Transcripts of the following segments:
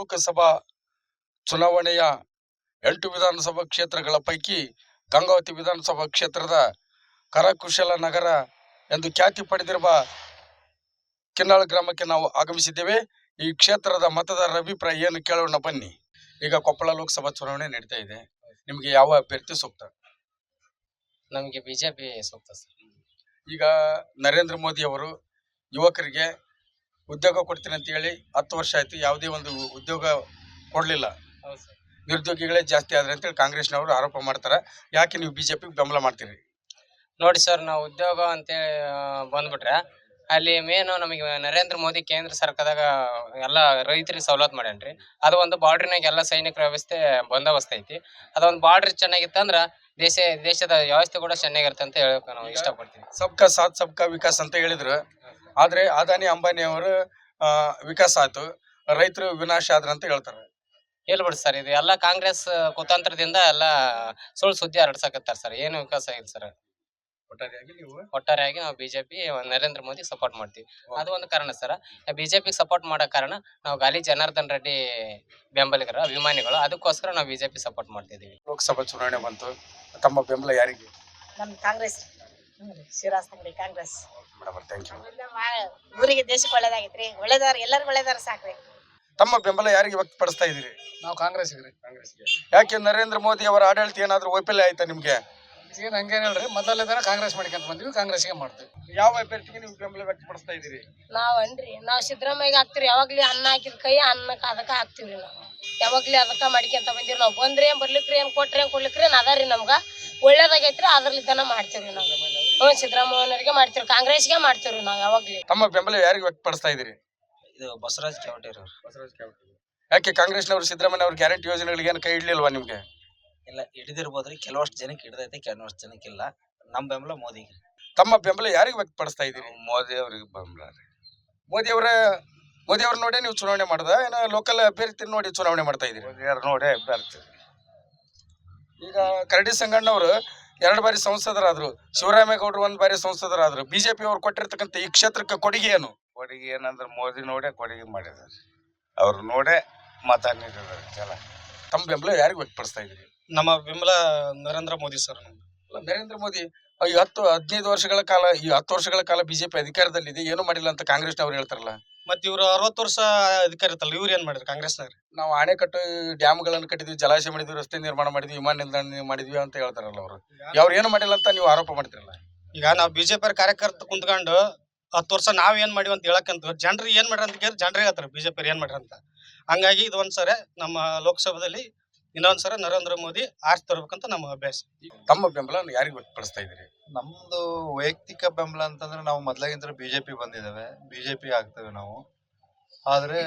ಲೋಕಸಭಾ ಚುನಾವಣೆಯ 8 ವಿಧಾನಸಭಾ ಕ್ಷೇತ್ರಗಳ ಪೈಕಿ ಗಂಗಾವತಿ ವಿಧಾನಸಭಾ ಕ್ಷೇತ್ರದ ಕರಕುಶಲ ನಗರ ಎಂದು ಖ್ಯಾತಿ ಪಡೆದಿರುವ ಕಿನ್ನಾಳ ಗ್ರಾಮಕ್ಕೆ ನಾವು ಆಗಮಿಸಿದ್ದೇವೆ. ಈ ಕ್ಷೇತ್ರದ ಮತದಾರರ ಅಭಿಪ್ರಾಯ ಏನು ಕೇಳೋಣ ಬನ್ನಿ. ಈಗ ಕೊಪ್ಪಳ ಲೋಕಸಭಾ ಚುನಾವಣೆ ನಡೀತಾ ಇದೆ. ನಿಮಗೆ ಯಾವ ಅಭ್ಯರ್ಥಿ ಸೂಕ್ತ? ನಮಗೆ ಬಿಜೆಪಿ ಸೂಕ್ತ ಸರ್. ಈಗ ನರೇಂದ್ರ ಮೋದಿ ಅವರು ಯುವಕರಿಗೆ ಉದ್ಯೋಗ ಕೊಡ್ತೀನಿ ಅಂತ ಹೇಳಿ 10 ವರ್ಷ ಆಯ್ತು, ಯಾವುದೇ ಒಂದು ಉದ್ಯೋಗ ಕೊಡ್ಲಿಲ್ಲ. ನಿರುದ್ಯೋಗಿಗಳೇ ಜಾಸ್ತಿ ಆದ್ರೆ ಅಂತೇಳಿ ಕಾಂಗ್ರೆಸ್ನವರು ಆರೋಪ ಮಾಡ್ತಾರೆ. ಯಾಕೆ ನೀವು ಬಿಜೆಪಿ ಬೆಂಬಲ ಮಾಡ್ತೀರಿ? ನೋಡಿ ಸರ್, ನಾವು ಉದ್ಯೋಗ ಅಂತೇಳಿ ಬಂದ್ಬಿಟ್ರೆ ಅಲ್ಲಿ ಮೇನು ನಮಗೆ ನರೇಂದ್ರ ಮೋದಿ ಕೇಂದ್ರ ಸರ್ಕಾರದಾಗ ಎಲ್ಲ ರೈತರಿಗೆ ಸವಲತ್ತು ಮಾಡ್ಯಾನ್ರಿ. ಅದು ಒಂದು ಬಾರ್ಡ್ರಿನಾಗ ಎಲ್ಲ ಸೈನಿಕರ ವ್ಯವಸ್ಥೆ ಬಂದೋಬಸ್ತ್ ಐತಿ. ಅದೊಂದು ಬಾರ್ಡ್ರ್ ಚೆನ್ನಾಗಿತ್ತಂದ್ರ ದೇಶದ ವ್ಯವಸ್ಥೆ ಕೂಡ ಚೆನ್ನಾಗಿರುತ್ತೆ ಅಂತ ಹೇಳಕ್ ನಾವು ಇಷ್ಟಪಡ್ತೀವಿ. ಸಬ್ಕಾ ಸಾಥ್ ಸಬ್ಕಾ ವಿಕಾಸ್ ಅಂತ ಹೇಳಿದ್ರು. ಆದ್ರೆ ಅದಾನಿ ಅಂಬಾನಿ ಅವರು ವಿಕಾಸ ಆಯ್ತು, ರೈತರು ವಿನಾಶ ಆದ್ರ ಅಂತ ಹೇಳ್ತಾರೆ. ಹೇಳ್ಬಿಡಿ ಸರ್, ಇದು ಎಲ್ಲ ಕಾಂಗ್ರೆಸ್ ಕುತಂತ್ರದಿಂದ ಎಲ್ಲ ಸುಳ್ಳು ಸುದ್ದಿ ಹರಡ್ಸಕತ್ತಾರ ಸರ್. ಏನು ವಿಕಾಸ ಆಗಿದೆ ಸರ್? ಒಟ್ಟಾರೆಯಾಗಿ ನಾವು ಬಿಜೆಪಿ ನರೇಂದ್ರ ಮೋದಿ ಸಪೋರ್ಟ್ ಮಾಡ್ತೀವಿ. ಅದು ಒಂದು ಕಾರಣ ಸರ್. ಬಿಜೆಪಿ ಸಪೋರ್ಟ್ ಮಾಡೋ ಕಾರಣ ನಾವು ಗಾಲಿ ಜನಾರ್ದನ್ ರೆಡ್ಡಿ ಬೆಂಬಲಿಗರ ಅಭಿಮಾನಿಗಳು, ಅದಕ್ಕೋಸ್ಕರ ನಾವು ಬಿಜೆಪಿ ಸಪೋರ್ಟ್ ಮಾಡ್ತಿದ್ದೀವಿ. ಲೋಕಸಭಾ ಚುನಾವಣೆ ಬಂತು, ತಮ್ಮ ಬೆಂಬಲ ಯಾರಿಗೆ? ನಮ್ ಕಾಂಗ್ರೆಸ್ ಶಿವರಾಜ್ ಕಾಂಗ್ರೆಸ್. Thank you. ಊರಿಗೆ ದೇಶಕ್ಕೆ ಒಳ್ಳೇದಾಗೈತ್ರಿ, ಒಳ್ಳೇದಾರ ಎಲ್ಲರಿಗೂ ಒಳ್ಳೇದಾರ ಸಾಕ್ರಿ. ತಮ್ಮ ಬೆಂಬಲ ಯಾರಿಗೆ ವ್ಯಕ್ತಪಡಿಸ್ತಾ ಇದ್ದೀರಿ? ನಾವು ಕಾಂಗ್ರೆಸ್. ಯಾಕೆ ನರೇಂದ್ರ ಮೋದಿ ಅವರ ಆಡಳಿತ ಏನಾದ್ರು ವೈಫಲ್ಯ ಆಯ್ತಾ ನಿಮ್ಗೆ? ಏನು ಹಂಗೇನಿಲ್ರಿ, ಮೊದಲನೇದಾರ ಕಾಂಗ್ರೆಸ್ ಮಾಡ್ಕೊಂತ ಬಂದ್ವಿ, ಕಾಂಗ್ರೆಸ್ಗೆ ಮಾಡ್ತೀವಿ. ಯಾವ ಅಭ್ಯರ್ಥಿಗೆ ನೀವು ಬೆಂಬಲ ವ್ಯಕ್ತಪಡಿಸ್ತಾ ಇದ್ದೀರಿ? ನಾವು ಸಿದ್ದರಾಮಯ್ಯಗೆ ಹಾಕ್ತಿವಿ. ಯಾವಾಗ್ಲಿ ಅನ್ನ ಹಾಕಿದ ಕೈ ಅನ್ನಕ್ಕೆ ಅದಕ್ಕೆ ಹಾಕ್ತಿವ್ರಿ. ನಾವು ಯಾವಾಗ್ಲಿ ಅದಕ್ಕ ಮಾಡ್ಕೊಂತ ಬಂದಿರಿ. ನಾವು ಬಂದ್ರೆ ಬರ್ಲಿಕ್ರಿ, ಏನ್ ಕೊಟ್ರಿ ಏನ್ ಕೊಡ್ಲಿಕ್ರಿ ಅದಾರಿ. ನಮ್ಗ ಒಳ್ಳೇದಾಗೈತ್ರಿ, ಅದ್ರಲ್ಲಿದ್ದಾನ ಮಾಡ್ತೀವ್ರಿ ನಾವು. ಸಿದ್ದರಾಮಯ್ಯನವ್ರಿಗೆ ಮಾಡ್ತೀವಿ, ಕಾಂಗ್ರೆಸ್ಗೆ ಮಾಡ್ತೀವ್ರಿ ನಾವು ಯಾವಾಗ್ಲಿ. ತಮ್ಮ ಬೆಂಬಲ ಯಾರಿಗೆ ವ್ಯಕ್ತಪಡಿಸ್ತಾ ಇದ್ದೀರಿ? ಇದು ಬಸವರಾಜ್ ಕ್ಯಾವಟೇರ್. ಯಾಕೆ ಕಾಂಗ್ರೆಸ್ನವರು ಸಿದ್ದರಾಮಯ್ಯ ಅವ್ರ ಗ್ಯಾರಂಟಿ ಯೋಜನೆಗಳಿಗೆ ಏನು ಕೈ ಇಡ್ಲಿಲ್ವಾ ನಿಮ್ಗೆ? ಇಲ್ಲ, ಹಿಡಿದಿರ್ಬೋದ್ರಿ. ಕೆಲವಷ್ಟು ಜನಕ್ಕೆ ಹಿಡಿದೈತೆ, ಕೆಲವಷ್ಟು ಜನಕ್ಕೆ ಇಲ್ಲ. ನಮ್ಮ ಬೆಂಬಲ ಮೋದಿಗೆ. ತಮ್ಮ ಬೆಂಬಲ ಯಾರಿಗೆ ವ್ಯಕ್ತಪಡಿಸ್ತಾ ಇದ್ದೀರಿ? ಮೋದಿ ಅವ್ರಿಗೆ ಬೆಂಬಲ. ಮೋದಿ ಅವ್ರ ನೋಡಿ ನೀವು ಚುನಾವಣೆ ಮಾಡ್ದ, ಏನೋ ಲೋಕಲ್ ಅಭ್ಯರ್ಥಿ ನೋಡಿ ಚುನಾವಣೆ ಮಾಡ್ತಾ ಇದ್ದೀರಿ? ನೋಡಿ ಅಭ್ಯರ್ಥಿ. ಈಗ ಕರಡಿ ಸಂಗಣ್ಣವರು 2 ಬಾರಿ ಸಂಸದರಾದ್ರು, ಶಿವರಾಮೇಗೌಡರು 1 ಬಾರಿ ಸಂಸದರಾದ್ರು. ಬಿಜೆಪಿ ಅವ್ರು ಕೊಟ್ಟಿರ್ತಕ್ಕಂಥ ಈ ಕ್ಷೇತ್ರಕ್ಕೆ ಕೊಡುಗೆ ಏನು? ಕೊಡುಗೆ ಏನಂದ್ರೆ ಮೋದಿ ನೋಡೇ ಕೊಡುಗೆ ಮಾಡಿದಾರೆ, ಅವ್ರು ನೋಡೇ ಮತ ನೀಡಿದಾರೆ ಜನ. ತಮ್ಮ ಬೆಂಬಲ ಯಾರಿಗೆ ವ್ಯಕ್ತಪಡಿಸ್ತಾ ಇದ್ದೀರಿ? ನಮ್ಮ ಬೆಂಬಲ ನರೇಂದ್ರ ಮೋದಿ ಸರ್. ನರೇಂದ್ರ ಮೋದಿ 10-15 ವರ್ಷಗಳ ಕಾಲ, ಈ 10 ವರ್ಷಗಳ ಕಾಲ ಬಿಜೆಪಿ ಅಧಿಕಾರದಲ್ಲಿದೆ, ಏನು ಮಾಡಿಲ್ಲ ಅಂತ ಕಾಂಗ್ರೆಸ್ನವ್ರು ಹೇಳ್ತಾರಲ್ಲ. ಮತ್ ಇವ್ರು 60 ವರ್ಷ ಅಧಿಕಾರ ಇರ್ತಲ್ಲ, ಇವ್ರು ಏನ್ ಮಾಡಿದ್ರು ಕಾಂಗ್ರೆಸ್ನವ್ರು? ನಾವು ಅಣೆಕಟ್ಟು, ಡ್ಯಾಮ್ಗಳನ್ನು ಕಟ್ಟಿದ್ವಿ, ಜಲಾಶಯ ಮಾಡಿದ್ವಿ, ರಸ್ತೆ ನಿರ್ಮಾಣ ಮಾಡಿದ್ವಿ, ವಿಮಾನ ನಿಲ್ದಾಣ ಮಾಡಿದ್ವಿ ಅಂತ ಹೇಳ್ತಾರಲ್ಲ ಅವರು. ಅವ್ರು ಏನು ಮಾಡಿಲ್ಲ ಅಂತ ನೀವು ಆರೋಪ ಮಾಡ್ತಿರಲ್ಲ. ಈಗ ನಾವು ಬಿಜೆಪಿ ಕಾರ್ಯಕರ್ತ ಕುಂತ್ಕೊಂಡು 10 ವರ್ಷ ನಾವ್ ಏನ್ ಮಾಡಿವಿ ಅಂತ ಹೇಳಕ್ಕಂತ ಜನರು ಏನ್ ಮಾಡ್ರಿ ಅಂತ ಕೇಳಿ ಜನರಿಗೆ ಹೇಳ್ತಾರೆ ಬಿಜೆಪಿ ಏನ್ ಮಾಡ್ರಿ ಅಂತ. ಹಂಗಾಗಿ ಇದು ಒಂದ್ಸರಿ ನಮ್ಮ ಲೋಕಸಭಾದಲ್ಲಿ ಇನ್ನೊಂದ್ಸರಿ ನರೇಂದ್ರ ಮೋದಿ ಆರ್ಸಿ ತರ್ಬೇಕಂತ ನಮ್ಮ ಅಭ್ಯಾಸ. ತಮ್ಮ ಬೆಂಬಲ ಯಾರಿಗೆ ವ್ಯಕ್ತಪಡಿಸ್ತಾ ಇದ್ದೀರಿ? ನಮ್ದು ವೈಯಕ್ತಿಕ ಬೆಂಬಲ ಅಂತಂದ್ರೆ ನಾವು ಮೊದ್ಲಾಗಿಂದ ಬಿಜೆಪಿ ಬಂದಿದ್ದೇವೆ, ಬಿಜೆಪಿ ಆಗ್ತೇವೆ ನಾವು. ಆದ್ರೆ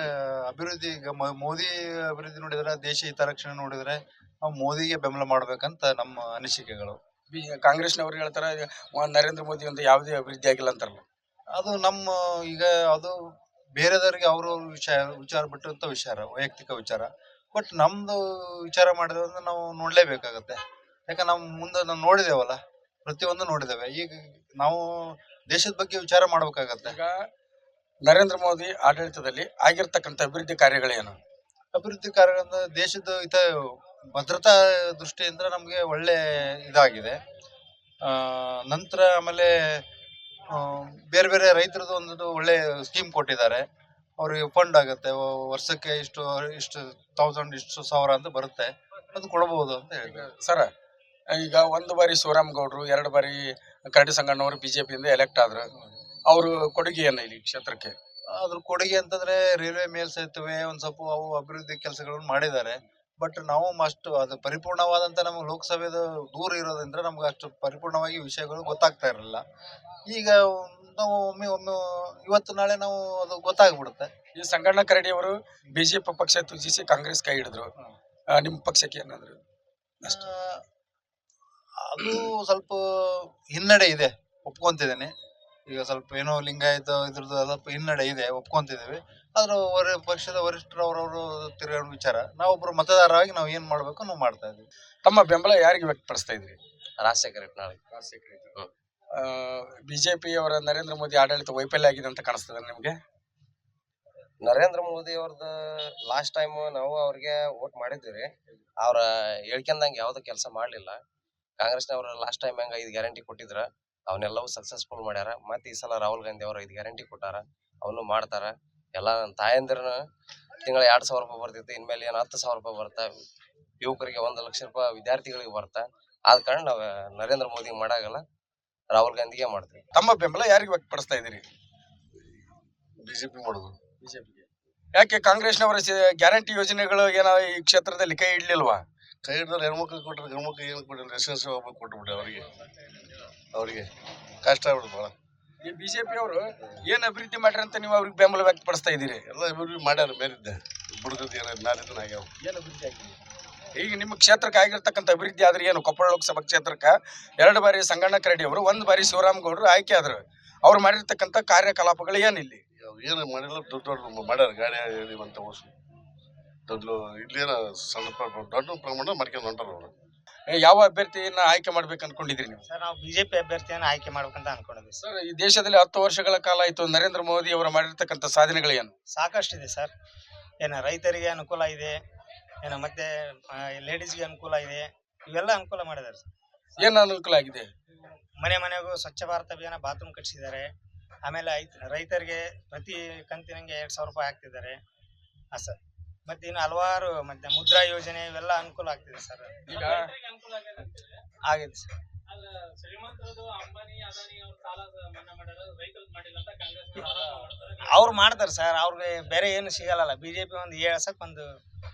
ಅಭಿವೃದ್ಧಿ, ಈಗ ಮೋದಿ ಅಭಿವೃದ್ಧಿ ನೋಡಿದ್ರೆ, ದೇಶ ಹಿತರಕ್ಷಣೆ ನೋಡಿದ್ರೆ ನಾವು ಮೋದಿಗೆ ಬೆಂಬಲ ಮಾಡ್ಬೇಕಂತ ನಮ್ಮ ಅನಿಸಿಕೆಗಳು. ಕಾಂಗ್ರೆಸ್ನವ್ರು ಹೇಳ್ತಾರೆ ನರೇಂದ್ರ ಮೋದಿ ಅಂತ ಯಾವುದೇ ಅಭಿವೃದ್ಧಿ ಆಗಿಲ್ಲ ಅಂತಾರಲ್ಲ. ಅದು ನಮ್ಮ ಈಗ ಅದು ಬೇರೆದವ್ರಿಗೆ ಅವ್ರ ವಿಚಾರ ಬಿಟ್ಟಂತ ವಿಚಾರ, ವೈಯಕ್ತಿಕ ವಿಚಾರ. ಬಟ್ ನಮ್ದು ವಿಚಾರ ಮಾಡಿದ್ರೆ ನಾವು ನೋಡ್ಲೇಬೇಕಾಗತ್ತೆ. ಯಾಕಂದ್ರೆ ನಾವು ಮುಂದೆ ನಾವು ನೋಡಿದೇವಲ್ಲ, ಪ್ರತಿಯೊಂದು ನೋಡಿದ್ದೇವೆ. ಈಗ ನಾವು ದೇಶದ ಬಗ್ಗೆ ವಿಚಾರ ಮಾಡ್ಬೇಕಾಗತ್ತೆ. ಈಗ ನರೇಂದ್ರ ಮೋದಿ ಆಡಳಿತದಲ್ಲಿ ಆಗಿರ್ತಕ್ಕಂಥ ಅಭಿವೃದ್ಧಿ ಕಾರ್ಯಗಳೇನು? ಅಭಿವೃದ್ಧಿ ಕಾರ್ಯಗಳಿಂದ ದೇಶದ ಭದ್ರತಾ ದೃಷ್ಟಿಯಿಂದ ನಮ್ಗೆ ಒಳ್ಳೆ ಇದಾಗಿದೆ. ನಂತರ ಆಮೇಲೆ ಬೇರೆ ಬೇರೆ ರೈತರದ್ದು ಒಂದು ಒಳ್ಳೆ ಸ್ಕೀಮ್ ಕೊಟ್ಟಿದ್ದಾರೆ. ಅವ್ರಿಗೆ ಫಂಡ್ ಆಗುತ್ತೆ, ವರ್ಷಕ್ಕೆ ಇಷ್ಟು 1000 ಇಷ್ಟು 1000 ಅಂತ ಬರುತ್ತೆ, ಅದು ಕೊಡಬಹುದು ಅಂತ ಹೇಳಿದ್ರು ಸರ್. ಈಗ 1 ಬಾರಿ ಶಿವರಾಮೇಗೌಡರು, 2 ಬಾರಿ ಕರಡಿ ಸಂಗಣ್ಣವರು ಬಿಜೆಪಿಯಿಂದ ಎಲೆಕ್ಟ್ ಆದ್ರು. ಅವರು ಕೊಡುಗೆ ಏನು ಇಲ್ಲಿ ಕ್ಷೇತ್ರಕ್ಕೆ? ಅದ್ರ ಕೊಡುಗೆ ಅಂತಂದ್ರೆ ರೈಲ್ವೆ ಮೇಲ್ಸೇತುವೆ ಒಂದ್ ಸ್ವಲ್ಪ ಅವು ಅಭಿವೃದ್ಧಿ ಕೆಲಸಗಳನ್ನು ಮಾಡಿದ್ದಾರೆ. ಬಟ್ ನಾವು ಅಷ್ಟು ಅದು ಪರಿಪೂರ್ಣವಾದಂತ ನಮ್ಗೆ ಲೋಕಸಭೆದ ದೂರ ಇರೋದ್ರಿಂದ ನಮ್ಗೆ ಅಷ್ಟು ಪರಿಪೂರ್ಣವಾಗಿ ವಿಷಯಗಳು ಗೊತ್ತಾಗ್ತಾ ಇರಲಿಲ್ಲ. ಈಗ ನಾವು ಒಮ್ಮೆ ಇವತ್ತು ನಾಳೆ ನಾವು ಅದು ಗೊತ್ತಾಗ್ಬಿಡುತ್ತೆ. ಈ ಸಂಗಣ್ಣ ಕರಡಿ ಅವರು ಬಿಜೆಪಿ ಪಕ್ಷ ತ್ಯಜಿಸಿ ಕಾಂಗ್ರೆಸ್ ಕೈ ಹಿಡಿದ್ರು. ನಿಮ್ಮ ಪಕ್ಷಕ್ಕೆ ಏನಾದ್ರು? ಅದು ಸ್ವಲ್ಪ ಹಿನ್ನಡೆ ಇದೆ, ಒಪ್ಕೊಂತಿದ್ದೇನೆ. ಈಗ ಸ್ವಲ್ಪ ಏನೋ ಲಿಂಗಾಯತ ಇದ್ರದ್ದು ಸ್ವಲ್ಪ ಹಿನ್ನಡೆ ಇದೆ, ಒಪ್ಕೊಂತಿದ್ದೇವೆ. ಆದ್ರೆ ಪಕ್ಷದ ವರಿಷ್ಠರು ಅವರವರು ತಿರುಗಾಡೋ ವಿಚಾರ. ನಾವೊಬ್ರು ಮತದಾರರಾಗಿ ನಾವು ಏನ್ ಮಾಡ್ಬೇಕು ನಾವು ಮಾಡ್ತಾ ಇದ್ದೀವಿ. ತಮ್ಮ ಬೆಂಬಲ ಯಾರಿಗೆ ವ್ಯಕ್ತಪಡಿಸ್ತಾ ಇದ್ರಿ? ರಾಜಶೇಖರ ಬಿಜೆಪಿ ಅವರ ನರೇಂದ್ರ ಮೋದಿ ಆಡಳಿತ ವೈಫಲ್ಯ ಆಗಿದೆ ಅಂತ ಕಾಣಿಸ್ತದೆ ನಿಮ್ಗೆ? ನರೇಂದ್ರ ಮೋದಿ ಅವ್ರದ್ದು ಲಾಸ್ಟ್ ಟೈಮ್ ನಾವು ಅವ್ರಿಗೆ ವೋಟ್ ಮಾಡಿದ್ವಿ ರೀ. ಅವ್ರ ಹೇಳ್ಕೊಂಡಂಗೆ ಯಾವ್ದು ಕೆಲಸ ಮಾಡ್ಲಿಲ್ಲ. ಕಾಂಗ್ರೆಸ್ನವ್ರು ಲಾಸ್ಟ್ ಟೈಮ್ ಹೆಂಗ 5 ಗ್ಯಾರಂಟಿ ಕೊಟ್ಟಿದ್ರ ಅವನ್ನೆಲ್ಲವೂ ಸಕ್ಸಸ್ಫುಲ್ ಮಾಡ್ಯಾರ. ಮತ್ತೆ ಈ ಸಲ ರಾಹುಲ್ ಗಾಂಧಿ ಅವರು 5 ಗ್ಯಾರಂಟಿ ಕೊಟ್ಟಾರ, ಅವನು ಮಾಡ್ತಾರ. ಎಲ್ಲ ನನ್ನ ತಾಯಂದಿರನ ತಿಂಗಳ 2,000 ರೂಪಾಯಿ ಬರ್ತಿತ್ತು, ಇನ್ಮೇಲೆ ಏನು 10,000 ರೂಪಾಯಿ ಬರ್ತಾ, ಯುವಕರಿಗೆ 1 ಲಕ್ಷ ರೂಪಾಯಿ ವಿದ್ಯಾರ್ಥಿಗಳಿಗೆ ಬರ್ತಾ. ಆದ ಕಾರಣ ನಾವು ನರೇಂದ್ರ ಮೋದಿ ಮಾಡಾಗಲ್ಲ, ರಾಹುಲ್ ಗಾಂಧಿಗೆ ಮಾಡ್ತೀವಿ. ತಮ್ಮ ಬೆಂಬಲ ಯಾರಿಗೆ ವ್ಯಕ್ತಪಡಿಸ್ತಾ ಇದ್ದೀರಿ? ಬಿಜೆಪಿ ಮಾಡೋದು. ಬಿಜೆಪಿಗೆ. ಯಾಕೆ ಕಾಂಗ್ರೆಸ್ನವರ ಗ್ಯಾರಂಟಿ ಯೋಜನೆಗಳು ಏನೋ ಈ ಕ್ಷೇತ್ರದಲ್ಲಿ ಕೈ ಇಡ್ಲಿಲ್ವಾ? ಕೈ ಹಿಡಿದ್ರೆ ಹೆಣ್ಮಕ್ಳು ಕೊಟ್ಟರೆ ಗಂಡ್ಮಕ್ಳು ಏನು ಕೊಟ್ಟಿಲ್ಲ, ರೆಸಿಡೆನ್ಸಿ ಹೋಗ್ಬೇಕು ಕೊಟ್ಬಿಟ್ಟೆ ಅವರಿಗೆ ಕಷ್ಟ ಆಗ್ಬಿಡುದು ಭಾಳ. ಈ ಬಿಜೆಪಿ ಅವರು ಏನ್ ಅಭಿವೃದ್ಧಿ ಮಾಡ್ರಿ ಅಂತ ನೀವು ಅವ್ರಿಗೆ ಬೆಂಬಲ ವ್ಯಕ್ತಪಡಿಸ್ತಾ ಇದ್ದೀರಿ? ಎಲ್ಲ ಅಭಿವೃದ್ಧಿ ಮಾಡ್ಯಾರ, ಮೇಲಿದ್ದೆ ಬುಡಕದ ಮ್ಯಾಲಿದ್ದನ ಆಗ್ಯಾವ. ಏನು ಅಭಿವೃದ್ಧಿ ಆಗಿದೆ? ಈಗ ನಿಮ್ಮ ಕ್ಷೇತ್ರಕ್ಕೆ ಆಗಿರ್ತಕ್ಕಂಥ ಅಭಿವೃದ್ಧಿ ಆದ್ರೆ ಏನು? ಕೊಪ್ಪಳ ಲೋಕಸಭಾ ಕ್ಷೇತ್ರಕ್ಕೆ 2 ಬಾರಿ ಸಂಗಣ್ಣ ಕರಡಿ ಅವರು, 1 ಬಾರಿ ಶಿವರಾಮಗೌಡರು ಆಯ್ಕೆ ಆದ್ರು. ಅವ್ರು ಮಾಡಿರ್ತಕ್ಕಂಥ ಕಾರ್ಯಕಲಾಪಗಳು ಏನಿಲ್ಲಿ? ಏನು ಮಾಡಿಲ್ಲ, ದೊಡ್ಡ ಮಾಡ್ಯಾರ. ಗಾಡಿ ಅಂತ ಓಸು ದೊಡ್ಡ ಇಲ್ಲೇನ ಸ್ವಲ್ಪ ದೊಡ್ಡ ಪ್ರಮಾಣ ಮಾಡ್ಕೊಂಡು ಹೊಂಟಾರ ಅವರು. ಯಾವ ಅಭ್ಯರ್ಥಿಯನ್ನ ಆಯ್ಕೆ ಮಾಡ್ಬೇಕು ಅನ್ಕೊಂಡಿದ್ರಿ ನೀವು? ಸರ್ ನಾವು ಬಿಜೆಪಿ ಅಭ್ಯರ್ಥಿಯನ್ನು ಆಯ್ಕೆ ಮಾಡ್ಬೇಕಂತ ಅನ್ಕೊಂಡಿದ್ವಿ ಸರ್. ಸರ್, ಈ ದೇಶದಲ್ಲಿ 10 ವರ್ಷಗಳ ಕಾಲ ಆಯ್ತು, ನರೇಂದ್ರ ಮೋದಿ ಅವರು ಮಾಡಿರ್ತಕ್ಕಂಥ ಸಾಧನೆಗಳು ಏನು? ಸಾಕಷ್ಟಿದೆ ಸರ್. ಏನು ರೈತರಿಗೆ ಅನುಕೂಲ ಇದೆ, ಏನು ಮತ್ತೆ ಲೇಡೀಸ್ಗೆ ಅನುಕೂಲ ಇದೆ, ಇವೆಲ್ಲ ಅನುಕೂಲ ಮಾಡಿದ್ದಾರೆ ಸರ್. ಏನು ಅನುಕೂಲ ಆಗಿದೆ? ಮನೆಗೂ ಸ್ವಚ್ಛ ಭಾರತ ಅಭಿಯಾನ ಬಾತ್ರೂಮ್ ಕಟ್ಟಿಸಿದ್ದಾರೆ. ಆಮೇಲೆ ರೈತರಿಗೆ ಪ್ರತಿ ಕಂತಿನಂಗೆ 2,000 ರೂಪಾಯಿ ಹಾಕ್ತಿದ್ದಾರೆ. ಸರ್ ಮತ್ತೆ ಇನ್ನು ಹಲವಾರು ಮತ್ತೆ ಮುದ್ರಾ ಯೋಜನೆ ಇವೆಲ್ಲ ಅನುಕೂಲ ಆಗ್ತಿದೆ ಸರ್. ಈಗ ಆಗಿದೆ ಸರ್. ಅವ್ರು ಮಾಡ್ತಾರೆ ಸರ್, ಅವ್ರಿಗೆ ಬೇರೆ ಏನು ಸಿಗಲ್ಲ. ಬಿಜೆಪಿ ಒಂದು ಏಳ್ಸಕ್ ಒಂದು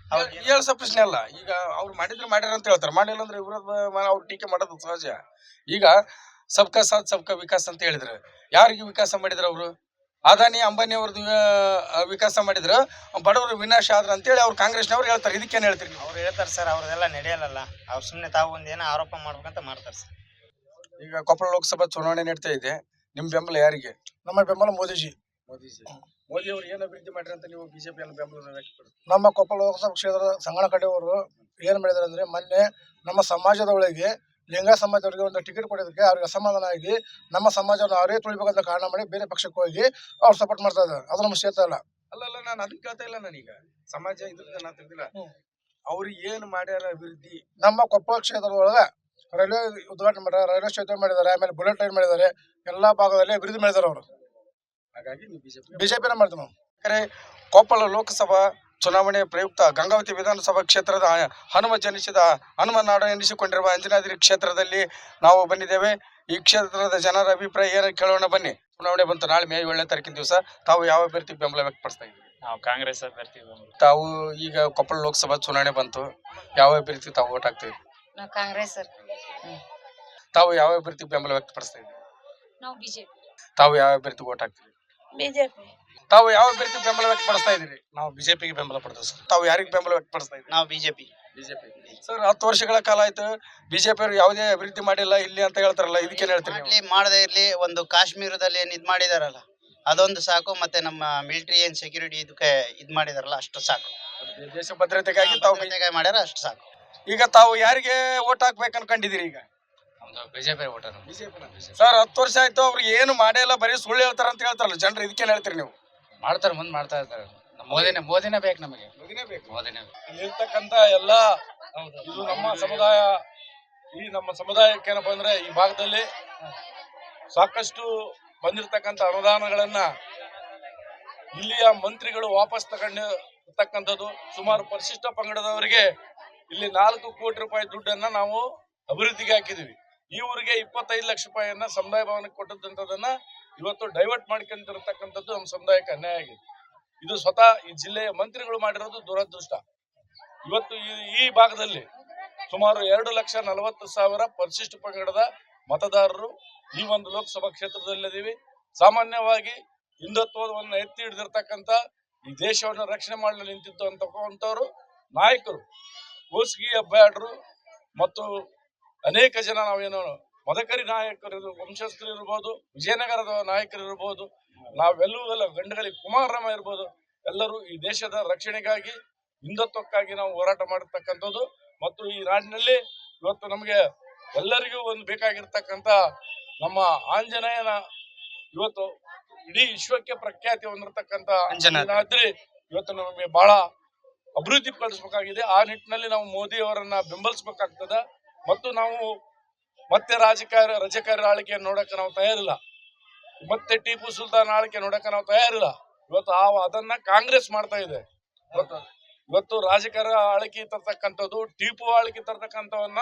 ಹೇಳ್ಸೋ ಪ್ರಶ್ನೆ ಅಲ್ಲ. ಈಗ ಅವ್ರು ಮಾಡಿದ್ರೆ ಮಾಡ್ಯಾರ ಅಂತ ಹೇಳ್ತಾರೆ, ಮಾಡಿಲ್ಲ ಅಂದ್ರೆ ಅವ್ರು ಟೀಕೆ ಮಾಡೋದು ಸಹಜ. ಈಗ ಸಬ್ಕಾ ಸಾಥ್ ಸಬ್ಕಾ ವಿಕಾಸ್ ಅಂತ ಹೇಳಿದ್ರು. ಯಾರಿಗೆ ವಿಕಾಸ ಮಾಡಿದ್ರು ಅವರು? ಅದಾನಿ ಅಂಬಾನಿ ಅವ್ರದ್ದು ವಿಕಾಸ ಮಾಡಿದ್ರು, ಬಡವರು ವಿನಾಶ ಆದ್ರ ಅಂತೇಳಿ ಅವ್ರು ಕಾಂಗ್ರೆಸ್ನವ್ರು ಹೇಳ್ತಾರೆ. ಇದಕ್ಕೇನು ಹೇಳ್ತೀರಿ? ಅವ್ರು ಹೇಳ್ತಾರೆ ಸರ್, ಅವ್ರದೆಲ್ಲ ನಡೆಯಲ್ಲ. ಅವ್ರು ಸುಮ್ಮನೆ ತಾವು ಒಂದೇನೋ ಆರೋಪ ಮಾಡ್ಬೇಕಂತ ಮಾಡ್ತಾರೆ ಸರ್. ಈಗ ಕೊಪ್ಪಳ ಲೋಕಸಭಾ ಚುನಾವಣೆ ನಡೀತಾ ಇದೆ, ನಿಮ್ ಬೆಂಬಲ ಯಾರಿಗೆ? ನಮ್ಮ ಬೆಂಬಲ ಮೋದಿಜಿ. ಮೋದಿ ಅವರು ಏನು ಅಭಿವೃದ್ಧಿ ಮಾಡ್ರಿ ಅಂತ ನೀವು ಬಿಜೆಪಿಯನ್ನು ಬೆಂಬಲ ವ್ಯಕ್ತಪಡಿಸಿ? ನಮ್ಮ ಕೊಪ್ಪಳ ಲೋಕಸಭಾ ಕ್ಷೇತ್ರದ ಸಂಗಣ ಕಡೆ ಅವರು ಏನ್ ಮಾಡಿದಾರೆ ಅಂದ್ರೆ, ಮೊನ್ನೆ ನಮ್ಮ ಸಮಾಜದ ಒಳಗೆ ಲಿಂಗ ಸಮಾಜದವರಿಗೆ ಒಂದು ಟಿಕೆಟ್ ಕೊಡೋದಕ್ಕೆ ಅವ್ರಿಗೆ ಅಸಮಾಧಾನ ಆಗಿ ನಮ್ಮ ಸಮಾಜವನ್ನು ಅವರೇ ತುಳಿಬೇಕಂತ ಕಾರಣ ಮಾಡಿ ಬೇರೆ ಪಕ್ಷಕ್ಕೆ ಹೋಗಿ ಅವ್ರು ಸಪೋರ್ಟ್ ಮಾಡ್ತಾ ಇದ್ದಾರೆ. ಅದು ನಮ್ಮ ಕ್ಷೇತ್ರ ಅಲ್ಲ. ಅಲ್ಲ, ನಾನು ಅದಕ್ಕೆ ಕೇಳ್ತಾ ಇಲ್ಲ. ನಾನೀಗ ಸಮಾಜ ಇದ್ರದ್ದು ನಾನು ತಿಳಿದಿಲ್ಲ. ಅವ್ರು ಏನು ಮಾಡ್ಯಾರ ಅಭಿವೃದ್ಧಿ? ನಮ್ಮ ಕೊಪ್ಪಳ ಕ್ಷೇತ್ರದೊಳಗೆ ರೈಲ್ವೆ ಉದ್ಘಾಟನೆ ಮಾಡ್ಯಾರ, ರೈಲ್ವೆ ಸ್ಟೇಷನ್ ಮಾಡಿದ್ದಾರೆ, ಆಮೇಲೆ ಬುಲೆಟ್ ಟ್ರೈನ್ ಮಾಡಿದ್ದಾರೆ. ಎಲ್ಲಾ ಭಾಗದಲ್ಲಿ ಅಭಿವೃದ್ಧಿ ಮಾಡಿದ್ದಾರೆ ಅವರು. ಹಾಗಾಗಿ ಬಿಜೆಪಿನ ಮಾಡ್ತೀವಿ ನಾವು. ಕೊಪ್ಪಳ ಲೋಕಸಭಾ ಚುನಾವಣೆ ಪ್ರಯುಕ್ತ ಗಂಗಾವತಿ ವಿಧಾನಸಭಾ ಕ್ಷೇತ್ರದ ಹನುಮ ಜನಿಸಿದ ಹನುಮ ನಾಡು ಎನಿಸಿಕೊಂಡಿರುವ ಅಂಜನಾದ್ರಿ ಕ್ಷೇತ್ರದಲ್ಲಿ ನಾವು ಬಂದಿದ್ದೇವೆ. ಈ ಕ್ಷೇತ್ರದ ಜನರ ಅಭಿಪ್ರಾಯ ಏನು ಕೇಳೋಣ ಬನ್ನಿ. ಚುನಾವಣೆ ಬಂತು, ನಾಳೆ ಮೇ 7ನೇ ತಾರೀಕಿನ ದಿವಸ. ತಾವು ಯಾವ ಅಭ್ಯರ್ಥಿ ಬೆಂಬಲ ವ್ಯಕ್ತಪಡಿಸ್ತಾ ಇದ್ದೀವಿ? ನಾವು ಕಾಂಗ್ರೆಸ್ ಅಭ್ಯರ್ಥಿ. ತಾವು ಈಗ ಕೊಪ್ಪಳ ಲೋಕಸಭಾ ಚುನಾವಣೆ ಬಂತು, ಯಾವ ಅಭ್ಯರ್ಥಿ ತಾವು ಓಟ್ ಹಾಕ್ತೀವಿ? ನಾವು ಕಾಂಗ್ರೆಸ್ ಸರ್. ತಾವು ಯಾವ ಅಭ್ಯರ್ಥಿ ಬೆಂಬಲ ವ್ಯಕ್ತಪಡಿಸ್ತಾ ಇದ್ದೀವಿ? ನಾವು ಬಿಜೆಪಿ. ತಾವು ಯಾವ ಅಭ್ಯರ್ಥಿ ಓಟ್ ಹಾಕ್ತೀವಿ? ಬಿಜೆಪಿ. ತಾವು ಯಾವ ಅಭ್ಯರ್ಥಿ ಬೆಂಬಲ ವ್ಯಕ್ತಪಡಿಸ್ತಾ ಇದ್ದೀರಿ? ನಾವು ಬಿಜೆಪಿಗೆ ಬೆಂಬಲ ಪಡ್ತೇವೆ ಸರ್. ತಾವು ಯಾರಿಗೆ ಬೆಂಬಲ ವ್ಯಕ್ತಪಡಿಸ್ತಾ ಇದ್ದೀರಿ? ನಾವು ಬಿಜೆಪಿ. ಸರ್, 10 ವರ್ಷಗಳ ಕಾಲ ಆಯ್ತು, ಬಿಜೆಪಿ ಅವರು ಯಾವುದೇ ಅಭಿವೃದ್ಧಿ ಮಾಡಿಲ್ಲ ಇಲ್ಲಿ ಅಂತ ಹೇಳ್ತಾರಲ್ಲ, ಇದಕ್ಕೇನು ಹೇಳ್ತೀರಿ ನೀವು? ಮಾಡದೇ ಇರ್ಲಿ, ಒಂದು ಕಾಶ್ಮೀರದಲ್ಲಿ ಏನ್ ಇದ್ ಮಾಡಿದಾರಲ್ಲ ಅದೊಂದು ಸಾಕು. ಮತ್ತೆ ನಮ್ಮ ಮಿಲಿಟರಿ ಏನ್ ಸೆಕ್ಯೂರಿಟಿ ಇದಕ್ಕೆ ಇದ್ ಮಾಡಿದಾರಲ್ಲ ಅಷ್ಟು ಸಾಕು. ದೇಶ ಭದ್ರತೆಗಾಗಿ ತಾವು ಮಾಡ್ಯಾರ ಅಷ್ಟು ಸಾಕು. ಈಗ ತಾವು ಯಾರಿಗೆ ಓಟ್ ಹಾಕ್ಬೇಕು ಅನ್ಕೊಂಡಿದ್ದೀರಿ? ಈಗ ಬಿಜೆಪಿ ಓಟ. ಸರ್, 10 ವರ್ಷ ಆಯ್ತು, ಅವ್ರಿಗೆ ಏನು ಮಾಡೇ ಇಲ್ಲ, ಬರೀ ಸುಳ್ಳು ಹೇಳ್ತಾರ ಅಂತ ಹೇಳ್ತಾರಲ್ಲ ಜನರು, ಇದಕ್ಕೇನು ಹೇಳ್ತೀರಿ ನೀವು? ಮಾಡ್ತಾರೆ, ಮುಂದೆ ಮಾಡ್ತಾ ಇರ್ತಾರೆ. ಮೋದಿನೇ ಬೇಕು ನಮಗೆ. ಮೋದಿನೇ ಇಲ್ಲಿರ್ತಕ್ಕಂಥ ಎಲ್ಲ ಇದು ನಮ್ಮ ಸಮುದಾಯ. ಈ ನಮ್ಮ ಸಮುದಾಯಕ್ಕೆ ಏನಪ್ಪ ಅಂದ್ರೆ, ಈ ಭಾಗದಲ್ಲಿ ಸಾಕಷ್ಟು ಬಂದಿರತಕ್ಕಂಥ ಅನುದಾನಗಳನ್ನ ಇಲ್ಲಿಯ ಮಂತ್ರಿಗಳು ವಾಪಸ್ ತಗೊಂಡಿರ್ತಕ್ಕಂಥದ್ದು. ಸುಮಾರು ಪರಿಶಿಷ್ಟ ಪಂಗಡದವರಿಗೆ ಇಲ್ಲಿ 4 ಕೋಟಿ ರೂಪಾಯಿ ದುಡ್ಡನ್ನ ನಾವು ಅಭಿವೃದ್ಧಿಗೆ ಹಾಕಿದೀವಿ. ಈ ಊರಿಗೆ 25 ಲಕ್ಷ ರೂಪಾಯಿಯನ್ನ ಸಮುದಾಯ ಭವನಕ್ಕೆ ಕೊಟ್ಟದಂತದನ್ನ ಇವತ್ತು ಡೈವರ್ಟ್ ಮಾಡ್ಕೊಂತಿರತಕ್ಕಂಥದ್ದು ನಮ್ಮ ಸಮುದಾಯಕ್ಕೆ ಅನ್ಯಾಯ ಆಗಿದೆ. ಇದು ಸ್ವತಃ ಈ ಜಿಲ್ಲೆಯ ಮಂತ್ರಿಗಳು ಮಾಡಿರೋದು ದುರದೃಷ್ಟ. ಇವತ್ತು ಈ ಭಾಗದಲ್ಲಿ ಸುಮಾರು 2,40,000 ಪರಿಶಿಷ್ಟ ಪಂಗಡದ ಮತದಾರರು ಈ ಒಂದು ಲೋಕಸಭಾ ಕ್ಷೇತ್ರದಲ್ಲಿದ್ದೀವಿ. ಸಾಮಾನ್ಯವಾಗಿ ಹಿಂದುತ್ವವನ್ನು ಎತ್ತಿ ಹಿಡಿದಿರ್ತಕ್ಕಂಥ, ಈ ದೇಶವನ್ನು ರಕ್ಷಣೆ ಮಾಡಲು ನಿಂತಿತ್ತು ಅಂತಕ್ಕಂಥವ್ರು ನಾಯಕರು, ಕೋಸ್ಗಿ ಅಬ್ಬಾಡ್ರು ಮತ್ತು ಅನೇಕ ಜನ, ನಾವೇನೋ ಮದಕರಿ ನಾಯಕರು ವಂಶಸ್ಥರು ಇರ್ಬೋದು, ವಿಜಯನಗರದ ನಾಯಕರು ಇರ್ಬೋದು, ನಾವೆಲ್ಲೂ ಗಂಡಗಳಿ ಕುಮಾರರಾಮ ಇರ್ಬೋದು, ಎಲ್ಲರೂ ಈ ದೇಶದ ರಕ್ಷಣೆಗಾಗಿ, ಹಿಂದುತ್ವಕ್ಕಾಗಿ ನಾವು ಹೋರಾಟ ಮಾಡಿರ್ತಕ್ಕಂಥದ್ದು. ಮತ್ತು ಈ ನಾಡಿನಲ್ಲಿ ಇವತ್ತು ನಮಗೆ ಎಲ್ಲರಿಗೂ ಒಂದು ಬೇಕಾಗಿರ್ತಕ್ಕಂಥ ನಮ್ಮ ಆಂಜನೇಯನ ಇವತ್ತು ಇಡೀ ವಿಶ್ವಕ್ಕೆ ಪ್ರಖ್ಯಾತಿ ಹೊಂದಿರತಕ್ಕಂತ ಅಂಜನಾದ್ರಿ. ಅಂಜನಾದ್ರಿ ಇವತ್ತು ನಮಗೆ ಬಹಳ ಅಭಿವೃದ್ಧಿ ಪಡಿಸಬೇಕಾಗಿದೆ. ಆ ನಿಟ್ಟಿನಲ್ಲಿ ನಾವು ಮೋದಿ ಅವರನ್ನ ಬೆಂಬಲಿಸಬೇಕಾಗ್ತದ. ಮತ್ತು ನಾವು ಮತ್ತೆ ರಜಕಾರಿ ಆಳ್ವಿಕೆಯನ್ನು ನೋಡಕ್ಕೆ ನಾವು ತಯಾರಿಲ್ಲ. ಮತ್ತೆ ಟಿಪ್ಪು ಸುಲ್ತಾನ್ ಆಳ್ವಿಕೆ ನೋಡಕ್ಕೆ ನಾವು ತಯಾರಿಲ್ಲ. ಇವತ್ತು ಅದನ್ನ ಕಾಂಗ್ರೆಸ್ ಮಾಡ್ತಾ ಇದೆ. ಇವತ್ತು ರಾಜಕಾರಣ ಆಳ್ವಿಕೆ ತರ್ತಕ್ಕಂಥದ್ದು, ಟಿಪ್ಪು ಆಳ್ವಿಕೆ ತರ್ತಕ್ಕಂಥವನ್ನ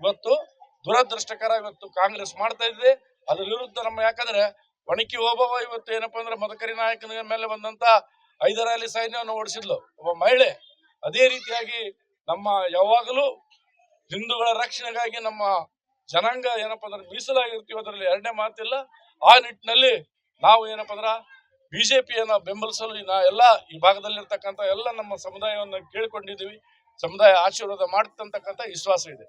ಇವತ್ತು ದುರದೃಷ್ಟಕರ ಇವತ್ತು ಕಾಂಗ್ರೆಸ್ ಮಾಡ್ತಾ ಇದೆ. ಅದ್ರ ವಿರುದ್ಧ ಯಾಕಂದ್ರೆ ಒಣಕಿ ಓಬವ್ವ ಇವತ್ತು ಏನಪ್ಪಾ ಅಂದ್ರೆ ಮದಕರಿ ನಾಯಕನ ಮೇಲೆ ಬಂದಂತ ಹೈದರಾಲಿ ಸೈನ್ಯವನ್ನು ಓಡಿಸಿದ್ಲು ಒಬ್ಬ ಮಹಿಳೆ. ಅದೇ ರೀತಿಯಾಗಿ ನಮ್ಮ ಯಾವಾಗಲೂ ಹಿಂದೂಗಳ ರಕ್ಷಣೆಗಾಗಿ ನಮ್ಮ ಜನಾಂಗ ಏನಪ್ಪಾ ಅಂದ್ರೆ ಮೀಸಲಾಗಿರ್ತೀವಿ, ಅದರಲ್ಲಿ ಎರಡನೇ ಮಾತಿಲ್ಲ. ಆ ನಿಟ್ಟಿನಲ್ಲಿ ನಾವು ಏನಪ್ಪಾ ಅಂದ್ರ ಬಿಜೆಪಿಯನ್ನ ಬೆಂಬಲಿಸಲು ಈ ಭಾಗದಲ್ಲಿರ್ತಕ್ಕಂಥ ಎಲ್ಲ ನಮ್ಮ ಸಮುದಾಯವನ್ನು ಕೇಳಿಕೊಂಡಿದ್ದೀವಿ. ಸಮುದಾಯ ಆಶೀರ್ವಾದ ಮಾಡುತ್ತಂತಕ್ಕಂಥ ವಿಶ್ವಾಸ ಇದೆ.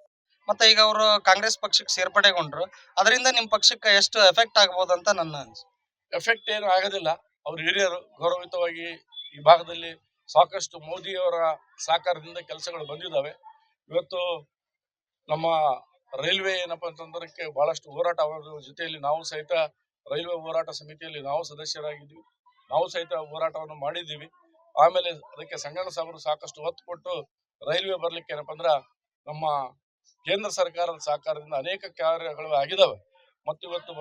ಮತ್ತೆ ಈಗ ಅವರು ಕಾಂಗ್ರೆಸ್ ಪಕ್ಷಕ್ಕೆ ಸೇರ್ಪಡೆಗೊಂಡ್ರು, ಅದರಿಂದ ನಿಮ್ ಪಕ್ಷಕ್ಕೆ ಎಷ್ಟು ಎಫೆಕ್ಟ್ ಆಗ್ಬೋದು ಅಂತ ನನ್ನ ಅನಿಸಿಕೆ. ಎಫೆಕ್ಟ್ ಏನು ಆಗೋದಿಲ್ಲ. ಅವ್ರು ಹಿರಿಯರು ಗೌರವಿತವಾಗಿ ಈ ಭಾಗದಲ್ಲಿ ಸಾಕಷ್ಟು ಮೋದಿಯವರ ಸಹಕಾರದಿಂದ ಕೆಲಸಗಳು ಬಂದಿದ್ದಾವೆ. ಇವತ್ತು ನಮ್ಮ ರೈಲ್ವೆ ಏನಪ್ಪಾ ಅಂತಂದ್ರಕ್ಕೆ ಬಹಳಷ್ಟು ಹೋರಾಟ ಅವರ ಜೊತೆಯಲ್ಲಿ ನಾವು ಸಹಿತ ರೈಲ್ವೆ ಹೋರಾಟ ಸಮಿತಿಯಲ್ಲಿ ನಾವು ಸದಸ್ಯರಾಗಿದ್ವಿ. ನಾವು ಸಹಿತ ಹೋರಾಟವನ್ನು ಮಾಡಿದ್ದೀವಿ. ಆಮೇಲೆ ಅದಕ್ಕೆ ಸಂಗಣ್ಣ ಸಾಗರು ಸಾಕಷ್ಟು ಒತ್ತು ಕೊಟ್ಟು ರೈಲ್ವೆ ಬರ್ಲಿಕ್ಕೆ ಏನಪ್ಪಾ ಅಂದ್ರ ನಮ್ಮ ಕೇಂದ್ರ ಸರ್ಕಾರದ ಸಹಕಾರದಿಂದ ಅನೇಕ ಕಾರ್ಯಗಳು ಆಗಿದಾವೆ. ಮತ್ತು ಇವತ್ತು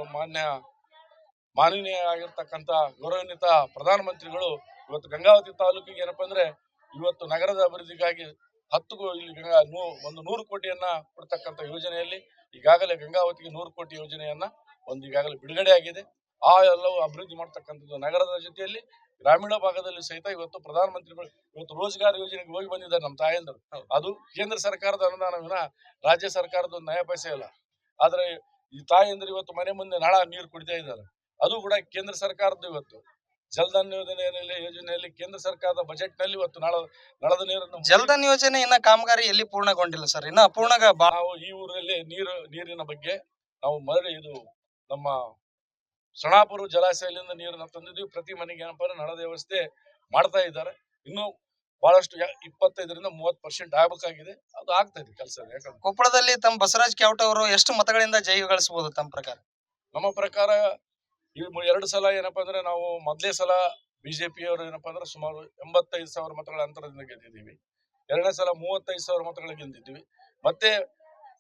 ಮಾನನೀಯ ಆಗಿರ್ತಕ್ಕಂಥ ಗೌರವಾನ್ವಿತ ಪ್ರಧಾನಮಂತ್ರಿಗಳು ಇವತ್ತು ಗಂಗಾವತಿ ತಾಲೂಕಿಗೆ ಏನಪ್ಪಾ ಅಂದ್ರೆ ಇವತ್ತು ನಗರದ ಅಭಿವೃದ್ಧಿಗಾಗಿ ಇಲ್ಲಿ 100 ಕೋಟಿಯನ್ನ ಕೊಡ್ತಕ್ಕಂಥ ಯೋಜನೆಯಲ್ಲಿ ಈಗಾಗಲೇ ಗಂಗಾವತಿಗೆ 100 ಕೋಟಿ ಯೋಜನೆಯನ್ನ ಈಗಾಗಲೇ ಬಿಡುಗಡೆ ಆಗಿದೆ. ಎಲ್ಲವೂ ಅಭಿವೃದ್ಧಿ ಮಾಡ್ತಕ್ಕಂಥದ್ದು ನಗರದ ಜೊತೆಯಲ್ಲಿ ಗ್ರಾಮೀಣ ಭಾಗದಲ್ಲಿ ಸಹಿತ ಇವತ್ತು ಪ್ರಧಾನಮಂತ್ರಿಗಳು ಇವತ್ತು ರೋಜ್ಗಾರ್ ಯೋಜನೆಗೆ ಹೋಗಿ ಬಂದಿದ್ದಾರೆ ನಮ್ಮ ತಾಯಂದರು. ಅದು ಕೇಂದ್ರ ಸರ್ಕಾರದ ಅನುದಾನ ವಿನ ರಾಜ್ಯ ಸರ್ಕಾರದ ಒಂದು ನಯ ಪೈಸೆ ಇಲ್ಲ. ಆದ್ರೆ ಈ ತಾಯಂದರು ಇವತ್ತು ಮನೆ ಮುಂದೆ ನಳ ನೀರು ಕುಡಿತಾ ಇದ್ದಾರೆ. ಅದು ಕೂಡ ಕೇಂದ್ರ ಸರ್ಕಾರದ ಇವತ್ತು ಜಲ್ಧನ್ ಯೋಜನೆಯಲ್ಲಿ ಕೇಂದ್ರ ಸರ್ಕಾರದ ಬಜೆಟ್ ನಲ್ಲಿ ಇವತ್ತು ನಳದ ನೀರನ್ನು ಜಲ್ಧನ್ ಯೋಜನೆ ಇನ್ನ ಕಾಮಗಾರಿ ಎಲ್ಲಿ ಪೂರ್ಣಗೊಂಡಿಲ್ಲ ಸರ್, ಇನ್ನ ಅಪೂರ್ಣಗ. ನಾವು ಈ ಊರಲ್ಲಿ ನೀರಿನ ಬಗ್ಗೆ ನಾವು ಇದು ನಮ್ಮ ಸಣಾಪುರ ಜಲಾಶಯದಿಂದ ನೀರನ್ನು ತಂದಿದ್ವಿ. ಪ್ರತಿ ಮನೆಗೆ ಏನಪ್ಪ ನಳದ ವ್ಯವಸ್ಥೆ ಮಾಡ್ತಾ ಇದ್ದಾರೆ. ಇನ್ನು ಬಹಳಷ್ಟು 25 ರಿಂದ 30% ಆಗ್ಬೇಕಾಗಿದೆ. ಅದು ಆಗ್ತಾ ಇದೆ ಕೆಲಸ. ಯಾಕಂದ್ರೆ ಕೊಪ್ಪಳದಲ್ಲಿ ತಮ್ಮ ಬಸವರಾಜ್ ಕ್ಯಾವಟ ಅವರು ಎಷ್ಟು ಮತಗಳಿಂದ ಜಯ ಗಳಿಸಬಹುದು ತಮ್ಮ ಪ್ರಕಾರ? ನಮ್ಮ ಪ್ರಕಾರ ಈ 2 ಸಲ ಏನಪ್ಪಾ ಅಂದ್ರೆ ನಾವು ಮೊದಲೇ ಸಲ ಬಿಜೆಪಿಯವರು ಏನಪ್ಪಾ ಅಂದ್ರೆ ಸುಮಾರು 85,000 ಮತಗಳ ಅಂತರದಿಂದ ಗೆದ್ದಿದ್ದೀವಿ. 2ನೇ ಸಲ 35,000 ಮತಗಳ ಗೆದ್ದಿದ್ದೀವಿ. ಮತ್ತೆ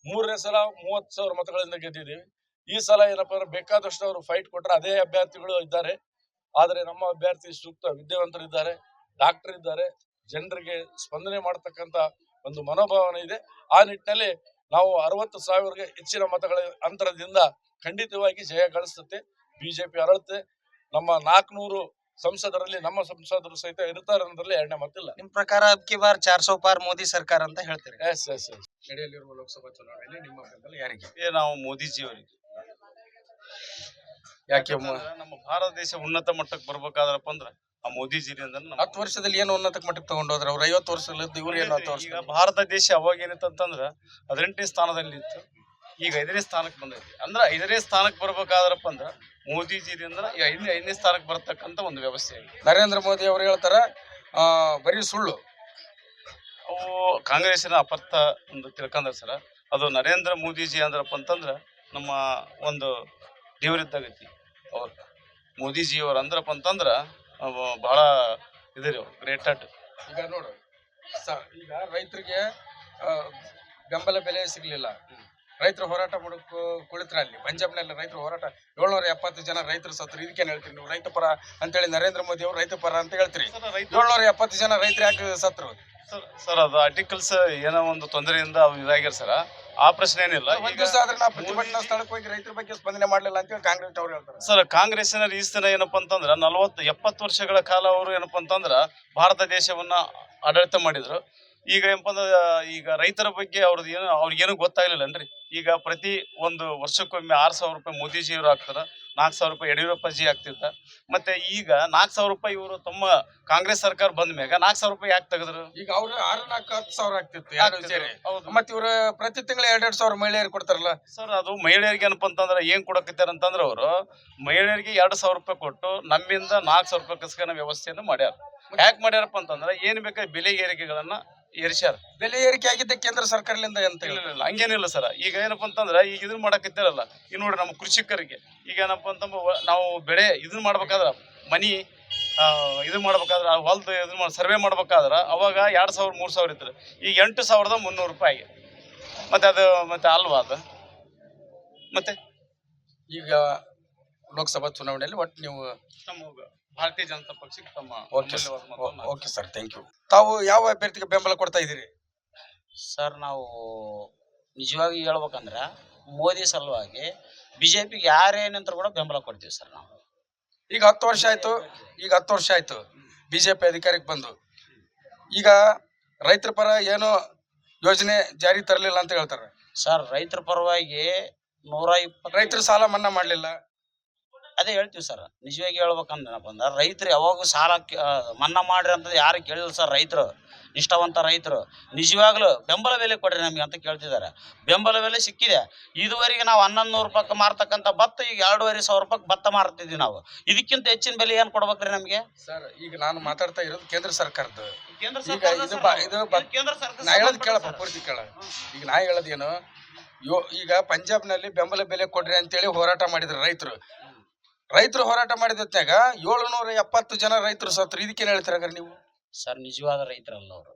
3ನೇ ಸಲ 30,000 ಮತಗಳಿಂದ ಗೆದ್ದಿದ್ದೀವಿ. ಈ ಸಲ ಏನಪ್ಪಾ ಅಂದ್ರೆ ಬೇಕಾದಷ್ಟು ಅವರು ಫೈಟ್ ಕೊಟ್ರೆ ಅದೇ ಅಭ್ಯರ್ಥಿಗಳು ಇದ್ದಾರೆ. ಆದ್ರೆ ನಮ್ಮ ಅಭ್ಯರ್ಥಿ ಸೂಕ್ತ ವಿದ್ಯಾವಂತರಿದ್ದಾರೆ, ಡಾಕ್ಟರ್ ಇದ್ದಾರೆ, ಜನರಿಗೆ ಸ್ಪಂದನೆ ಮಾಡತಕ್ಕಂತ ಒಂದು ಮನೋಭಾವನೆ ಇದೆ. ಆ ನಿಟ್ಟಿನಲ್ಲಿ ನಾವು 60,000ಗೆ ಹೆಚ್ಚಿನ ಮತಗಳ ಅಂತರದಿಂದ ಖಂಡಿತವಾಗಿ ಜಯ ಗಳಿಸುತ್ತೆ. ಬಿಜೆಪಿ ಅರಳುತ್ತೆ. ನಮ್ಮ 400 ಸಂಸದರಲ್ಲಿ ನಮ್ಮ ಸಂಸದರು ಸಹಿತ ಇರ್ತಾರೆ ಅನ್ನೋದ್ರಲ್ಲಿ ಎರಡನೇ ಮಾತಿಲ್ಲ. ನಿಮ್ ಪ್ರಕಾರ ಅಬ್ಕಿ ಬಾರ್ 400 ಪಾರ್ ಮೋದಿ ಸರ್ಕಾರ ಅಂತ ಹೇಳ್ತೀರಿ? ಎಸ್. ನಡೆಯಲಿರುವ ಲೋಕಸಭಾ ಚುನಾವಣೆಯಲ್ಲಿ ನಿಮ್ಮ ಬೆಂಬಲ ಯಾರಿಗೆ? ನಾವು ಮೋದಿಜಿ ಅವರಿಗೆ. ಯಾಕೆ? ನಮ್ಮ ಭಾರತ ದೇಶ ಉನ್ನತ ಮಟ್ಟಕ್ಕೆ ಬರ್ಬೇಕಾದ್ರಪ್ಪ ಅಂದ್ರ ಆ ಮೋದಿಜಿರಿಂದ 10 ವರ್ಷದಲ್ಲಿ ಏನು ಉನ್ನತ ಮಟ್ಟಕ್ಕೆ ತಗೊಂಡೋದ್ರ ಅವ್ರು? 50 ವರ್ಷದಲ್ಲಿ ಇವ್ರು ಏನು 10 ವರ್ಷ? ಈಗ ಭಾರತ ದೇಶ ಅವಾಗ ಏನಿತ್ತಂತಂದ್ರ 18ನೇ ಸ್ಥಾನದಲ್ಲಿ ಇತ್ತು. ಈಗ 5ನೇ ಸ್ಥಾನಕ್ಕೆ ಬಂದೈತಿ. ಅಂದ್ರ 5ನೇ ಸ್ಥಾನಕ್ಕೆ ಬರ್ಬೇಕಾದ್ರಪ್ಪ ಅಂದ್ರ ಮೋದಿಜಿರಿಂದ 5ನೇ ಸ್ಥಾನಕ್ಕೆ ಬರ್ತಕ್ಕಂತ ಒಂದು ವ್ಯವಸ್ಥೆ ಆಗಿದೆ. ನರೇಂದ್ರ ಮೋದಿ ಅವರು ಹೇಳ್ತಾರ ಬರೀ ಸುಳ್ಳು. ಅವು ಕಾಂಗ್ರೆಸ್ಸಿನ ಅಪರ್ಥ ಒಂದು ತಿಳ್ಕೊಂಡ್ರ ಸರ. ಅದು ನರೇಂದ್ರ ಮೋದಿಜಿ ಅಂದ್ರಪ್ಪ ಅಂತಂದ್ರ ನಮ್ಮ ಒಂದು ದೇವರಿದ್ದಾಗೈತಿ. ಅವ್ರು ಮೋದಿಜಿಯವ್ರು ಅಂದ್ರಪ್ಪ ಅಂತಂದ್ರ ಬಹಳ ಇದ್ರಿ ಗ್ರೇಟೆಡ್. ಈಗ ನೋಡು, ಈಗ ರೈತರಿಗೆ ಬೆಂಬಲ ಬೆಲೆ ಸಿಗ್ಲಿಲ್ಲ. ರೈತರು ಹೋರಾಟ ಮಾಡಕ್ ಕುಳಿತ್ರ ಅಲ್ಲಿ ಪಂಜಾಬ್ನಲ್ಲಿ ರೈತರು ಹೋರಾಟ 770 ಜನ ರೈತರು ಸತ್ರು. ಇದಕ್ಕೇನು ಹೇಳ್ತೀರಿ ನೀವು? ರೈತ ಪರ ಅಂತೇಳಿ ನರೇಂದ್ರ ಮೋದಿ ಅವರು ರೈತ ಪರ ಅಂತ ಹೇಳ್ತೀರಿ. 770 ಜನ ರೈತರು ಯಾಕೆ ಸತ್ರು? ಸರ್ ಅದು ಆರ್ಟಿಕಲ್ಸ್ ಏನೋ ಒಂದು ತೊಂದರೆಯಿಂದ ಇದಾಗ್ಯಾರ ಸರ್. ಆ ಪ್ರಶ್ನೆ ಏನಿಲ್ಲ. ಒಂದ್ ದಿವಸ ಆದ್ರೆ ನಾವು ಪ್ರತಿಭಟನಾ ಸ್ಥಳಕ್ಕೆ ಹೋಗಿ ರೈತರ ಬಗ್ಗೆ ಸ್ಪಂದನೆ ಮಾಡ್ಲಿಲ್ಲ ಅಂತ ಕಾಂಗ್ರೆಸ್ ಅವ್ರು ಹೇಳ್ತಾರೆ. ಸರ್ ಕಾಂಗ್ರೆಸ್ಸಿನ ಈ ದಿನ ಏನಪ್ಪಾ ಅಂತಂದ್ರ 40-70 ವರ್ಷಗಳ ಕಾಲ ಅವರು ಏನಪ್ಪಾ ಅಂತಂದ್ರ ಭಾರತ ದೇಶವನ್ನ ಆಡಳಿತ ಮಾಡಿದ್ರು. ಈಗ ಏನಪ್ಪ ಅಂದ್ರೆ ಈಗ ರೈತರ ಬಗ್ಗೆ ಅವ್ರಿಗೇನು ಗೊತ್ತಾಗ್ಲಿಲ್ಲನ್ರಿ. ಈಗ ಪ್ರತಿ ಒಂದು ವರ್ಷಕ್ಕೊಮ್ಮೆ 6,000 ರೂಪಾಯಿ ಮೋದಿಜಿಯವರು ಹಾಕ್ತಾರ, 4,000 ರೂಪಾಯಿ ಯಡಿಯೂರಪ್ಪಜಿ ಆಗ್ತಿತ್ತ. ಮತ್ತೆ ಈಗ 4,000 ರೂಪಾಯಿ ಇವರು ತಮ್ಮ ಕಾಂಗ್ರೆಸ್ ಸರ್ಕಾರ ಬಂದ ಮ್ಯಾಗ 4,000 ರೂಪಾಯಿ ಯಾಕೆ ತೆಗೆದ್ರು? ಈಗ ಅವ್ರು 6,000 ಆಗ್ತಿತ್ತು. ಮತ್ತೆ ಇವ್ರು ಪ್ರತಿ ತಿಂಗಳು 2,000 ಮಹಿಳೆಯರಿಗೆ ಕೊಡ್ತಾರಲ್ಲ ಸರ್. ಅದು ಮಹಿಳೆಯರಿಗೆ ಏನಪ್ಪಾ ಅಂತಂದ್ರೆ ಏನ್ ಕೊಡಕತ್ತಾರ ಅಂತಂದ್ರ ಅವರು ಮಹಿಳೆಯರಿಗೆ 2,000 ರೂಪಾಯಿ ಕೊಟ್ಟು ನಮ್ಮಿಂದ 4,000 ರೂಪಾಯಿ ಕಸ್ಕನ ವ್ಯವಸ್ಥೆಯನ್ನು ಮಾಡ್ಯಾರ. ಯಾಕೆ ಮಾಡ್ಯಾರಪ್ಪ ಅಂತಂದ್ರೆ ಏನ್ ಬೇಕಾದ್ರೆ ಬೆಲೆ ಏರಿಕೆಗಳನ್ನ ಏರಿಸ್ಯಾರ. ಬೆಲೆ ಏರಿಕೆ ಆಗಿದ್ದೆ ಕೇಂದ್ರ ಸರ್ಕಾರದಿಂದ ಅಂತ ಇಲ್ಲ ಹೇಳಿ. ಇಲ್ಲ ಹಂಗೇನಿಲ್ಲ ಸರ್. ಈಗ ಏನಪ್ಪಾ ಅಂತಂದ್ರ ಈಗ ಇದನ್ನ ಮಾಡಕತ್ತಿರಲ್ಲ, ಈಗ ನೋಡ್ರಿ ನಮ್ಮ ಕೃಷಿಕರಿಗೆ ಈಗ ಏನಪ್ಪಾ ಅಂತಂದ್ರ ನಾವು ಬೆಳೆ ಇದನ್ನ ಮಾಡ್ಬೇಕಾದ್ರ ಮನಿ ಇದನ್ನ ಮಾಡ್ಬೇಕಾದ್ರ ಹೊಲ್ದು ಇದನ್ನ ಸರ್ವೆ ಮಾಡ್ಬೇಕಾದ್ರ ಅವಾಗ 2,000 3,000 ಇತ್ತು. ಈಗ 8,300 ರೂಪಾಯಿ. ಮತ್ತೆ ಅದು ಮತ್ತೆ ಅಲ್ವಾ ಅದು ಮತ್ತೆ ಈಗ ಲೋಕಸಭಾ ಚುನಾವಣೆಯಲ್ಲಿ ಒಟ್ಟು ನೀವು ನಮ್ಮ ಭಾರತೀಯ ಜನತಾ ಪಕ್ಷಕ್ಕೆ ತಮ್ಮ ಓಕೆ ಸರ್, ಥ್ಯಾಂಕ್ ಯು. ತಾವು ಯಾವ ಅಭ್ಯರ್ಥಿಗೆ ಬೆಂಬಲ ಕೊಡ್ತಾ ಇದ್ದೀರಿ? ಸರ್ ನಾವು ನಿಜವಾಗಿ ಹೇಳ್ಬೇಕಂದ್ರೆ ಮೋದಿ ಸಲುವಾಗಿ ಬಿಜೆಪಿಗೆ ಯಾರೇನಂತ ಕೂಡ ಬೆಂಬಲ ಕೊಡ್ತೀವಿ ಸರ್ ನಾವು. ಈಗ 10 ವರ್ಷ ಆಯ್ತು ಬಿಜೆಪಿ ಅಧಿಕಾರಕ್ಕೆ ಬಂದು. ಈಗ ರೈತರ ಪರ ಏನೋ ಯೋಜನೆ ಜಾರಿ ತರಲಿಲ್ಲ ಅಂತ ಹೇಳ್ತಾರೆ ಸರ್. ರೈತರ ಪರವಾಗಿ 120 ರೈತರು ಸಾಲ ಮನ್ನಾ ಮಾಡಲಿಲ್ಲ. ಅದೇ ಹೇಳ್ತೀವಿ ಸರ್. ನಿಜವಾಗಿ ಹೇಳ್ಬೇಕಂದ್ರಪ್ಪ ಅಂದ್ರೆ ರೈತರು ಯಾವಾಗೂ ಸಾಲ ಮನ್ನಾ ಮಾಡ್ರಿ ಅಂತ ಯಾರು ಕೇಳಿಲ್ಲ ಸರ್. ರೈತರು ನಿಷ್ಠಾವಂತ ರೈತರು ನಿಜವಾಗ್ಲೂ ಬೆಂಬಲ ಬೆಲೆ ಕೊಡ್ರಿ ನಮಗೆ ಅಂತ ಕೇಳ್ತಿದ್ದಾರೆ. ಬೆಂಬಲ ಬೆಲೆ ಸಿಕ್ಕಿದೆ. ಇದುವರೆಗೆ ನಾವು 1,100 ರೂಪಾಯಿಗೆ ಮಾರ್ತಕ್ಕಂಥ ಭತ್ತ ಈಗ 2,500 ರೂಪಾಯಿಗೆ ಭತ್ತ ಮಾರ್ತಿದ್ವಿ ನಾವು. ಇದಕ್ಕಿಂತ ಹೆಚ್ಚಿನ ಬೆಲೆ ಏನು ಕೊಡ್ಬೇಕ್ರಿ ನಮಗೆ? ಸರ್ ಈಗ ನಾನು ಮಾತಾಡ್ತಾ ಇರೋದು ಕೇಂದ್ರ ಸರ್ಕಾರದ್ದು. ಕೇಂದ್ರ ಈಗ ಕೇಂದ್ರ ಸರ್ಕಾರ ನಾ ಹೇಳೋದು ಕೇಳಪ್ಪ, ಪೂರ್ತಿ ಕೇಳ. ಈಗ ನಾ ಹೇಳೋದೇನು, ಈಗ ಪಂಜಾಬ್ನಲ್ಲಿ ಬೆಂಬಲ ಬೆಲೆ ಕೊಡ್ರಿ ಅಂತೇಳಿ ಹೋರಾಟ ಮಾಡಿದ್ರು ರೈತರು ಹೋರಾಟ ಮಾಡಿದ ಹೊತ್ನ್ಯಾಗ 770 ಜನ ರೈತರು ಸತ್ರು. ಇದಕ್ಕೇನು ಹೇಳ್ತೀರ ನೀವು? ಸರ್ ನಿಜವಾದ ರೈತರಲ್ಲ ಅವರು.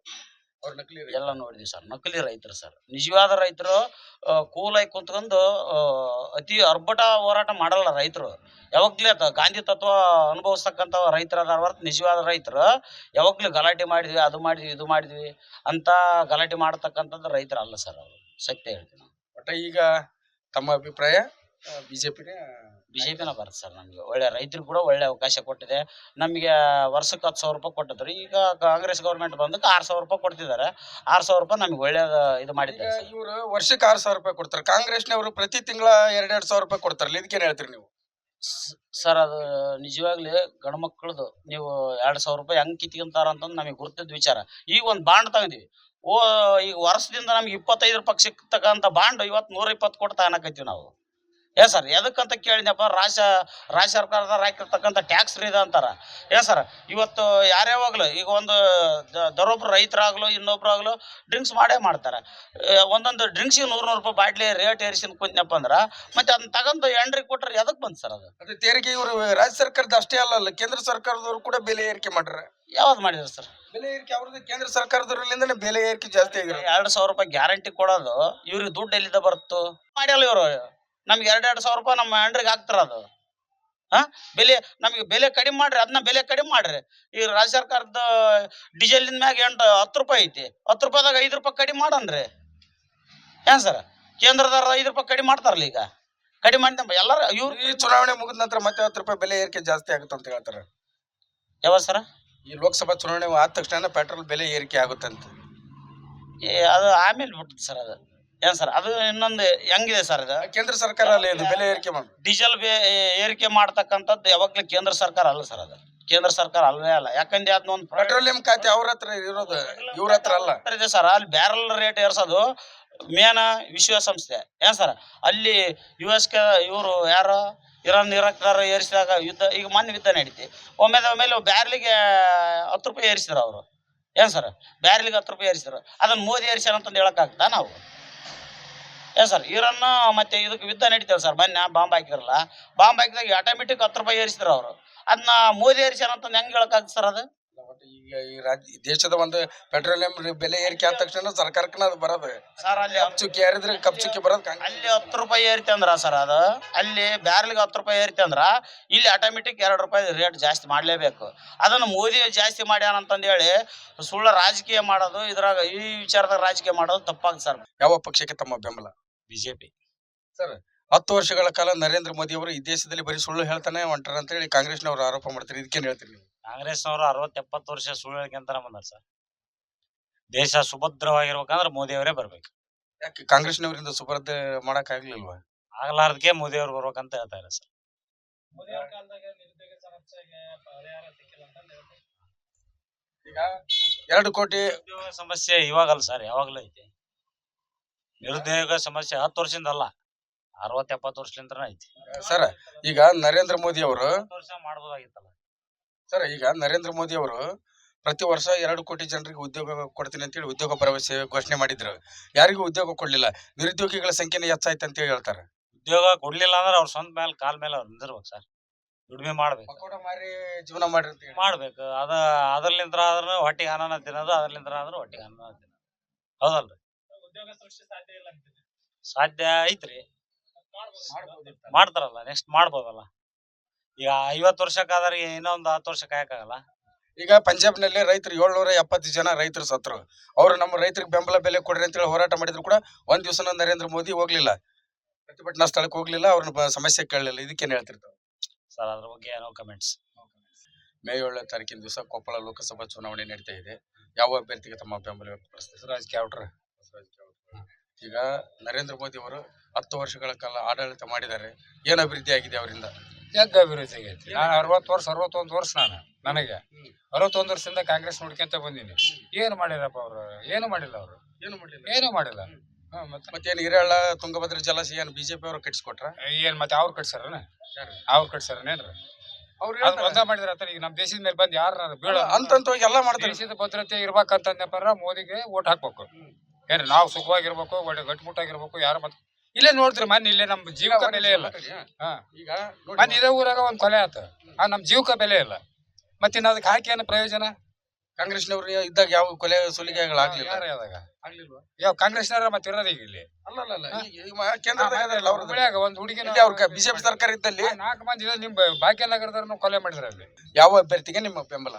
ಅವ್ರ ನಕಲಿ ಎಲ್ಲ ನೋಡಿದ್ವಿ ಸರ್. ನಕಲಿ ರೈತರು ಸರ್. ನಿಜವಾದ ರೈತರು ಕೂಲಾಗಿ ಕುಂತ್ಕೊಂಡು ಅತಿ ಅರ್ಭಟ ಹೋರಾಟ ಮಾಡಲ್ಲ ರೈತರು. ಯಾವಾಗ್ಲೇ ಗಾಂಧಿ ತತ್ವ ಅನುಭವಿಸ್ತಕ್ಕಂಥ ರೈತರ ಹೊರತು ನಿಜವಾದ ರೈತರು ಯಾವಾಗ್ಲೂ ಗಲಾಟೆ ಮಾಡಿದ್ವಿ, ಅದು ಮಾಡಿದ್ವಿ, ಇದು ಮಾಡಿದ್ವಿ ಅಂತ ಗಲಾಟೆ ಮಾಡತಕ್ಕಂಥದ್ದು ರೈತರು ಅಲ್ಲ ಸರ್. ಅವರು ಸತ್ಯ ಹೇಳ್ತೀನಿ. ಬಟ್ ಈಗ ತಮ್ಮ ಅಭಿಪ್ರಾಯ ಬಿಜೆಪಿನ ಬರುತ್ತೆ ಸರ್. ನಮಗೆ ಒಳ್ಳೆ ರೈತರಿಗೆ ಕೂಡ ಒಳ್ಳೆ ಅವಕಾಶ ಕೊಟ್ಟಿದೆ. ನಮಗೆ ವರ್ಷಕ್ಕೆ 10,000 ರೂಪಾಯಿ ಕೊಟ್ಟಿದ್ರು. ಈಗ ಕಾಂಗ್ರೆಸ್ ಗೌರ್ಮೆಂಟ್ ಬಂದಕ್ಕೆ 6,000 ರೂಪಾಯಿ ಕೊಡ್ತಿದ್ದಾರೆ. 6,000 ರೂಪಾಯಿ ನಮ್ಗೆ ಒಳ್ಳೇದು ಇದು ಮಾಡಿದ್ದಾರೆ. ಇವರು ವರ್ಷಕ್ಕೆ 6,000 ರೂಪಾಯಿ ಕೊಡ್ತಾರೆ. ಕಾಂಗ್ರೆಸ್ನವರು ಪ್ರತಿ ತಿಂಗಳ 2,000 ರೂಪಾಯಿ ಕೊಡ್ತಾರಲ್ಲ, ಇದಕ್ಕೇನು ಹೇಳ್ತೀರಿ ನೀವು? ಸರ್ ಅದು ನಿಜವಾಗ್ಲಿ ಗಂಡು ಮಕ್ಕಳದು ನೀವು 2,000 ರೂಪಾಯಿ ಹೆಂಗ್ ಕಿತ್ಕೊಂತಾರ ಅಂತಂದು ನಮಗೆ ಗುರ್ತಿದ್ದ ವಿಚಾರ. ಈಗ ಒಂದು ಬಾಂಡ್ ತಗೊಂಡಿವಿ. ಈಗ ವರ್ಷದಿಂದ ನಮ್ಗೆ 25 ರೂಪಾಯಿ ಸಿಕ್ತಕ್ಕಂಥ ಬಾಂಡ್ ಇವತ್ತು 120 ಕೊಟ್ಟು ತಗೊಳಕತ್ತೀವಿ ನಾವು. ಸರ್ ಎದಕ್ಕಂತ ಕೇಳಿದ್ನಪ್ಪ, ರಾಜ್ಯ ಸರ್ಕಾರದವ್ರು ಹಾಕಿರ್ತಕ್ಕಂಥ ಟ್ಯಾಕ್ಸ್ ಫ್ರೀ ಅಂತಾರ. ಸರ್ ಇವತ್ತು ಯಾರ್ಯಾವಾಗಲೂ ಈಗ ಒಂದು ದರೊಬ್ರು ರೈತರಾಗ್ಲು ಇನ್ನೊಬ್ರಾಗ್ಲು ಡ್ರಿಂಕ್ಸ್ ಮಾಡೇ ಮಾಡ್ತಾರೆ. ಒಂದೊಂದು ಡ್ರಿಂಕ್ಸಿಗೆ 100 ರೂಪಾಯಿ ಬಾಟ್ಲಿ ರೇಟ್ ಏರಿಸಿನ ಕುಂತನಪ್ಪ ಅಂದ್ರೆ ಮತ್ತೆ ಅದನ್ನ ತಗೊಂಡು ಎಂಡ್ರಿಗೆ ಕೊಟ್ರೆ ಎದಕ್ಕೆ ಬಂತು ಸರ್ ಅದು? ಅದು ತೆರಿಗೆ ಇವರು ರಾಜ್ಯ ಸರ್ಕಾರದ ಅಷ್ಟೇ ಅಲ್ಲ, ಕೇಂದ್ರ ಸರ್ಕಾರದವರು ಕೂಡ ಬೆಲೆ ಏರಿಕೆ ಮಾಡ್ಯಾರ. ಯಾವ್ದು ಮಾಡಿದ್ರು ಸರ್ ಬೆಲೆ ಏರಿಕೆ? ಅವ್ರದ್ದು ಕೇಂದ್ರ ಸರ್ಕಾರದವರಿಂದನೇ ಬೆಲೆ ಏರಿಕೆ ಜಾಸ್ತಿ ಆಗಿರೋದು. 2,000 ರೂಪಾಯಿ ಗ್ಯಾರಂಟಿ ಕೊಡೋದು ಇವ್ರಿಗೆ ದುಡ್ಡು ಎಲ್ಲಿಂದ ಬರುತ್ತೋ ಮಾಡ್ಯಲ್ಲ ಇವರು. ನಮ್ಗೆ 2,000 ರೂಪಾಯಿ ನಮ್ಮ ಹ್ಯಾಂಡ್ರಿಗೆ ಹಾಕ್ತಾರ. ಅದು ಬೆಲೆ ನಮಗೆ ಬೆಲೆ ಕಡಿಮೆ ಮಾಡ್ರಿ, ಅದನ್ನ ಬೆಲೆ ಕಡಿಮೆ ಮಾಡ್ರಿ. ಈ ರಾಜ್ಯ ಸರ್ಕಾರದ ಡೀಸೆಲಿನ ಮ್ಯಾಗ 10 ರೂಪಾಯಿ ಐತಿ. 10 ರೂಪಾಯಿದಾಗ 5 ರೂಪಾಯಿ ಕಡಿಮೆ ಮಾಡನ್ರಿ. ಸರ್ ಕೇಂದ್ರದವ್ರ 5 ರೂಪಾಯಿ ಕಡಿಮೆ ಮಾಡ್ತಾರಲ್ಲ. ಈಗ ಕಡಿಮೆ ಮಾಡಿ ಎಲ್ಲಾರು ಇವ್ರು ಈ ಚುನಾವಣೆ ಮುಗಿದ ನಂತರ ಮತ್ತೆ 10 ರೂಪಾಯಿ ಬೆಲೆ ಏರಿಕೆ ಜಾಸ್ತಿ ಆಗುತ್ತೆ ಅಂತ ಹೇಳ್ತಾರೆ. ಯಾವಾಗ ಸರ? ಈ ಲೋಕಸಭಾ ಚುನಾವಣೆ ಆದ ತಕ್ಷಣ ಪೆಟ್ರೋಲ್ ಬೆಲೆ ಏರಿಕೆ ಆಗುತ್ತೆ ಅಂತ. ಅದು ಆಮೇಲೆ ಬಿಡ್ತದೆ ಸರ್. ಅದು ಸರ್ ಅದು ಇನ್ನೊಂದು ಹೆಂಗಿದೆ ಸರ್, ಇದು ಕೇಂದ್ರ ಸರ್ಕಾರ ಅಲ್ಲ, ಇದು ಬೆಲೆ ಏರಿಕೆ ಮಾಡಿ ಡೀಸೆಲ್ ಏರಿಕೆ ಮಾಡ್ತಕ್ಕಂಥದ್ದು ಯಾವಾಗ್ಲೂ ಕೇಂದ್ರ ಸರ್ಕಾರ ಅಲ್ಲ ಸರ್. ಅದು ಕೇಂದ್ರ ಸರ್ಕಾರ ಅಲ್ವೇ ಅಲ್ಲ. ಯಾಕಂದ್ರೆ ಅದನ್ನೊಂದು ಪೆಟ್ರೋಲಿಯಂ ಖಾತೆ ಅವ್ರ ಹತ್ರ ಇರೋದು, ಇವ್ರ ಹತ್ರ ಅಲ್ಲ ಇದೆ ಸರ್. ಅಲ್ಲಿ ಬ್ಯಾರಲ್ ರೇಟ್ ಏರ್ಸೋದು ಮೇನ್ ವಿಶ್ವಸಂಸ್ಥೆ. ಸರ್ ಅಲ್ಲಿ US ಇವರು ಯಾರು ಇರಾಕ್ದಾರ ಏರಿಸಿದಾಗ ಯುದ್ಧ, ಈಗ ಮೊನ್ನೆ ಯುದ್ಧ ನಡೀತಿ. ಒಮ್ಮೆಲೆ ಬ್ಯಾರ್ಲಿಗೆ 10 ರೂಪಾಯಿ ಏರಿಸಿದ್ರು ಅವರು. ಸರ್ ಬ್ಯಾರ್ಲಿಗೆ 10 ರೂಪಾಯಿ ಏರಿಸಿದ್ರು. ಅದನ್ನ ಮೋದಿ ಏರಿಸ್ಯಾರ ಅಂತಂದು ಹೇಳಕ್ಕಾಗ್ತಾ ನಾವು? ಸರ್ ಇರಾನ್ ಮತ್ತೆ ಇದಕ್ಕೆ ಯುದ್ಧ ನಡೀತೇವೆ ಸರ್. ಮೊನ್ನೆ ಬಾಂಬ್ ಹಾಕಿರಲ್ಲ, ಬಾಂಬ್ ಹಾಕಿದಾಗ ಆಟೋಮೆಟಿಕ್ 10 ರೂಪಾಯಿ ಏರಿಸಿದ್ರು ಅವರು. ಅದನ್ನ ಮೋದಿ ಏರಿಸ್ಯಾರ ಅಂತಂದು ಹೆಂಗ್ ಹೇಳಕ್ಕಾಗ್ತದೆ ಸರ್? ಅದು ಈಗ ಈ ದೇಶದ ಒಂದು ಪೆಟ್ರೋಲಿಯಂ ಬೆಲೆ ಏರಿಕೆ ಆದ ತಕ್ಷಣ ಸರ್ಕಾರಕ್ಕೆ ಅದು ಬರೋದು ಸರ್. ಅಲ್ಲಿ ಕಪ್ಚುಕ್ಕಿ ಏರಿದ್ರೆ ಕಪ್ಚುಕ್ಕಿ ಬರೋದು. ಅಲ್ಲಿ 10 ರೂಪಾಯಿ ಏರಿತೆ ಅಂದ್ರ ಸರ್, ಅದು ಅಲ್ಲಿ ಬ್ಯಾರ್ಲಿಗೆ 10 ರೂಪಾಯಿ ಏರಿತೆ ಅಂದ್ರ ಇಲ್ಲಿ ಆಟೋಮೆಟಿಕ್ 2 ರೂಪಾಯಿ ರೇಟ್ ಜಾಸ್ತಿ ಮಾಡ್ಲೇಬೇಕು. ಅದನ್ನು ಮೋದಿ ಜಾಸ್ತಿ ಮಾಡ್ಯಾನ ಅಂತಂದು ಹೇಳಿ ಸುಳ್ಳ ರಾಜಕೀಯ ಮಾಡೋದು, ಇದ್ರಾಗ ಈ ವಿಚಾರದಾಗ ರಾಜಕೀಯ ಮಾಡೋದು ತಪ್ಪಾಗ್ತದೆ ಸರ್. ಯಾವ ಪಕ್ಷಕ್ಕೆ ತಮ್ಮ ಬೆಂಬಲ? ಬಿಜೆಪಿ ಸರ್ 10 ವರ್ಷಗಳ ಕಾಲ ನರೇಂದ್ರ ಮೋದಿ ಅವರು ಈ ದೇಶದಲ್ಲಿ ಬರೀ ಸುಳ್ಳು ಹೇಳ್ತಾನೆ ಹೊಂಟಾರ ಅಂತ ಹೇಳಿ ಕಾಂಗ್ರೆಸ್ನವರು ಆರೋಪ ಮಾಡ್ತಾರೆ. ಇದಕ್ಕೇನು ಹೇಳ್ತೀರಿ ನೀವು? ಕಾಂಗ್ರೆಸ್ನವರು 60-70 ವರ್ಷ ಸುಳ್ಳು ಹೇಳ್ಕೊಂತಾನೆ ಬಂದಾರ ಸರ್. ದೇಶ ಸುಭದ್ರವಾಗಿರ್ಬೇಕಂದ್ರೆ ಮೋದಿ ಅವರೇ ಬರ್ಬೇಕು. ಯಾಕೆ ಕಾಂಗ್ರೆಸ್ನವರಿಂದ ಸುಭದ್ರ ಮಾಡಕ್ ಆಗ್ಲಿಲ್ವಾ? ಆಗ್ಲಾರ್ದಕ್ಕೆ ಮೋದಿ ಅವ್ರು ಬರ್ಬೇಕಂತ ಹೇಳ್ತಾರೆ ಸರ್. ಈಗ 2 ಕೋಟಿ ನಿರುದ್ಯೋಗ ಸಮಸ್ಯೆ ಇವಾಗಲ್ಲ ಸರ್, ಯಾವಾಗ್ಲೂ ಐತಿ. ನಿರುದ್ಯೋಗ ಸಮಸ್ಯೆ 10 ವರ್ಷದಿಂದ ಅಲ್ಲ, 60-70 ವರ್ಷದಿಂದ ಐತಿ ಸರ್. ಈಗ ನರೇಂದ್ರ ಮೋದಿ ಅವರು ವರ್ಷ ಮಾಡ್ಬೋದಾಗಿತ್ತಲ್ಲ ಸರ್. ಈಗ ನರೇಂದ್ರ ಮೋದಿ ಅವರು ಪ್ರತಿ ವರ್ಷ 2 ಕೋಟಿ ಜನರಿಗೆ ಉದ್ಯೋಗ ಕೊಡ್ತೀನಿ ಅಂತೇಳಿ ಉದ್ಯೋಗ ಭರವಸೆ ಘೋಷಣೆ ಮಾಡಿದ್ರು. ಯಾರಿಗೂ ಉದ್ಯೋಗ ಕೊಡ್ಲಿಲ್ಲ. ನಿರುದ್ಯೋಗಿಗಳ ಸಂಖ್ಯೆನೇ ಹೆಚ್ಚಾಯ್ತು ಅಂತ ಹೇಳಿ ಹೇಳ್ತಾರೆ. ಉದ್ಯೋಗ ಕೊಡ್ಲಿಲ್ಲ ಅಂದ್ರೆ ಅವ್ರ ಸ್ವಂತ ಮೇಲೆ ಕಾಲ್ ಮೇಲೆ ಅವ್ರು ನಿಂದಿರ್ಬೇಕು ಸರ್. ದುಡಿಮೆ ಮಾಡ್ಬೇಕು. ಪಕೋಡ ಮಾರಿ ಜೀವನ ಮಾಡ್ರಿ ಅಂತ ಹೇಳಿ. ಮಾಡ್ಬೇಕು. ಅದ್ರಲಿಂತ್ರ ಆದ್ರೂ ಹೊಟ್ಟಿಗೆ ಅನ್ನನ ತಿನ್ನೋದು, ಅದ್ರಲಿಂತ್ರ ಆದ್ರೂ ಹೊಟ್ಟಿಗೆ ಅನ್ನನ ತಿನ್ನೋದು. ಹೌದಲ್ರಿ? ಸಾಧ್ಯ ಐತ್ರಿ. ಮಾಡ್ತಾರಲ್ಲ, ನೆಕ್ಸ್ಟ್ ಮಾಡ್ಬೋದಲ್ಲ. ಈಗ 50 ವರ್ಷಕ್ಕಾದ್ರೆ ಇನ್ನೊಂದು 10 ವರ್ಷ ಕಾಯಕ್ಕಾಗಲ್ಲ. ಈಗ ಪಂಜಾಬ್ನಲ್ಲಿ ರೈತರು 770 ಜನ ರೈತರು ಸತ್ರು. ಅವರು ನಮ್ಮ ರೈತರಿಗೆ ಬೆಂಬಲ ಬೆಲೆ ಕೊಡ್ರಿ ಅಂತ ಹೇಳಿ ಹೋರಾಟ ಮಾಡಿದ್ರು ಕೂಡ ಒಂದ್ ದಿವಸ ನರೇಂದ್ರ ಮೋದಿ ಹೋಗ್ಲಿಲ್ಲ, ಪ್ರತಿಭಟನಾ ಸ್ಥಳಕ್ಕೆ ಹೋಗ್ಲಿಲ್ಲ, ಅವ್ರನ್ನ ಸಮಸ್ಯೆ ಕೇಳಲಿಲ್ಲ. ಇದಕ್ಕೇನ್ ಹೇಳ್ತಿರ್ತಾವ ಸರ್? ಅದ್ರ ಬಗ್ಗೆ ನೋ ಕಮೆಂಟ್ಸ್. ಮೇ 7ನೇ ತಾರೀಕಿನ ದಿವಸ ಕೊಪ್ಪಳ ಲೋಕಸಭಾ ಚುನಾವಣೆ ನಡೀತಾ ಇದೆ. ಯಾವ ಅಭ್ಯರ್ಥಿಗೆ ತಮ್ಮ ಬೆಂಬಲ ವ್ಯಕ್ತಪಡಿಸ್ತಾರೆ? ಈಗ ನರೇಂದ್ರ ಮೋದಿ ಅವರು 10 ವರ್ಷಗಳ ಕಾಲ ಆಡಳಿತ ಮಾಡಿದ್ದಾರೆ. ಏನ್ ಅಭಿವೃದ್ಧಿ ಆಗಿದೆ ಅವರಿಂದ? ಅಭಿವೃದ್ಧಿ ಆಗೈತಿ. ನಾನು 61 ವರ್ಷ ನನಗೆ 61 ವರ್ಷದಿಂದ ಕಾಂಗ್ರೆಸ್ ನೋಡ್ಕೊಂತ ಬಂದೀನಿ. ಏನು ಮಾಡಿರಪ್ಪ ಅವ್ರು? ಏನು ಮಾಡಿಲ್ಲ ಅವರು. ಏನು ಮಾಡಿಲ್ಲ. ಮತ್ತೇನ್ ಹಿರೇಹಳ್ಳ ತುಂಗಭದ್ರಾ ಜಲಾಶಯ ಏನ್ ಬಿಜೆಪಿ ಅವರು ಕಟ್ಸ್ಕೊಟ್ರ? ಏನ್ ಮತ್ತೆ ಅವ್ರು ಕಟ್ಸಾರನ? ಅವ್ರು ಕಟ್ಸಾರನೇನ್ರಿ? ಅವ್ರು ಬಂದ ಮಾಡಿದ್ರ ಈಗ ನಮ್ ದೇಶದ ಮೇಲೆ ಬಂದ್ ಯಾರ ಬೀಳ ಅಂತಂತ ಎಲ್ಲಾ ಮಾಡ್ತಾರೆ. ದೇಶದ ಭದ್ರತೆ ಇರ್ಬೇಕಂತಂದಪ್ಪಾರ ಮೋದಿಗೆ ಓಟ್ ಹಾಕ್ಬೇಕು. ಏನ್ರಿ ನಾವು ಸುಖವಾಗಿರ್ಬೇಕು, ಒಳ್ಳೆ ಗಟ್ಟಿಮುಟ್ಟಾಗಿರ್ಬೇಕು. ಯಾರು ಮತ್ತೆ ಇಲ್ಲೇ ನೋಡ್ತೀರಿ ಮೊನ್ನೆ ಇಲ್ಲೇ ನಮ್ ಜೀವಕ ಬೆಲೆ ಇಲ್ಲ. ಈಗ ಮೊನ್ನೆ ಇದೇ ಊರಾಗ ಒಂದ್ ಕೊಲೆ ಆತ. ನಮ್ ಜೀವಕ ಬೆಲೆ ಇಲ್ಲ. ಮತ್ತೆ ಅದಕ್ಕೆ ಹಾಕಿ ಏನು ಪ್ರಯೋಜನ? ಕಾಂಗ್ರೆಸ್ನವ್ರು ಇದ್ದಾಗ ಯಾವ ಕೊಲೆ ಸುಲಿಗೆಗಳಾಗ್ಲಿಲ್ಲ. ಯಾವ ಕಾಂಗ್ರೆಸ್ನವ್ರ ಮತ್ತೆ ಇರೋದ ಈಗ ಇಲ್ಲಿ ಒಂದ್ ಹುಡುಗಿ ಬಿಜೆಪಿ ಸರ್ಕಾರ ಇದ್ದಲ್ಲಿ 4 ಮಂದಿ ನಿಮ್ ಭಾಗ್ಯನಗರದವ್ರನ್ನ ಕೊಲೆ ಮಾಡಿದ್ರ ಅಲ್ಲಿ. ಯಾವ ಅಭ್ಯರ್ಥಿಗೆ ನಿಮ್ಮ ಬೆಂಬಲ?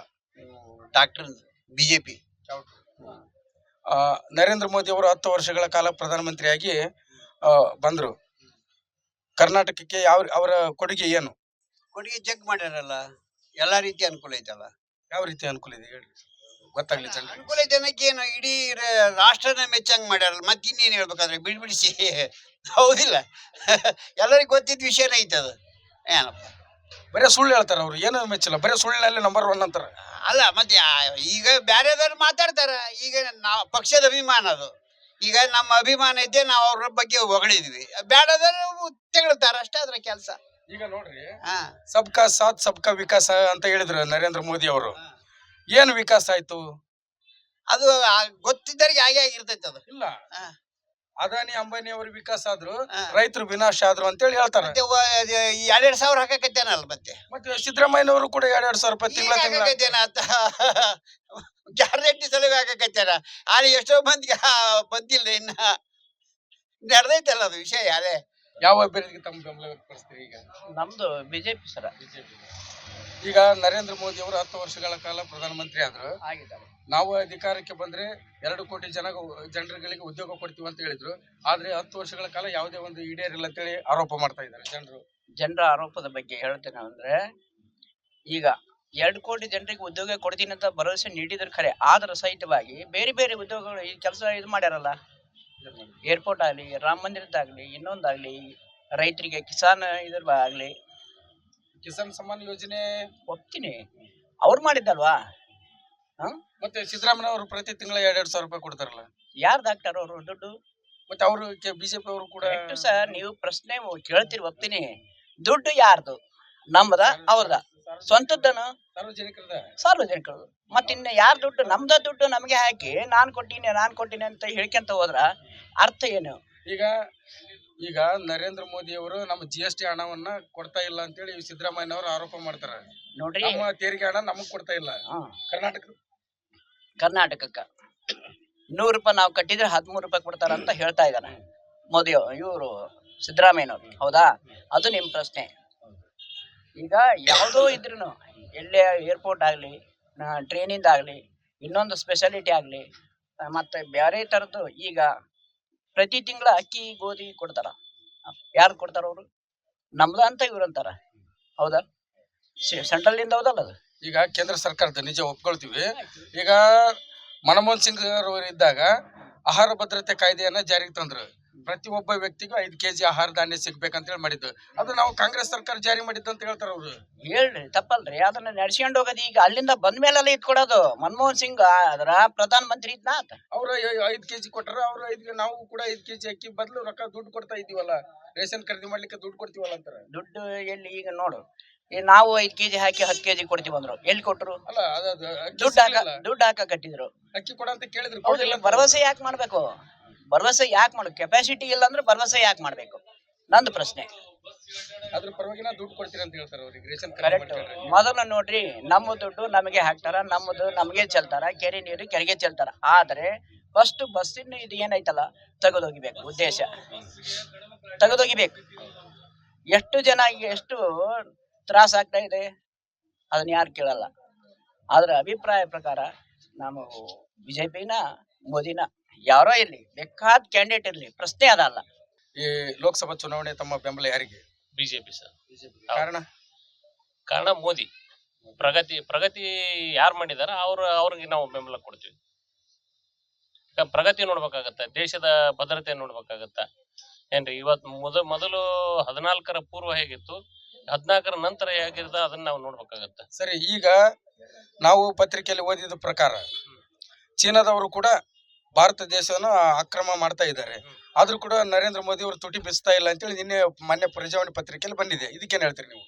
Doctor BJP. ನರೇಂದ್ರ ಮೋದಿ ಅವರು 10 ವರ್ಷಗಳ ಕಾಲ ಪ್ರಧಾನಮಂತ್ರಿಯಾಗಿ ಬಂದ್ರು. ಕರ್ನಾಟಕಕ್ಕೆ ಅವರ ಕೊಡುಗೆ ಏನು? ಕೊಡುಗೆ ಜಗ್ ಮಾಡ್ಯಾರಲ್ಲ, ಎಲ್ಲಾ ರೀತಿ ಅನುಕೂಲ ಐತಲ್ಲ. ಯಾವ ರೀತಿ ಅನುಕೂಲ ಇದೆ ಹೇಳಿ, ಗೊತ್ತಾಗ್ಲಿ ಜನರಿಗೆ. ಅನುಕೂಲ ಜನಕ್ಕೆ ಏನು ಇಡೀ ರಾಷ್ಟ್ರನ ಮೆಚ್ಚಂಗ್ ಮಾಡ್ಯಾರಲ್ಲ. ಮತ್ತೆ ಇನ್ನೇನು ಹೇಳ್ಬೇಕಾದ್ರೆ ಬಿಡಿಸಿ ಹೌದಿಲ್ಲ? ಎಲ್ಲರಿಗೂ ಗೊತ್ತಿದ್ದ ವಿಷಯನೇ ಐತದ. ಏನಪ್ಪ ಬರೀ ಸುಳ್ಳು ಹೇಳ್ತಾರ ಅವ್ರು, ಏನು ಮೆಚ್ಚಿಲ್ಲ, ಬರೀ ಸುಳ್ಳಿನಲ್ಲಿ ನಂಬರ್ 1 ಅಂತಾರ. ಅಲ್ಲ ಮತ್ತೆ ಈಗ ಬ್ಯಾರೆದವ್ರು ಮಾತಾಡ್ತಾರ. ಈಗ ನಾವು ಪಕ್ಷದ ಅಭಿಮಾನ ಅದು. ಈಗ ನಮ್ಮ ಅಭಿಮಾನ ಇದ್ದೆ ನಾವು ಅವ್ರ ಬಗ್ಗೆ ಹೊಗಳಿದ್ವಿ. ಬ್ಯಾಡದವ್ರು ತೆಗಳ್ತಾರ ಅಷ್ಟೇ ಅದ್ರ ಕೆಲಸ. ಈಗ ನೋಡ್ರಿ, ಸಬ್ಕಾ ಸಾಥ್ ಸಬ್ಕಾ ವಿಕಾಸ ಅಂತ ಹೇಳಿದ್ರು ನರೇಂದ್ರ ಮೋದಿ ಅವರು. ಏನು ವಿಕಾಸ ಆಯ್ತು? ಅದು ಗೊತ್ತಿದ್ದರಿಗೆ ಹಾಗೆ ಆಗಿರ್ತೈತೆ ಅದು. ಇಲ್ಲ, ಅದಾನಿ ಅಂಬಾನಿ ಅವ್ರ ವಿಕಾಸ ಆದ್ರು, ರೈತರು ವಿನಾಶ ಆದ್ರು ಅಂತ ಹೇಳಿ ಹೇಳ್ತಾರೆ. 2,000 ಹಾಕಕತ್ತೇನಲ್ಲ ಮತ್ತೆ ಸಿದ್ದರಾಮಯ್ಯನವರು ಕೂಡ 2,000 ರೂಪಾಯಿ ತಿಂಗಳ ಗ್ಯಾರಂಟಿ ಸಲುವಾಗಿ ಹಾಕಕತ್ತೇನ. ಅಲ್ಲಿ ಎಷ್ಟೋ ಮಂದಿಗೆ ಬಂದಿಲ್ಲ, ಇನ್ನ ನಡೆದೈತಲ್ಲ ಅದು ವಿಷಯ. ಯಾರೇ ಯಾವ ಅಭ್ಯರ್ಥಿಗೆ ತಮ್ಮ ಬೆಂಬಲ ವ್ಯಕ್ತಪಡಿಸ್ತೀರಿ? ಈಗ ನಮ್ದು ಬಿಜೆಪಿ ಸರ. ಈಗ ನರೇಂದ್ರ ಮೋದಿ ಅವರು 10 ವರ್ಷಗಳ ಕಾಲ ಪ್ರಧಾನಮಂತ್ರಿ ಆದ್ರು. ನಾವು ಅಧಿಕಾರಕ್ಕೆ ಬಂದ್ರೆ 2 ಕೋಟಿ ಜನರಿಗೆ ಉದ್ಯೋಗ ಕೊಡ್ತೀವಿ ಅಂತ ಹೇಳಿದ್ರು. ಆದ್ರೆ 10 ವರ್ಷಗಳ ಕಾಲ ಯಾವುದೇ ಒಂದು ಈಡೇರಿಲ್ಲ ಅಂತೇಳಿ ಆರೋಪ ಮಾಡ್ತಾ ಇದ್ದಾರೆ ಜನರ ಆರೋಪದ ಬಗ್ಗೆ ಹೇಳ್ತೇನೆ ಅಂದ್ರೆ, ಈಗ 2 ಕೋಟಿ ಜನರಿಗೆ ಉದ್ಯೋಗ ಕೊಡ್ತೀನಿ ಅಂತ ಭರವಸೆ ನೀಡಿದ್ರೆ ಖರೆ, ಆದ್ರ ಸಹಿತವಾಗಿ ಬೇರೆ ಬೇರೆ ಉದ್ಯೋಗಗಳು ಈ ಕೆಲಸ ಇದು ಮಾಡ್ಯಾರಲ್ಲ. ಏರ್ಪೋರ್ಟ್ ಆಗ್ಲಿ, ರಾಮ ಮಂದಿರದಾಗ್ಲಿ, ಇನ್ನೊಂದಾಗ್ಲಿ, ರೈತರಿಗೆ ಕಿಸಾನ್ ಆಗ್ಲಿ, ಕಿಸಾನ್ ಸಮ್ಮಾನ್ ಯೋಜನೆ ಒಪ್ತೀನಿ, ಅವ್ರು ಮಾಡಿದ್ದಲ್ವಾ. ಮತ್ತೆ ಸಿದ್ದರಾಮಯ್ಯ ಅವರು ಪ್ರತಿ ತಿಂಗಳ 2,000 ರೂಪಾಯಿ ಕೊಡ್ತಾರಲ್ಲ, ಯಾರ್ದು ಹಾಕ್ತಾರ ಅವರು ದುಡ್ಡು? ಮತ್ತೆ ಅವರು ಬಿಜೆಪಿ ಅವರು ಕೂಡ. ಸರ್, ನೀವು ಪ್ರಶ್ನೆ ಕೇಳ್ತಿರಿ, ಒಪ್ತೀನಿ. ದುಡ್ಡು ಯಾರ್ದು? ನಮ್ದ ಅವ್ರದ? ಸ್ವಂತದ್ದನು? ಸಾರ್ವಜನಿಕರು. ಮತ್ತಿನ್ನ ಯಾರ ದುಡ್ಡು? ನಮ್ದ ದುಡ್ಡು ನಮ್ಗೆ ಹಾಕಿ ನಾನ್ ಕೊಟ್ಟಿನಿ ಅಂತ ಹೇಳ್ಕೊಂತ ಹೋದ್ರ ಅರ್ಥ ಏನು? ಈಗ ನರೇಂದ್ರ ಮೋದಿ ಅವರು ನಮ್ಮ GST ಹಣವನ್ನ ಕೊಡ್ತಾ ಇಲ್ಲ ಅಂತೇಳಿ ಸಿದ್ದರಾಮಯ್ಯ ಅವರು ಆರೋಪ ಮಾಡ್ತಾರ. ನೋಡ್ರಿ, ನಮ್ಮ ತೆರಿಗೆ ಹಣ ನಮಗ್ ಕೊಡ್ತಾ ಇಲ್ಲ. ಕರ್ನಾಟಕಕ್ಕ 100 ರೂಪಾಯಿ ನಾವು ಕಟ್ಟಿದ್ರೆ 13 ರೂಪಾಯಿ ಕೊಡ್ತಾರ ಅಂತ ಹೇಳ್ತಾ ಇದ್ದಾನೆ ಮೋದಿ ಇವರು, ಸಿದ್ದರಾಮಯ್ಯನವ್ರು. ಹೌದಾ? ಅದು ನಿಮ್ ಪ್ರಶ್ನೆ. ಈಗ ಯಾವುದೋ ಇದ್ರೂ ಎಲ್ಲೇ ಏರ್ಪೋರ್ಟ್ ಆಗ್ಲಿ, ಟ್ರೈನಿಂದ ಆಗ್ಲಿ, ಇನ್ನೊಂದು ಸ್ಪೆಷಾಲಿಟಿ ಆಗ್ಲಿ, ಮತ್ತೆ ಬೇರೆ ತರದ್ದು ಈಗ ಪ್ರತಿ ತಿಂಗಳ ಅಕ್ಕಿ ಗೋಧಿ ಕೊಡ್ತಾರ. ಯಾರು ಕೊಡ್ತಾರ? ಅವರು ನಮ್ದ ಅಂತ ಇವ್ರು ಅಂತಾರ. ಹೌದಾ? ಸೆಂಟ್ರಲ್ ಇಂದ ಹೌದಲ್ಲ ಅದು. ಈಗ ಕೇಂದ್ರ ಸರ್ಕಾರದ ನಿಜ ಒಪ್ಕೊಳ್ತೀವಿ. ಈಗ ಮನಮೋಹನ್ ಸಿಂಗ್ ಅವರು ಇದ್ದಾಗ ಆಹಾರ ಭದ್ರತೆ ಕಾಯ್ದೆಯನ್ನ ಜಾರಿಗೆ ತಂದ್ರು. ಪ್ರತಿಯೊಬ್ಬ ವ್ಯಕ್ತಿಗೂ 5 kg ಆಹಾರ ಧಾನ್ಯ ಸಿಗ್ಬೇಕಂತ ಹೇಳಿ ಮಾಡಿದ್ದು. ಅದು ನಾವು ಕಾಂಗ್ರೆಸ್ ಸರ್ಕಾರ ಜಾರಿ ಮಾಡಿದ್ದು ಅಂತ ಹೇಳ್ತಾರ ಅವ್ರು. ಹೇಳ್ರಿ, ತಪ್ಪಲ್ರಿ. ಅದನ್ನ ನಡ್ಸ್ಕೊಂಡು ಹೋಗೋದು ಈಗ ಅಲ್ಲಿಂದ ಬಂದ ಮೇಲೆಲ್ಲ ಇಟ್ಕೊಡೋದು. ಮನಮೋಹನ್ ಸಿಂಗ್ ಅದರ ಪ್ರಧಾನ ಮಂತ್ರಿ ಇದ್ನ ಅವ್ರು 5 kg ಕೊಟ್ಟಾರ. ಅವ್ರು ನಾವು ಕೂಡ 5 kg ಅಕ್ಕಿ ಬದಲು ರೊಕ್ಕ ದುಡ್ಡು ಕೊಡ್ತಾ ಇದೀವಲ್ಲ, ರೇಷನ್ ಖರೀದಿ ಮಾಡ್ಲಿಕ್ಕೆ ದುಡ್ಡು ಕೊಡ್ತೀವಲ್ಲ ಅಂತಾರ. ದುಡ್ಡು ಎಲ್ಲಿ? ಈಗ ನೋಡು, ಈ ನಾವು 5 ಕೆಜಿ ಹಾಕಿ 10 ಕೆಜಿ ಕೊಡ್ತೀವಿ ಅಂದ್ರು, ಎಲ್ಲಿ ಕೊಟ್ರು? ಅಲ್ಲ ಅದು ಅಕ್ಕಿ ದುಡ್ಡು ಸಿಗ್ಲಿಲ್ಲ. ಹಾಕ ಕಟ್ಟಿದ್ರು. ಅಕ್ಕಿ ಕೊಡ ಅಂತ ಕೇಳಿದ್ರು ಹೌದು, ಕೊಡ್ಲಿಲ್ಲ ಅಂತ. ಭರವಸೆ ಯಾಕೆ ಮಾಡ್ಬೇಕು? ಭರವಸೆ ಯಾಕೆ ಮಾಡು? ಕೆಪಾಸಿಟಿ ಇಲ್ಲ ಅಂದ್ರೆ ಭರವಸೆ ಯಾಕೆ ಮಾಡ್ಬೇಕು? ನಂದು ಪ್ರಶ್ನೆ. ಅದ್ರ ಪರವಾಗಿನ ದುಡ್ಡು ಕೊಡ್ತೀರಿ ಅಂತ ಹೇಳ್ತಾರೆ ಅವ್ರಿಗೆ ರೇಷನ್ ಕಾರ್ಡ್ ಕರೆಕ್ಟ್. ಮಾಡ್ಕೊಂಡ್ರೆ. ಮೊದಲು ನೋಡ್ರಿ, ನಮ್ಮ ದುಡ್ಡು ನಮಗೆ ಹಾಕ್ತಾರ, ನಮ್ಮದು ನಮಗೆ ಚೆಲ್ತಾರ, ಕೆರೆ ನೀರು ಕೆರೆಗೆ ಚೆಲ್ತಾರ. ಆದ್ರೆ ಫಸ್ಟ್ ಬಸ್ಸಿನ ಇದು ಏನೈತಲ್ಲ ತೆಗೆದೋಗಿಬೇಕು. ಉದ್ದೇಶ ತೆಗೆದೋಗಿಬೇಕು. ಎಷ್ಟು ಜನ ಎಷ್ಟು ತ್ರಾಸ ಆಗ್ತಾ ಇದೆ ಅದನ್ನ ಯಾರು ಕೇಳಲ್ಲ. ಆದ್ರ ಅಭಿಪ್ರಾಯ ಪ್ರಕಾರ ನಾವು ಬಿಜೆಪಿನ ಮೋದಿನ ಯಾರೋ ಇರ್ಲಿ, ಬೇಕಾದ ಕ್ಯಾಂಡಿಡೇಟ್ ಇರ್ಲಿ, ಪ್ರಶ್ನೆ ಅದಲ್ಲ. ಈ ಲೋಕಸಭಾ ಚುನಾವಣೆ ತಮ್ಮ ಬೆಂಬಲ ಯಾರಿಗೆ? BJP sir. ಕಾರಣ ಮೋದಿ ಪ್ರಗತಿ ಯಾರು ಮಾಡಿದಾರ ಅವ್ರಿಗೆ ನಾವು ಬೆಂಬಲ ಕೊಡ್ತೀವಿ. ಪ್ರಗತಿ ನೋಡ್ಬೇಕಾಗತ್ತ, ದೇಶದ ಭದ್ರತೆ ನೋಡ್ಬೇಕಾಗತ್ತ ಏನ್ರಿ. ಇವತ್ತು ಮೊದಲು 14ರ ಪೂರ್ವ ಹೇಗಿತ್ತು, 14ರ ನಂತರ ಹೇಗಿರ್ದ ಅದನ್ನ ನಾವು ನೋಡ್ಬೇಕಾಗತ್ತ. ಸರಿ, ಈಗ ನಾವು ಪತ್ರಿಕೆಯಲ್ಲಿ ಓದಿದ ಪ್ರಕಾರ ಚೀನಾದವರು ಕೂಡ ಭಾರತ ದೇಶವನ್ನು ಆಕ್ರಮಣ ಮಾಡ್ತಾ ಇದ್ದಾರೆ. ಆದ್ರೂ ಕೂಡ ನರೇಂದ್ರ ಮೋದಿ ಅವರು ತುಟಿ ಬಿಸ್ತಾ ಇಲ್ಲ ಅಂತೇಳಿ ಮೊನ್ನೆ ಪ್ರಜಾವಾಣಿ ಪತ್ರಿಕೆಯಲ್ಲಿ ಬಂದಿದೆ. ಇದಕ್ಕೇನ್ ಹೇಳ್ತೀರಿ ನೀವು?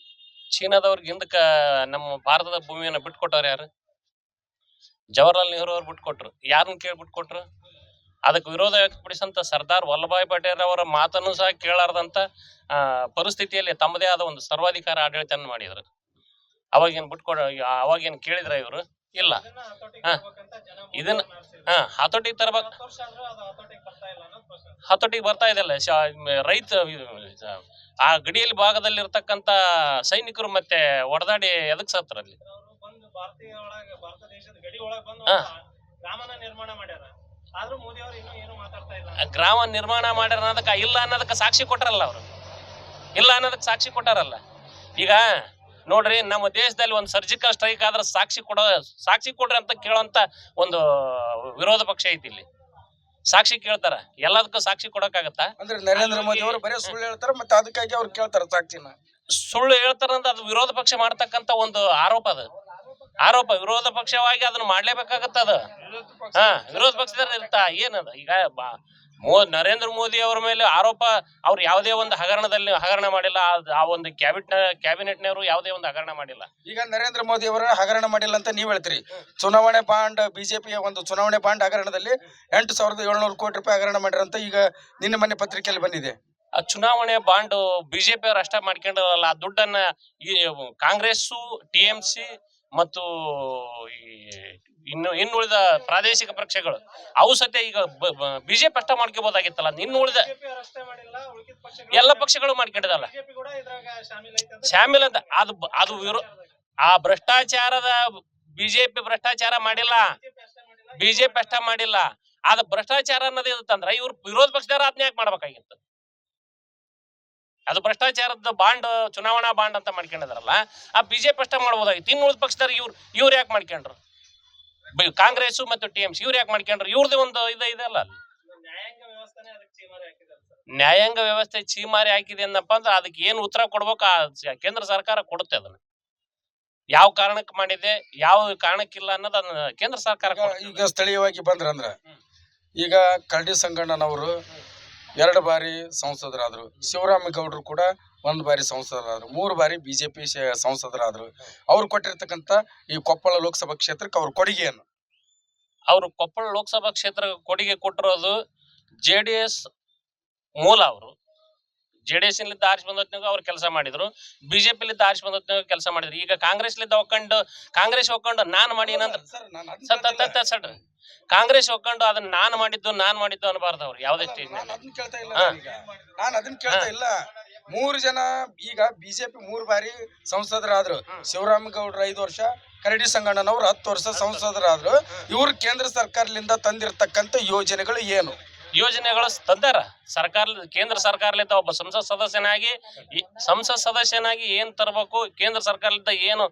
ಚೀನಾದವ್ರಿಗೆ ಹಿಂದಕ್ಕ ನಮ್ಮ ಭಾರತದ ಭೂಮಿಯನ್ನ ಬಿಟ್ಕೊಟ್ಟವ್ರು ಯಾರು? ಜವಾಹರ್ಲಾಲ್ ನೆಹರು ಅವ್ರು ಬಿಟ್ಕೊಟ್ರು. ಯಾರನ್ನ ಕೇಳಿ ಬಿಟ್ಕೊಟ್ರು? ಅದಕ್ಕೆ ವಿರೋಧ ವ್ಯಕ್ತಪಡಿಸಂತ ಸರ್ದಾರ್ ವಲ್ಲಭಾಯ್ ಪಟೇಲ್ ಅವರ ಮಾತನ್ನು ಸಹ ಕೇಳಾರ್ದಂತ ಪರಿಸ್ಥಿತಿಯಲ್ಲಿ ತಮ್ಮದೇ ಆದ ಒಂದು ಸರ್ವಾಧಿಕಾರ ಆಡಳಿತ ಮಾಡಿದ್ರು. ಅವಾಗೇನ್ ಕೇಳಿದ್ರ ಇವರು? ಇಲ್ಲ. ಇದನ್ನ ಹತೋಟಿಗೆ ತರಬೇಕು. ಹತೋಟಿಗೆ ಬರ್ತಾ ಇದೆಲ್ಲ. ರೈತ ಆ ಗಡಿಯಲ್ಲಿ ಭಾಗದಲ್ಲಿರ್ತಕ್ಕಂತ ಸೈನಿಕರು ಮತ್ತೆ ಹೊಡೆದಾಡಿ ಎದಕ್ ಸತ್ತರಲ್ಲಿ. ಗ್ರಾಮ ನಿರ್ಮಾಣ ಮಾಡ್ಯಾರ ಅನ್ನೋದಕ್ಕ ಇಲ್ಲ ಅನ್ನೋದಕ್ಕ ಸಾಕ್ಷಿ ಕೊಟ್ಟಾರಲ್ಲ ಅವರು. ಇಲ್ಲ ಅನ್ನೋದಕ್ಕೆ ಸಾಕ್ಷಿ ಕೊಟ್ಟಾರಲ್ಲ. ಈಗ ನೋಡ್ರಿ, ನಮ್ಮ ದೇಶದಲ್ಲಿ ಒಂದು ಸರ್ಜಿಕಲ್ ಸ್ಟ್ರೈಕ್ ಆದ್ರೆ ಸಾಕ್ಷಿ ಕೊಡ್ರಿ ಅಂತ ಕೇಳೋಂತ ಒಂದು ವಿರೋಧ ಪಕ್ಷ ಐತಿ. ಇಲ್ಲಿ ಸಾಕ್ಷಿ ಕೇಳ್ತಾರ, ಎಲ್ಲದಕ್ಕೂ ಸಾಕ್ಷಿ ಕೊಡಕ್ಕಾಗತ್ತಾ? ಅಂದ್ರೆ ನರೇಂದ್ರ ಮೋದಿ ಅವರು ಬರೀ ಸುಳ್ಳು ಹೇಳ್ತಾರ, ಮತ್ತೆ ಅದಕ್ಕಾಗಿ ಅವ್ರು ಕೇಳ್ತಾರ ಸಾಕ್ಷಿನ. ಸುಳ್ಳು ಹೇಳ್ತಾರಂತ ಅದು ವಿರೋಧ ಪಕ್ಷ ಮಾಡ್ತಕ್ಕಂತ ಒಂದು ಆರೋಪ. ಅದು ವಿರೋಧ ಪಕ್ಷವಾಗಿ ಅದನ್ನ ಮಾಡ್ಲೇಬೇಕಾಗತ್ತ. ಅದು ವಿರೋಧ ಪಕ್ಷದಲ್ಲಿ ಇರ್ತಾ ಏನದ. ಈಗ ನರೇಂದ್ರ ಮೋದಿ ಅವರ ಮೇಲೆ ಆರೋಪ, ಅವ್ರು ಯಾವುದೇ ಒಂದು ಹಗರಣ ಮಾಡಿಲ್ಲ. ಆ ಒಂದು ಕ್ಯಾಬಿನೆಟ್ನವರು ಯಾವುದೇ ಒಂದು ಹಗರಣ ಮಾಡಿಲ್ಲ. ಈಗ ನರೇಂದ್ರ ಮೋದಿ ಅವರ ಹಗರಣ ಮಾಡಿಲ್ಲ ಅಂತ ನೀವ್ ಹೇಳ್ತೀರಿ. ಚುನಾವಣೆ ಬಾಂಡ್, ಬಿಜೆಪಿಯ ಒಂದು ಚುನಾವಣೆ ಬಾಂಡ್ ಹಗರಣದಲ್ಲಿ 8,700 ಕೋಟಿ ರೂಪಾಯಿ ಹಗರಣ ಮಾಡಿರಂತ ಈಗ ನಿನ್ನೆ ಮೊನ್ನೆ ಪತ್ರಿಕೆಯಲ್ಲಿ ಬಂದಿದೆ. ಆ ಚುನಾವಣೆ ಬಾಂಡ್ ಬಿಜೆಪಿ ಅವ್ರು ಅಷ್ಟ ಮಾಡ್ಕೊಂಡಲ್ಲ. ಆ ದುಡ್ಡನ್ನ ಈ ಕಾಂಗ್ರೆಸ್ಸು, TMC ಮತ್ತು ಇನ್ನುಳಿದ ಪ್ರಾದೇಶಿಕ ಪಕ್ಷಗಳು ಅವು ಸತ್ಯ ಈಗ ಬಿಜೆಪಿ ಅಷ್ಟ ಮಾಡ್ಕೋಬಹುದಾಗಿತ್ತಲ್ಲ. ಇನ್ನುಳಿದ ಎಲ್ಲ ಪಕ್ಷಗಳು ಮಾಡ್ಕೊಂಡಿದಲ್ಲ ಶಾಮಿಲ್ ಅಂತ. ಅದು ಆ ಭ್ರಷ್ಟಾಚಾರದ ಬಿಜೆಪಿ ಭ್ರಷ್ಟಾಚಾರ ಮಾಡಿಲ್ಲ, ಬಿಜೆಪಿ ಅಷ್ಟ ಮಾಡಿಲ್ಲ. ಅದ ಭ್ರಷ್ಟಾಚಾರ ಅನ್ನೋದು ಇರುತ್ತಂದ್ರ ಇವ್ರು ವಿರೋಧ ಪಕ್ಷದವ್ರು ಅದನ್ನ ಯಾಕೆ ಮಾಡ್ಬೇಕಾಗಿತ್ತು? ಅದು ಭ್ರಷ್ಟಾಚಾರದ ಬಾಂಡ್, ಚುನಾವಣಾ ಬಾಂಡ್ ಅಂತ ಮಾಡ್ಕೊಂಡಿದಾರಲ್ಲ, ಆ ಬಿಜೆಪಿ ಅಷ್ಟ ಮಾಡ್ಬೋದಾಗಿತ್ತು. ಇನ್ನುಳಿದ ಪಕ್ಷದವ್ರು ಇವ್ರು ಯಾಕೆ ಮಾಡ್ಕೊಂಡ್ರು? ಕಾಂಗ್ರೆಸ್ ಮತ್ತು TMC ಇವ್ರು ಯಾಕೆ ಮಾಡ್ಕೊಂಡ್ರು? ಇವ್ರದ್ದು ಒಂದು ಇದೆಲ್ಲ. ನ್ಯಾಯಾಂಗ ವ್ಯವಸ್ಥೆ ಚೀಮಾರಿ ಹಾಕಿದೆ ಅನ್ನಪ್ಪ ಅಂದ್ರೆ ಅದಕ್ಕೆ ಏನು ಉತ್ತರ ಕೊಡ್ಬೇಕು ಕೇಂದ್ರ ಸರ್ಕಾರ ಕೊಡುತ್ತೆ. ಅದನ್ನ ಯಾವ ಕಾರಣಕ್ಕೆ ಮಾಡಿದೆ, ಯಾವ ಕಾರಣಕ್ಕಿಲ್ಲ ಅನ್ನೋದು ಅದನ್ನ ಕೇಂದ್ರ ಸರ್ಕಾರ. ಈಗ ಸ್ಥಳೀಯವಾಗಿ ಬಂದ್ರಂದ್ರ, ಈಗ ಕರಡಿ ಸಂಗಣ್ಣನವರು 2 ಬಾರಿ ಸಂಸದರಾದ್ರು, ಶಿವರಾಮೇಗೌಡರು ಕೂಡ 1 ಬಾರಿ ಸಂಸದರಾದ್ರು, 3 ಬಾರಿ ಬಿಜೆಪಿ ಸಂಸದರಾದ್ರು. ಅವ್ರು ಕೊಟ್ಟಿರ್ತಕ್ಕಂಥ ಈ ಕೊಪ್ಪಳ ಲೋಕಸಭಾ ಕ್ಷೇತ್ರಕ್ಕೆ ಅವ್ರ ಕೊಡುಗೆಯನ್ನು, ಅವರು ಕೊಪ್ಪಳ ಲೋಕಸಭಾ ಕ್ಷೇತ್ರ ಕೊಡುಗೆ ಕೊಟ್ಟಿರೋದು JDS ಮೂಲ. ಅವರು JDS ಲಿದ್ದ ಆರಿಸಿ ಬಂದತ್ನಾಗ ಅವ್ರು ಕೆಲಸ ಮಾಡಿದ್ರು, ಬಿಜೆಪಿಲಿದ್ದ ಆರಿಸಿ ಬಂದತ್ನಾಗ ಕೆಲಸ ಮಾಡಿದ್ರು. ಈಗ ಕಾಂಗ್ರೆಸ್ ಹೋಗ್ಕೊಂಡು ನಾನು ಮಾಡಿ ಕಾಂಗ್ರೆಸ್ ಹೋಗ್ಕೊಂಡು ಅದನ್ನ ನಾನು ಮಾಡಿದ್ದು ಅನ್ಬಾರ್ದು. ಅವ್ರು ಯಾವುದೇ ಸ್ಟೇಜ್ ನಾನು ಅದನ್ನ ಕೇಳ್ತಾ ಇಲ್ಲ. 3 ಜನ ಈಗ ಬಿಜೆಪಿ 3 ಬಾರಿ ಸಂಸದರಾದ್ರು. ಶಿವರಾಮೇಗೌಡರು 5 ವರ್ಷ, ಕರಡಿ ಸಂಗಣ್ಣನವರು 10 ವರ್ಷ ಸಂಸದರಾದ್ರು. ಇವ್ರು ಕೇಂದ್ರ ಸರ್ಕಾರದಿಂದ ತಂದಿರತಕ್ಕಂತ ಯೋಜನೆಗಳು ಏನು? ಯೋಜನೆಗಳು ತಂದಾರ ಕೇಂದ್ರ ಸರ್ಕಾರದಿಂದ. ಒಬ್ಬ ಸಂಸತ್ ಸದಸ್ಯನಾಗಿ ಏನ್ ತರಬೇಕು, ಕೇಂದ್ರ ಸರ್ಕಾರದಿಂದ ಏನು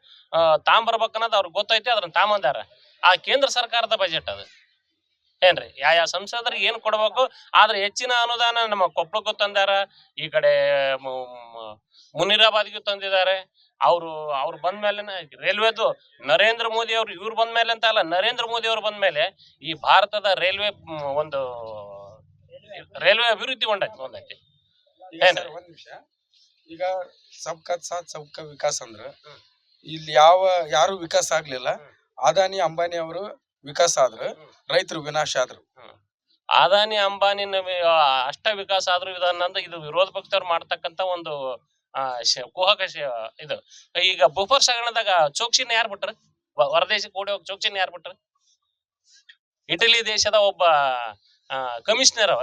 ತಾಂಬರ್ಬೇಕು ಅನ್ನೋದು ಅವ್ರಿಗೆ ಗೊತ್ತೈತಿ. ಅದನ್ನ ತಾಂಬಂದಾರ. ಆ ಕೇಂದ್ರ ಸರ್ಕಾರದ ಬಜೆಟ್ ಅದು ಏನ್ರಿ, ಯಾವ ಸಂಸದರಿಗೆ ಏನ್ ಕೊಡ್ಬೇಕು. ಆದ್ರೆ ಹೆಚ್ಚಿನ ಅನುದಾನ ನಮ್ಮ ಕೊಪ್ಪಳಕ್ಕೂ ತಂದಾರ, ಈ ಕಡೆ ಮುನಿರಾಬಾದ್ಗೂ ತಂದಿದ್ದಾರೆ. ಅವ್ರು ಬಂದ್ಮೇಲೆ ರೈಲ್ವೆದು ನರೇಂದ್ರ ಮೋದಿ ಅವ್ರು ಇವ್ರು ಬಂದ್ಮೇಲೆ ಅಂತ ಅಲ್ಲ, ನರೇಂದ್ರ ಮೋದಿ ಅವ್ರು ಬಂದ್ಮೇಲೆ ಈ ಭಾರತದ ರೈಲ್ವೆ ಅಭಿವೃದ್ಧಿ ಹೊಂದೈತಿ. ಒಂದ್ ನಿಮಿಷ, ಈಗ ಸಬ್ಕಾ ಸಾಥ್ ಸಬ್ಕಾ ವಿಕಾಸ್ ಅಂದ್ರ ಇಲ್ಲಿ ಯಾರು ವಿಕಾಸ ಆಗ್ಲಿಲ್ಲ. ಅದಾನಿ ಅಂಬಾನಿ ಅವರು ವಿಕಾಸ ಆದ್ರು, ರೈತರು ವಿನಾಶ ಆದ್ರು. ಅದಾನಿ ಅಂಬಾನಿನ ಅಷ್ಟ ವಿಕಾಸ ಆದ್ರೂ ಇದನ್ನಂದ ಇದು ವಿರೋಧ ಪಕ್ಷದವ್ರು ಮಾಡ್ತಕ್ಕಂತ ಒಂದು ಕುಹಕ ಇದು. ಈಗ ಬಫರ್ ಸಗಣದಾಗ ಚೋಕ್ಸಿನ ಯಾರು ಬಿಟ್ರ? ಹೊರದೇಶಕ್ಕೆ ಓಡಿ ಹೋಗಿ ಚೋಕ್ಸಿನ ಯಾರು ಬಿಟ್ರ? ಇಟಲಿ ದೇಶದ ಒಬ್ಬ ಕಮಿಷನರ್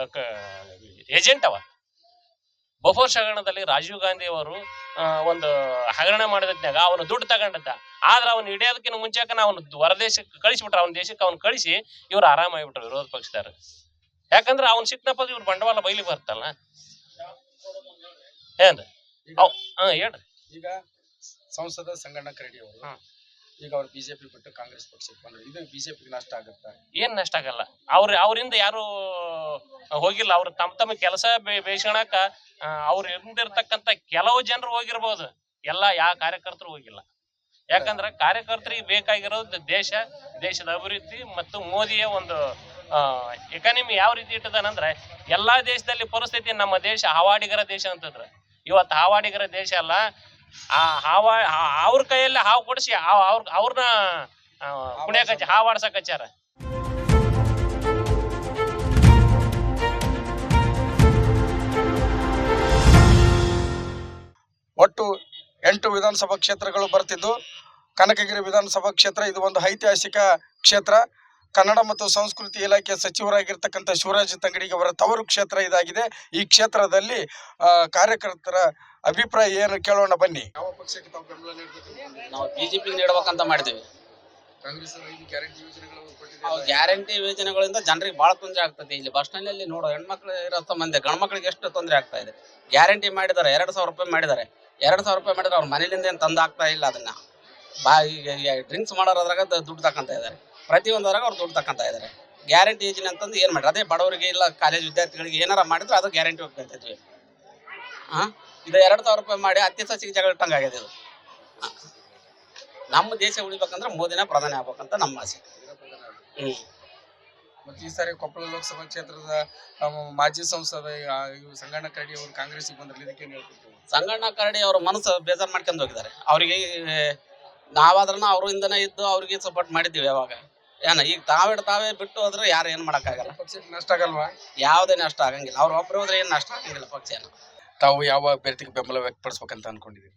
ಏಜೆಂಟ್ ಅವ. ಬಫರ್ ಹಗರಣದಲ್ಲಿ ರಾಜೀವ್ ಗಾಂಧಿ ಅವರು ಒಂದು ಹಗರಣ ಮಾಡಿದ್ನಾಗ ಅವನು ದುಡ್ಡು ತಗೊಂಡಿದ್ದ. ಆದ್ರೆ ಅವನು ಹಿಡಿಯೋದಕ್ಕಿಂತ ಮುಂಚೆಕ ಅವನು ಹೊರದೇಶಕ್ಕೆ ಕಳಿಸ್ಬಿಟ್ರ. ಅವನ ದೇಶಕ್ಕೆ ಅವ್ನು ಕಳಿಸಿ ಇವ್ರು ಆರಾಮಾಗಿಬಿಟ್ರು ವಿರೋಧ ಪಕ್ಷದಾರ. ಯಾಕಂದ್ರೆ ಅವ್ನು ಸಿಕ್ನಪ್ಪ ಇವ್ರು ಬಂಡವಾಳ ಬೈಲಿ ಬರ್ತಲ್ಲ. ಏನ್ ಹೇಳ್ರಿ. ಈಗ ಸಂಸದ ಸಂಗಣ್ಣ ಕರಡಿ ಅವರು ಈಗ ಅವ್ರು ಬಿಜೆಪಿ ಬಿಟ್ಟು ಕಾಂಗ್ರೆಸ್ ಪಕ್ಷಕ್ಕೆ ಬಂದ್ರು. ಇದು ಬಿಜೆಪಿಗೆ ನಷ್ಟ ಆಗುತ್ತಾ? ಏನ್ ನಷ್ಟ ಆಗಲ್ಲ. ಅವರಿಂದ ಯಾರು ಹೋಗಿಲ್ಲ. ಅವ್ರು ತಮ್ಮ ಕೆಲಸ ಬೇಯಿಸ್ಕೊಳಕ ಅವ್ರು ಹಿಂದಿರ್ತಕ್ಕಂತ ಕೆಲವು ಜನರು ಹೋಗಿರ್ಬೋದು. ಯಾವ ಕಾರ್ಯಕರ್ತರು ಹೋಗಿಲ್ಲ. ಯಾಕಂದ್ರ ಕಾರ್ಯಕರ್ತರಿಗೆ ಬೇಕಾಗಿರೋದು ದೇಶದ ಅಭಿವೃದ್ಧಿ ಮತ್ತು ಮೋದಿಯ ಒಂದು ಎಕಾನಮಿ ಯಾವ ರೀತಿ ಇಟ್ಟದನಂದ್ರೆ ಎಲ್ಲಾ ದೇಶದಲ್ಲಿ ಪರಿಸ್ಥಿತಿ. ನಮ್ಮ ದೇಶ ಹಾವಾಡಿಗರ ದೇಶ ಅಂತಂದ್ರ ಇವತ್ತು ಹಾವಾಡಿಗರ ದೇಶ ಅಲ್ಲ. ಅವ್ರ ಕೈಯಲ್ಲಿ ಹಾವು ಕೊಡಿಸಿ ಅವ್ರನ್ನ ಕುಣಿಯಕ ಹಾವಾಡ್ಸಕ್ ಹಚ್ಚಾರ. ಒಟ್ಟು 8 ವಿಧಾನಸಭಾ ಕ್ಷೇತ್ರಗಳು ಬರ್ತಿದ್ದು, ಕನಕಗಿರಿ ವಿಧಾನಸಭಾ ಕ್ಷೇತ್ರ ಇದು ಒಂದು ಐತಿಹಾಸಿಕ ಕ್ಷೇತ್ರ. ಕನ್ನಡ ಮತ್ತು ಸಂಸ್ಕೃತಿ ಇಲಾಖೆ ಸಚಿವರಾಗಿರ್ತಕ್ಕಂಥ ಶಿವರಾಜ್ ತಂಗಡಿಗೆ ಅವರ ತವರು ಕ್ಷೇತ್ರ ಇದಾಗಿದೆ. ಈ ಕ್ಷೇತ್ರದಲ್ಲಿ ಕಾರ್ಯಕರ್ತರ ಅಭಿಪ್ರಾಯ ಏನು ಕೇಳೋಣ ಬನ್ನಿ. ಯಾವ ಪಕ್ಷಕ್ಕೆ ತಾವು ಬೆಂಬಲ ನೀಡಬೇಕು? ನಾವು ಬಿಜೆಪಿ ನೀಡಬೇಕಂತ ಮಾಡಿದ್ದೀವಿ. ಕಾಂಗ್ರೆಸ್ ಗ್ಯಾರಂಟಿ ಯೋಜನೆಗಳು ಗ್ಯಾರಂಟಿ ಯೋಜನೆಗಳಿಂದ ಜನರಿಗೆ ಬಹಳ ತೊಂದರೆ ಆಗ್ತದೆ. ಇಲ್ಲಿ ಬಸ್ ಸ್ಟ್ಯಾಂಡ್ ಅಲ್ಲಿ ನೋಡೋ ಹೆಣ್ಮಕ್ಳು ಇರೋ ಸಂಬಂಧ ಗಂಡ್ ಮಕ್ಳಿಗೆ ಎಷ್ಟು ತೊಂದರೆ ಆಗ್ತಾ ಇದೆ. ಗ್ಯಾರಂಟಿ ಮಾಡಿದ್ದಾರೆ, 2,000 ರೂಪಾಯಿ ಮಾಡಿದ್ದಾರೆ. 2,000 ರೂಪಾಯಿ ಮಾಡಿದ್ರೆ ಅವ್ರ ಮನೇಲಿಂದ ಏನು ತಂದು ಆಗ್ತಾ ಇಲ್ಲ. ಅದನ್ನ ಡ್ರಿಂಕ್ಸ್ ಮಾಡೋದ್ರಾಗ ದುಡ್ಡು ತಕೊಂತ ಇದ್ದಾರೆ. ಪ್ರತಿಯೊಂದರಾಗ ಅವ್ರು ದುಡ್ಡು ತಕೊಂತ ಇದ್ದಾರೆ. ಗ್ಯಾರಂಟಿ ಯೋಜನೆ ಅಂತಂದು ಏನು ಮಾಡ್ರಿ? ಅದೇ ಬಡವರಿಗೆ ಇಲ್ಲ ಕಾಲೇಜ್ ವಿದ್ಯಾರ್ಥಿಗಳಿಗೆ ಏನಾರ ಮಾಡಿದ್ರೆ ಅದು ಗ್ಯಾರಂಟಿ ಹೋಗ್ತಿದ್ವಿ. ಇದು 2,000 ರೂಪಾಯಿ ಮಾಡಿ ಅತ್ಯ ಸಸಿಗೆ ಜಗಳ ಇಟ್ಟಂಗಾಗಿದೆ. ಇದು ನಮ್ಮ ದೇಶ ಉಳಿಬೇಕಂದ್ರೆ ಮೋದಿನ ಪ್ರಧಾನಿ ಆಗ್ಬೇಕಂತ ನಮ್ಮ ಆಸೆ. ಮತ್ತೆ ಈ ಸಾರಿ ಕೊಪ್ಪಳ ಲೋಕಸಭಾ ಕ್ಷೇತ್ರದ ಮಾಜಿ ಸಂಸದ ಸಂಗಣ್ಣ ಕರಡಿ ಅವರು ಕಾಂಗ್ರೆಸ್ಗೆ ಬಂದ್ರಲ್ಲಿ ಇದಕ್ಕೆ ಹೇಳ್ತಿದ್ರು. ಸಂಗಣ್ಣ ಕರಡಿ ಅವ್ರ ಮನಸ್ಸು ಬೇಜಾರು ಮಾಡ್ಕೊಂಡು ಹೋಗಿದ್ದಾರೆ. ಅವರಿಗೆ ನಾವಾದ್ರೂ ಅವರಿಂದನೇ ಇದ್ದು ಅವ್ರಿಗೆ ಸಪೋರ್ಟ್ ಮಾಡಿದ್ದೀವಿ. ಯಾವಾಗ ಈಗ ತಾವೇ ಬಿಟ್ಟು ಹೋದ್ರೆ ಯಾರು ಏನು ಮಾಡೋಕ್ಕಾಗಲ್ಲ. ಪಕ್ಷಕ್ಕೆ ನಷ್ಟ ಆಗಲ್ವಾ? ಯಾವುದೇ ನಷ್ಟ ಆಗಂಗಿಲ್ಲ. ಅವ್ರು ಒಬ್ಬರು ಹೋದ್ರೆ ಏನು ನಷ್ಟ ಆಗಂಗಿಲ್ಲ ಪಕ್ಷ. ತಾವು ಯಾವ ಅಭ್ಯರ್ಥಿಗೆ ಬೆಂಬಲ ವ್ಯಕ್ತಪಡಿಸ್ಬೇಕಂತ ಅನ್ಕೊಂಡಿದ್ದೀರಿ?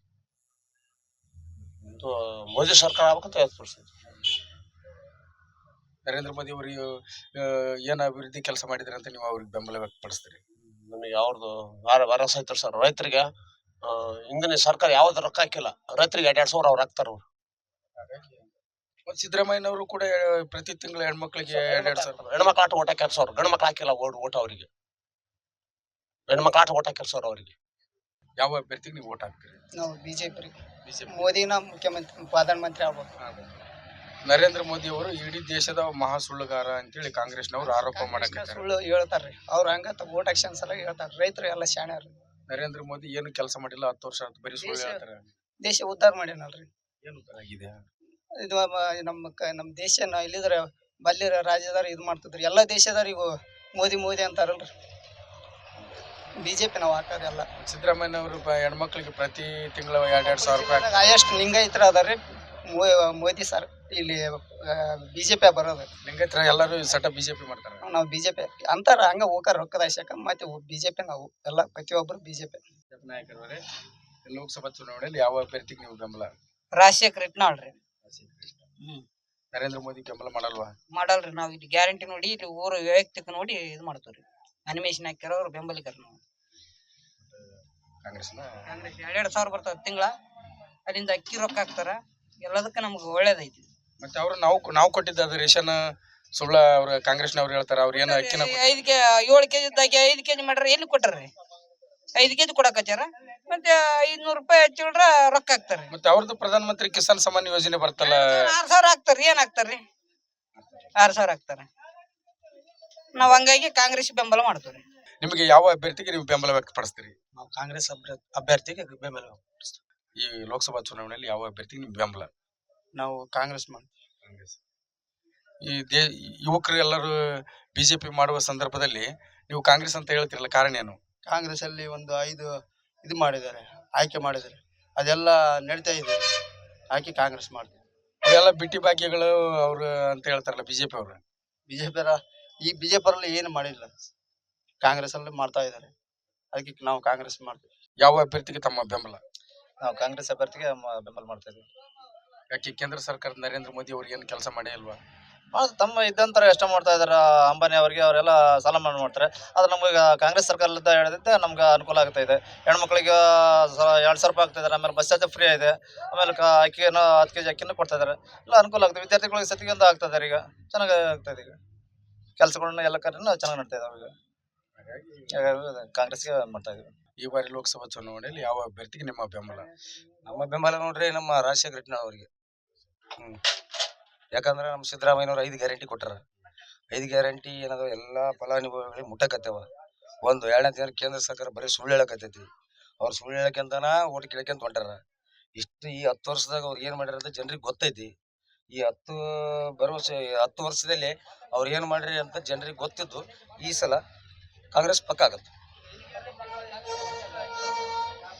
ಮೋದಿ ಸರ್ಕಾರ ಆಗ್ಬೇಕಂತ ವ್ಯಕ್ತಪಡಿಸ್ತೀವಿ. ನರೇಂದ್ರ ಮೋದಿ ಅವರು ಏನು ಅಭಿವೃದ್ಧಿ ಕೆಲಸ ಮಾಡಿದ್ರೆ ಅಂತ ನೀವು ಅವ್ರಿಗೆ ಬೆಂಬಲ ವ್ಯಕ್ತಪಡಿಸ್ತೀರಿ? ನಮಗೆ ಅವ್ರದ್ದು ಭರವಸೆ ಐತ್ರಿ ಸರ್. ರೈತರಿಗೆ ಹಿಂದಿನ ಸರ್ಕಾರ ಯಾವ್ದು ರೊಕ್ಕ ಹಾಕಿಲ್ಲ. ರೈತರಿಗೆ 2,000 ಅವ್ರು ಹಾಕ್ತಾರ. ಸಿದ್ದರಾಮಯ್ಯನವರು ಕೂಡ ಪ್ರತಿ ತಿಂಗಳು ಹೆಣ್ಮಕ್ಳಿಗೆ 2,000 ಹೆಣ್ಮಕ್ಳು ಆಟ ಓಟ್ ಹಾಕ್ಯಾರ ಸರ್. ಗಂಡು ಮಕ್ಳು ಹಾಕಿಲ್ಲ ಓಟ್ ಅವರಿಗೆ. ಹೆಣ್ಮಕ್ಳು ಆಟ ಓಟ್ ಹಾಕ್ಯಾರ ಸರ್ ಅವರಿಗೆ. ಯಾವ ಅಭ್ಯರ್ಥಿಗೆ ನೀವು ಓಟ್ ಹಾಕ್ತೀರಿ? ನಾವು ಬಿಜೆಪಿ. ಮೋದಿನ ಮುಖ್ಯಮಂತ್ರಿ ಪ್ರಧಾನಮಂತ್ರಿ ಆಗ್ಬೇಕು. ನರೇಂದ್ರ ಮೋದಿ ಅವರು ಇಡೀ ದೇಶದ ಮಹಾ ಸುಳ್ಳುಗಾರ ಅಂತೇಳಿ ಕಾಂಗ್ರೆಸ್ನವರು ಆರೋಪ ಮಾಡಕ್ಕೆ ಸುಳ್ಳು ಹೇಳ್ತಾರ್ರಿ. ಅವ್ರು ಹಂಗ ಓಟ್ ಹಾಕ್ಸನ್ ಸಲ ಹೇಳ್ತಾರ. ರೈತರು ಎಲ್ಲ ಶಾಣ್ಯಾರ. ನರೇಂದ್ರ ಮೋದಿ ಏನು ಕೆಲಸ ಮಾಡಿಲ್ಲ 10 ವರ್ಷ ಆಯ್ತು, ಬರೀ ಸುಳ್ಳು ಹೇಳ್ತಾರೆ. ದೇಶ ಉದ್ಧಾರ ಮಾಡ್ಯಾನಲ್ರಿ. ಏನು ಉದ್ಧಾರ ಆಗಿದೆ? ಇದು ನಮ್ಮ ದೇಶ ಇಲ್ಲಿದ್ರೆ ಬಲ್ಲಿ ರಾಜ್ಯದವ್ರು ಇದು ಮಾಡ್ತಿದ್ರಿ. ಎಲ್ಲ ದೇಶದವ್ರಿಗೂ ಮೋದಿ ಅಂತಾರಲ್ರಿ. ಬಿಜೆಪಿ ನಾವು ಹಾಕೋದೆಲ್ಲ. ಸಿದ್ದರಾಮಯ್ಯನವರು ಹೆಣ್ಮಕ್ಳಿಗೆ ಪ್ರತಿ ತಿಂಗಳು 2,000 ರೂಪಾಯಿ ಎಷ್ಟು ಲಿಂಗಾಯತರ ಅದಾರಿ. ಮೋದಿ ಸರ್ ಇಲ್ಲಿ ಬಿಜೆಪಿ ಬರೋದು. ಲಿಂಗಾಯತರ ಎಲ್ಲರೂ ಸಟ ಬಿಜೆಪಿ ಮಾಡ್ತಾರೆ. ನಾವು ಬಿಜೆಪಿ ಅಂತಾರ. ಹಂಗ ಹೋಗಾರ ರೊಕ್ಕದ ಆಶಕ. ಮತ್ತೆ ಬಿಜೆಪಿ ನಾವು ಎಲ್ಲ ಪ್ರತಿಯೊಬ್ಬರು ಬಿಜೆಪಿ ನಾಯಕರವರೇ. ಲೋಕಸಭಾ ಚುನಾವಣೆಯಲ್ಲಿ ಯಾವ ಅಭ್ಯರ್ಥಿಗೆ ನೀವು ಬೆಂಬಲ? ರಾಜಶೇಖರ್ ಇಟ್ನಾಳ್ರಿ. ನರೇಂದ್ರ ಮೋದಿ ಬೆಂಬಲ ಮಾಡಲ್ವಾ? ಮಾಡಲ್ರಿ. ನಾವು ಇಲ್ಲಿ ಗ್ಯಾರಂಟಿ ನೋಡಿ ಇಲ್ಲಿ ಊರು ವೈಯಕ್ತಿಕ ನೋಡಿ ಇದು ಮಾಡ್ತೀವ್ರಿ. ಅನಿಮೇಷನ್ ಹಾಕ್ಯಾರ ಅವ್ರು ಬೆಂಬಲಿಕರ. ನಾವು ಕಾಂಗ್ರೆಸ್ 2,000 ಬರ್ತದ ತಿಂಗಳ. ಅಲ್ಲಿಂದ ಅಕ್ಕಿ ರೊಕ್ಕ ಹಾಕ್ತಾರ. ಎಲ್ಲದಕ್ಕ ನಮ್ಗೆ ಒಳ್ಳೇದೈತಿ. ಮತ್ತೆ ಅವ್ರು ನಾವು ಕೊಟ್ಟಿದ್ದ ಅದು ರೇಷನ್ ಸುಳ್ಳ. ಅವ್ರ ಕಾಂಗ್ರೆಸ್ನವ್ರು ಹೇಳ್ತಾರ ಅವ್ರ ಏನು ಅಕ್ಕಿನ 7 ಕೆಜಿ ಇದ್ದಾಗ 5 ಕೆಜಿ ಮಾಡ್ರಿ. ಎಲ್ಲಿ ಕೊಟ್ಟಾರ್ರಿ? 5 ಕೆಜಿ ಕೊಡಕ್ ಹಚ್ಚಾರ. ಮತ್ತೆ 500 ರೂಪಾಯಿ ಹಚ್ಚಿಡ್ರ ರೊಕ್ಕ ಹಾಕ್ತಾರ. ಮತ್ತೆ ಅವ್ರದ್ದು ಪ್ರಧಾನ ಮಂತ್ರಿ ಕಿಸಾನ್ ಸಮ್ಮಾನ್ ಯೋಜನೆ ಬರ್ತಲ್ಲ, 6,000 ಹಾಕ್ತಾರ್ರಿ. ಏನ್ ಹಾಕ್ತಾರ್ರಿ? 6,000 ಹಾಕ್ತಾರ. ನಾವ್ ಹಂಗಾಗಿ ಕಾಂಗ್ರೆಸ್ ಬೆಂಬಲ ಮಾಡ್ತೀವ್ರಿ. ನಿಮಗೆ ಯಾವ ಅಭ್ಯರ್ಥಿಗೆ ನೀವು ಬೆಂಬಲ ವ್ಯಕ್ತಪಡಿಸ್ತೀರಿ? ನಾವು ಕಾಂಗ್ರೆಸ್ ಅಭ್ಯರ್ಥಿಗೆ ಬೆಂಬಲ. ಈ ಲೋಕಸಭಾ ಚುನಾವಣೆಯಲ್ಲಿ ಯಾವ ಅಭ್ಯರ್ಥಿಗೆ ನೀವು ಬೆಂಬಲ? ನಾವು ಕಾಂಗ್ರೆಸ್ ಕಾಂಗ್ರೆಸ್. ಈ ಯುವಕರು ಎಲ್ಲರೂ ಬಿಜೆಪಿ ಮಾಡುವ ಸಂದರ್ಭದಲ್ಲಿ ನೀವು ಕಾಂಗ್ರೆಸ್ ಅಂತ ಹೇಳ್ತಿರಲ್ಲ, ಕಾರಣ ಏನು? ಕಾಂಗ್ರೆಸ್ ಅಲ್ಲಿ ಒಂದು 5 ಇದು ಮಾಡಿದ್ದಾರೆ. ಆಯ್ಕೆ ಮಾಡಿದ್ದಾರೆ. ಅದೆಲ್ಲ ನಡೀತಾ ಇದೆ. ಆಯ್ಕೆ ಕಾಂಗ್ರೆಸ್ ಮಾಡ್ತೀವಿ. ಅವೆಲ್ಲ ಬಿಟ್ಟಿ ಭಾಗ್ಯಗಳು ಅವ್ರು ಅಂತ ಹೇಳ್ತಾರಲ್ಲ ಬಿಜೆಪಿ ಅವರು. ಬಿಜೆಪಿ ಈ ಬಿಜೆಪಿ ಏನು ಮಾಡಿಲ್ಲ, ಕಾಂಗ್ರೆಸ್ ಅಲ್ಲಿ ಮಾಡ್ತಾ ಇದ್ದಾರೆ. ಅದಕ್ಕೆ ನಾವು ಕಾಂಗ್ರೆಸ್ ಮಾಡ್ತೀವಿ. ಯಾವ ಅಭ್ಯರ್ಥಿಗೆ ತಮ್ಮ ಬೆಂಬಲ? ನಾವು ಕಾಂಗ್ರೆಸ್ ಅಭ್ಯರ್ಥಿಗೆ ಬೆಂಬಲ ಮಾಡ್ತಾ ಇದ್ದೀವಿ. ಯಾಕೆ ಕೇಂದ್ರ ಸರ್ಕಾರ ನರೇಂದ್ರ ಮೋದಿ ಅವ್ರಿಗೆ ಏನು ಕೆಲಸ ಮಾಡೇ ಇಲ್ವಾ? ತಮ್ಮ ಇದ್ದಂತರ ಎಷ್ಟ ಮಾಡ್ತಾ ಇದಾರೆ. ಅಂಬಾನಿ ಅವರಿಗೆ ಅವರೆಲ್ಲ ಸಾಲ ಮಾಡ್ತಾರೆ. ಅದು ನಮ್ಗೆ ಕಾಂಗ್ರೆಸ್ ಸರ್ಕಾರದಿಂದ ಹೇಳಿದ್ರೆ ನಮ್ಗೆ ಅನುಕೂಲ ಆಗ್ತಾ ಇದೆ. ಹೆಣ್ಮಕ್ಳಿಗೆ 2,000 ರೂಪಾಯಿ ಆಗ್ತಾ ಇದಾರೆ. ಆಮೇಲೆ ಬಸ್ ಚಾರ್ಜ್ ಫ್ರೀ ಇದೆ. ಆಮೇಲೆ ಅಕ್ಕಿಯನ್ನು 10 kg ಅಕ್ಕಿನೂ ಕೊಡ್ತಾ ಇದಾರೆ. ಎಲ್ಲ ಅನುಕೂಲ ಆಗ್ತದೆ. ವಿದ್ಯಾರ್ಥಿಗಳಿಗೆ ಸತಿಗೆಂದು ಆಗ್ತಾ ಇದಾರೆ. ಈಗ ಚೆನ್ನಾಗಿ ಆಗ್ತಾ ಇದೆ. ಈಗ ಕೆಲಸಗಳನ್ನ ಎಲ್ಲ ಕಾರ್ಯನೂ ಚೆನ್ನಾಗಿ ನಡ್ತಾ ಇದಾವೆ. ಈಗ ಕಾಂಗ್ರೆಸ್ಗೆ ಮಾಡ್ತಾ ಇದೀವಿ. ಈ ಬಾರಿ ಲೋಕಸಭಾ ಚುನಾವಣೆಯಲ್ಲಿ ಯಾವ ಅಭ್ಯರ್ಥಿಗೆ ನಿಮ್ಮ ಬೆಂಬಲ? ನಮ್ಮ ಬೆಂಬಲ ನೋಡ್ರಿ ನಮ್ಮ ರಾಜಶೇಖರ ರೆಡ್ಡಿ ಅವರಿಗೆ. ಯಾಕಂದ್ರೆ ನಮ್ಮ ಸಿದ್ದರಾಮಯ್ಯನವ್ರು 5 ಗ್ಯಾರಂಟಿ ಕೊಟ್ಟಾರ. 5 ಗ್ಯಾರಂಟಿ ಏನದ ಎಲ್ಲಾ ಫಲಾನುಭವಿಗಳಿಗೆ ಮುಟ್ಟಕತ್ತವ. ಒಂದು 2ನೇ ದಿನ ಕೇಂದ್ರ ಸರ್ಕಾರ ಬರೀ ಸುಳ್ಳು ಹೇಳಕತ್ತೈತಿ. ಅವ್ರು ಸುಳ್ಳು ಹೇಳಕ್ಕಂತಾನ ಓಟ್ ಕೇಳಕ್ಕಂತ ಹೊಂಟಾರ. ಇಷ್ಟು ಈ 10 ವರ್ಷದಾಗ ಅವ್ರು ಏನ್ ಮಾಡ್ಯಾರ ಅಂತ ಜನರಿಗೆ ಗೊತ್ತೈತಿ. ಈ 10 ವರ್ಷದಲ್ಲಿ ಅವ್ರು ಏನ್ ಮಾಡ್ರಿ ಅಂತ ಜನರಿಗೆ ಗೊತ್ತಿದ್ದು ಈ ಸಲ ಕಾಂಗ್ರೆಸ್ ಪಕ್ಕ ಆಗತ್ತೆ.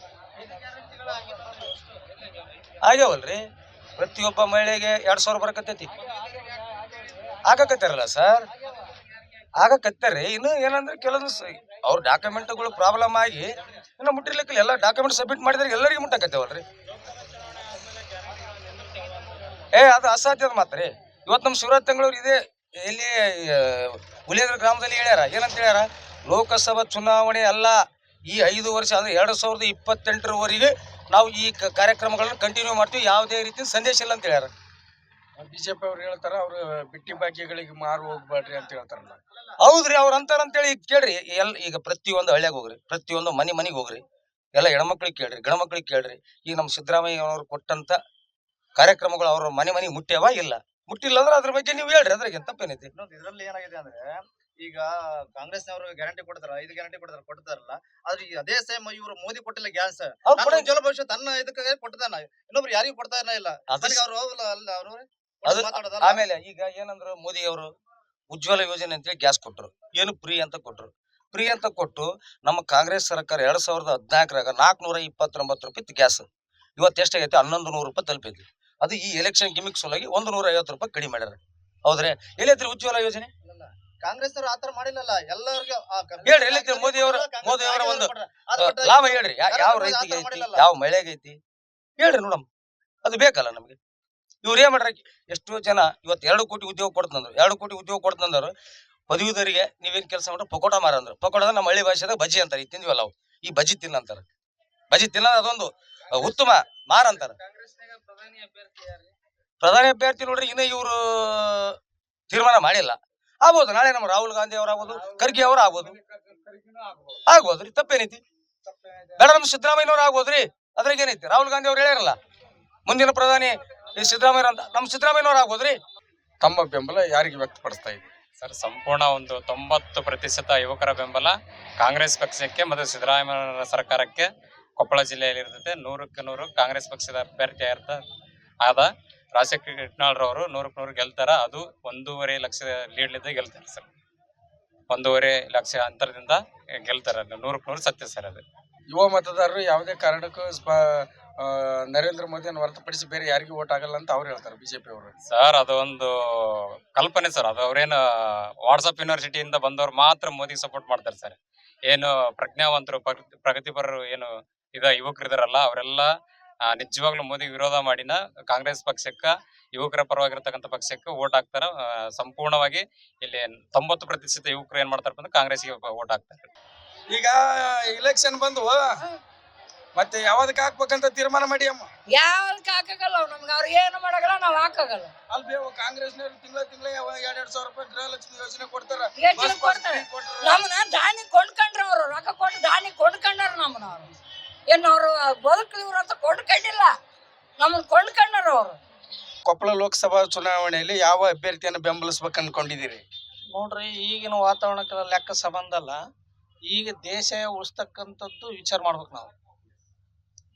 ಆಗ್ಯಾವಲ್ರಿ, ಪ್ರತಿಯೊಬ್ಬ ಮಹಿಳೆಗೆ 2,000 ಬರಕತ್ತೈತಿ. ಆಗಕತ್ತಾರಲ್ಲ ಸರ್, ಆಗಕತ್ತಾರ್ರಿ. ಇನ್ನು ಏನಂದ್ರೆ ಕೆಲವೊಂದು ಅವ್ರ ಡಾಕ್ಯುಮೆಂಟ್ಗಳು ಪ್ರಾಬ್ಲಮ್ ಆಗಿ ಇನ್ನು ಮುಟ್ಟಿರ್ಲಿಕ್ಕಿಲ್ಲ. ಎಲ್ಲ ಡಾಕ್ಯುಮೆಂಟ್ ಸಬ್ಮಿಟ್ ಮಾಡಿದ್ರೆ ಎಲ್ಲರಿಗೂ ಮುಟ್ಟಕತ್ತೇವಲ್ರಿ. ಅದು ಅಸಾಧ್ಯದ ಮಾತ್ರಿ. ಇವತ್ತು ನಮ್ಮ ಶಿವರಾಜ್ ತಂಗಳೂರು ಇದೆ ಇಲ್ಲಿ ಹುಲಿಯದ್ರ ಗ್ರಾಮದಲ್ಲಿ ಹೇಳ್ಯಾರ. ಏನಂತ ಹೇಳ್ಯಾರ? ಲೋಕಸಭಾ ಚುನಾವಣೆ ಅಲ್ಲ, ಈ 5 ವರ್ಷ ಅಂದ್ರೆ 2028ರವರೆಗೆ ನಾವು ಈ ಕಾರ್ಯಕ್ರಮಗಳನ್ನ ಕಂಟಿನ್ಯೂ ಮಾಡ್ತೀವಿ, ಯಾವುದೇ ರೀತಿ ಸಂದೇಶ ಇಲ್ಲ ಅಂತ ಹೇಳ್ಯಾರ. ಬಿಜೆಪಿ ಅವ್ರು ಹೇಳ್ತಾರ ಅವ್ರು ಬಿಟ್ಟಿ ಭಾಗ್ಯಗಳಿಗೆ ಮಾರು ಹೋಗ್ಬೇಡ್ರಿ ಅಂತ ಹೇಳ್ತಾರಲ್ಲ. ಹೌದ್ರಿ, ಅವ್ರ ಅಂತಾರ ಅಂತೇಳಿ ಕೇಳ್ರಿ. ಈಗ ಪ್ರತಿಯೊಂದು ಹಳ್ಳಿಯಾಗ ಹೋಗ್ರಿ, ಪ್ರತಿಯೊಂದು ಮನೆಗೆ ಹೋಗ್ರಿ, ಎಲ್ಲ ಹೆಣ್ಮಕ್ಳಿಗೆ ಕೇಳ್ರಿ, ಗಣಮಕ್ಳಿಗೆ ಕೇಳ್ರಿ. ಈಗ ನಮ್ಮ ಸಿದ್ದರಾಮಯ್ಯ ಅವರು ಕೊಟ್ಟಂತ ಕಾರ್ಯಕ್ರಮಗಳು ಅವ್ರ ಮನೆಗೆ ಮುಟ್ಟ್ಯಾವ ಇಲ್ಲ? ಮುಟ್ಟಿಲ್ಲ ಅಂದ್ರೆ ಅದ್ರ ಬಗ್ಗೆ ನೀವು ಹೇಳ್ರಿ, ಅದ್ರಾಗ ತಪ್ಪೇನೈತಿ? ಇದರಲ್ಲಿ ಏನಾಗಿದೆ ಅಂದ್ರೆ ಈಗ ಕಾಂಗ್ರೆಸ್ನವರು ಗ್ಯಾರಂಟಿ ಕೊಡ್ತಾರ, 5 ಗ್ಯಾರಂಟಿ ಕೊಡ್ತಾರಲ್ಲ. ಆದ್ರೆ ಅದೇ ಸೇಮ್ ಇವರು ಮೋದಿ ಕೊಟ್ಟಿಲ್ಲ ಗ್ಯಾಸ್. ಉಜ್ವಲ ಭವಿಷ್ಯ ತನ್ನ ಇದಕ್ಕೆ ಕೊಟ್ಟದಾನ, ಇನ್ನೊಬ್ರು ಯಾರಿಗೂ ಕೊಡ್ತಾ ಇಲ್ಲ. ಆಮೇಲೆ ಈಗ ಏನಂದ್ರು ಮೋದಿ ಅವರು ಉಜ್ವಲ ಯೋಜನೆ ಅಂತೇಳಿ ಗ್ಯಾಸ್ ಕೊಟ್ರು. ಏನು ಫ್ರೀ ಅಂತ ಕೊಟ್ಟು ನಮ್ಮ ಕಾಂಗ್ರೆಸ್ ಸರ್ಕಾರ 2014ರಾಗ 429 ರೂಪಾಯಿ ಗ್ಯಾಸ್. ಇವತ್ತು ಎಷ್ಟಾಗೈತಿ? 1,100 ರೂಪಾಯಿ ತಲುಪೈತಿ. ಅದು ಈ ಎಲೆಕ್ಷನ್ ಗಿಮಿಕ್ ಸಲುವಾಗಿ 150 ರೂಪಾಯಿ ಕಡಿಮೆ ಮಾಡ್ಯಾರ. ಹೌದ್ರಿ? ಎಲ್ಲೈತ್ರಿ ಉಜ್ವಲ ಯೋಜನೆ? ಕಾಂಗ್ರೆಸ್ ಅವರು ಆತರ ಮಾಡಿಲ್ಲಲ್ಲ, ಎಲ್ಲರಿಗೂ ಹೇಳ್ರಿ. ಎಲ್ಲೈತ್ರಿ ಮೋದಿ ಅವರ ಒಂದು ಲಾಭ ಹೇಳ್ರಿ. ಯಾವ ರೈತಿಗೆ ಐತಿ, ಯಾವ ಮಳೆಗೆ ಐತಿ ಹೇಳ್ರಿ ನೋಡಮ್ಮ. ಅದು ಬೇಕಲ್ಲ ನಮ್ಗೆ. ಇವ್ರು ಏನ್ ಮಾಡ್ರ? ಎಷ್ಟೋ ಜನ ಇವತ್ತು 2 ಕೋಟಿ ಉದ್ಯೋಗ ಕೊಡ್ತಂದ್ರು. 2 ಕೋಟಿ ಉದ್ಯೋಗ ಕೊಡ್ತಂದ್ರು. ಪದವೀಧರಿಗೆ ನೀವೇನ್ ಕೆಲಸ ಮಾಡ್ರ? ಪಕೋಟ ಮಾರ ಅಂದ್ರು. ಪಕೋಟ ನಮ್ಮ ಹಳ್ಳಿ ಭಾಷೆದಾಗ ಬಜ್ಜಿ ಅಂತಾರೆ. ಈಗ ತಿಂದ್ವಲ್ಲ ಅವು, ಈ ಬಜ್ಜಿ ತಿನ್ನಂತಾರ. ಬಜ್ಜಿ ತಿನ್ನ ಅದೊಂದು ಉತ್ತಮ ಮಾರ ಅಂತಾರ. ಪ್ರಧಾನಿ ಅಭ್ಯರ್ಥಿ ನೋಡ್ರಿ ಇನ್ನ ಇವ್ರು ತೀರ್ಮಾನ ಮಾಡಿಲ್ಲ. ಆಗ್ಬೋದು, ನಾಳೆ ನಮ್ಮ ರಾಹುಲ್ ಗಾಂಧಿ ಅವ್ರು ಆಗ್ಬೋದು, ಖರ್ಗೆ ಅವ್ರು ಆಗ್ಬೋದ್ರಿ. ತಪ್ಪೇನೈತಿ? ಬೇಡ, ನಮ್ಮ ಸಿದ್ದರಾಮಯ್ಯನವ್ರು ಆಗ್ಬೋದ್ರಿ. ಅದ್ರಾಗ ಏನೈತಿ? ರಾಹುಲ್ ಗಾಂಧಿ ಅವ್ರು ಹೇಳ್ಯಾರಲ್ಲ ಮುಂದಿನ ಪ್ರಧಾನಿ ಸಿದ್ದರಾಮಯ್ಯ ಅಂತ. ನಮ್ಮ ಸಿದ್ದರಾಮಯ್ಯನವ್ರು ಆಗ್ಬೋದ್ರಿ. ತಮ್ಮ ಬೆಂಬಲ ಯಾರಿಗೆ ವ್ಯಕ್ತಪಡಿಸ್ತಾ ಇದೆ ಸರ್? ಸಂಪೂರ್ಣ ಒಂದು 90% ಯುವಕರ ಬೆಂಬಲ ಕಾಂಗ್ರೆಸ್ ಪಕ್ಷಕ್ಕೆ ಮತ್ತು ಸಿದ್ದರಾಮಯ್ಯ ಸರ್ಕಾರಕ್ಕೆ ಕೊಪ್ಪಳ ಜಿಲ್ಲೆಯಲ್ಲಿ ಇರ್ತದೆ. 100ಕ್ಕೆ 100 ಕಾಂಗ್ರೆಸ್ ಪಕ್ಷದ ಅಭ್ಯರ್ಥಿ ಆದ ರಾಜಶೇಖರ ರೆಡ್ಡಿ 100ಕ್ಕೆ 100 ಗೆಲ್ತಾರ. ಅದು 1.5 ಲಕ್ಷ ಲೀಡ್ಲಿಂದ ಗೆಲ್ತಾರೆ ಸರ್. 1.5 ಲಕ್ಷ ಅಂತರದಿಂದ ಗೆಲ್ತಾರ. 100ಕ್ಕೆ 100 ಸತ್ಯ ಸರ್. ಅದು ಯುವ ಮತದಾರರು ಯಾವುದೇ ಕಾರಣಕ್ಕೂ ನರೇಂದ್ರ ಮೋದಿಯನ್ನು ಹೊರತುಪಡಿಸಿ ಬೇರೆ ಯಾರಿಗೂ ಓಟ್ ಆಗಲ್ಲ ಅಂತ ಅವ್ರು ಹೇಳ್ತಾರೆ ಬಿಜೆಪಿ ಅವರು. ಸರ್ ಅದು ಒಂದು ಕಲ್ಪನೆ ಸರ್. ಅದು ಅವ್ರೇನು ವಾಟ್ಸಪ್ ಯೂನಿವರ್ಸಿಟಿಯಿಂದ ಬಂದವ್ರು ಮಾತ್ರ ಮೋದಿಗೆ ಸಪೋರ್ಟ್ ಮಾಡ್ತಾರೆ ಸರ್. ಏನು ಪ್ರಜ್ಞಾವಂತರು ಪ್ರಗತಿಪರರು ಏನು ಯುವಕರಿದಾರಲ್ಲ ಅವರೆಲ್ಲ ನಿಜವಾಗ್ಲೂ ಮೋದಿ ವಿರೋಧ ಮಾಡಿನ ಕಾಂಗ್ರೆಸ್ ಪಕ್ಷಕ್ಕ, ಯುವಕರ ಪರವಾಗಿರ್ತಕ್ಕಂಥ ಪಕ್ಷಕ್ಕೆ ಓಟ್ ಹಾಕ್ತಾರ. ಸಂಪೂರ್ಣವಾಗಿ ಇಲ್ಲಿ 90% ಯುವಕರು ಏನ್ ಮಾಡ್ತಾರಪ್ಪ ಅಂದ್ರೆ ಕಾಂಗ್ರೆಸ್ಗೆ ಓಟ್ ಹಾಕ್ತಾರೆ. ಈಗ ಇಲೆಕ್ಷನ್ ಬಂದು ಮತ್ತೆ ಯಾವ್ದಕ್ಕೆ ಹಾಕ್ಬೇಕಂತ ತೀರ್ಮಾನ ಮಾಡಿ ಅಮ್ಮ. ಯಾವ್ದಕ್ಕೆ ಹಾಕಲ್ಲ ನಮ್ಗೆ, ಅವ್ರು ಏನು ಮಾಡಲ್ಲ, ನಾವ್ ಹಾಕಲ್ಲ. ಅಲ್ವೇ ಕಾಂಗ್ರೆಸ್ನವ್ರು ತಿಂಗಳ 2,000 ರೂಪಾಯಿ ಗೃಹಲಕ್ಷ್ಮಿ ಯೋಜನೆ ಕೊಡ್ತಾರ. ನಮ್ಮನ್ನ ದಾನಿ ಕೊಂಡ್ಕೊಂಡ್ರ ಅವ್ರು, ರೊಕ್ಕ ಕೊಟ್ಟು ದಾನಿ ಕೊಂಡ್ಕೊಂಡ್ರ ನಮ್ಮನ್ನ. ಅವ್ರು ಏನ್ ಅವ್ರು ಬದುಕ್ಲಿವ್ರು ಅಂತ ಕೊಂಡ್ಕೊಂಡಿಲ್ಲ, ನಮ್ಮನ್ನ ಕೊಂಡ್ಕೊಂಡ್ರ ಅವ್ರು. ಕೊಪ್ಪಳ ಲೋಕಸಭಾ ಚುನಾವಣೆಯಲ್ಲಿ ಯಾವ ಅಭ್ಯರ್ಥಿಯನ್ನು ಬೆಂಬಲಿಸ್ಬೇಕು ಅನ್ಕೊಂಡಿದ್ದೀರಿ? ನೋಡ್ರಿ, ಈಗಿನ ವಾತಾವರಣಕ್ಕೆ ಲೆಕ್ಕ ಸಂಬಂಧ ಅಲ್ಲ. ಈಗ ದೇಶ ಉಳಿಸ್ತಕ್ಕಂಥದ್ದು ವಿಚಾರ ಮಾಡ್ಬೇಕು. ನಾವು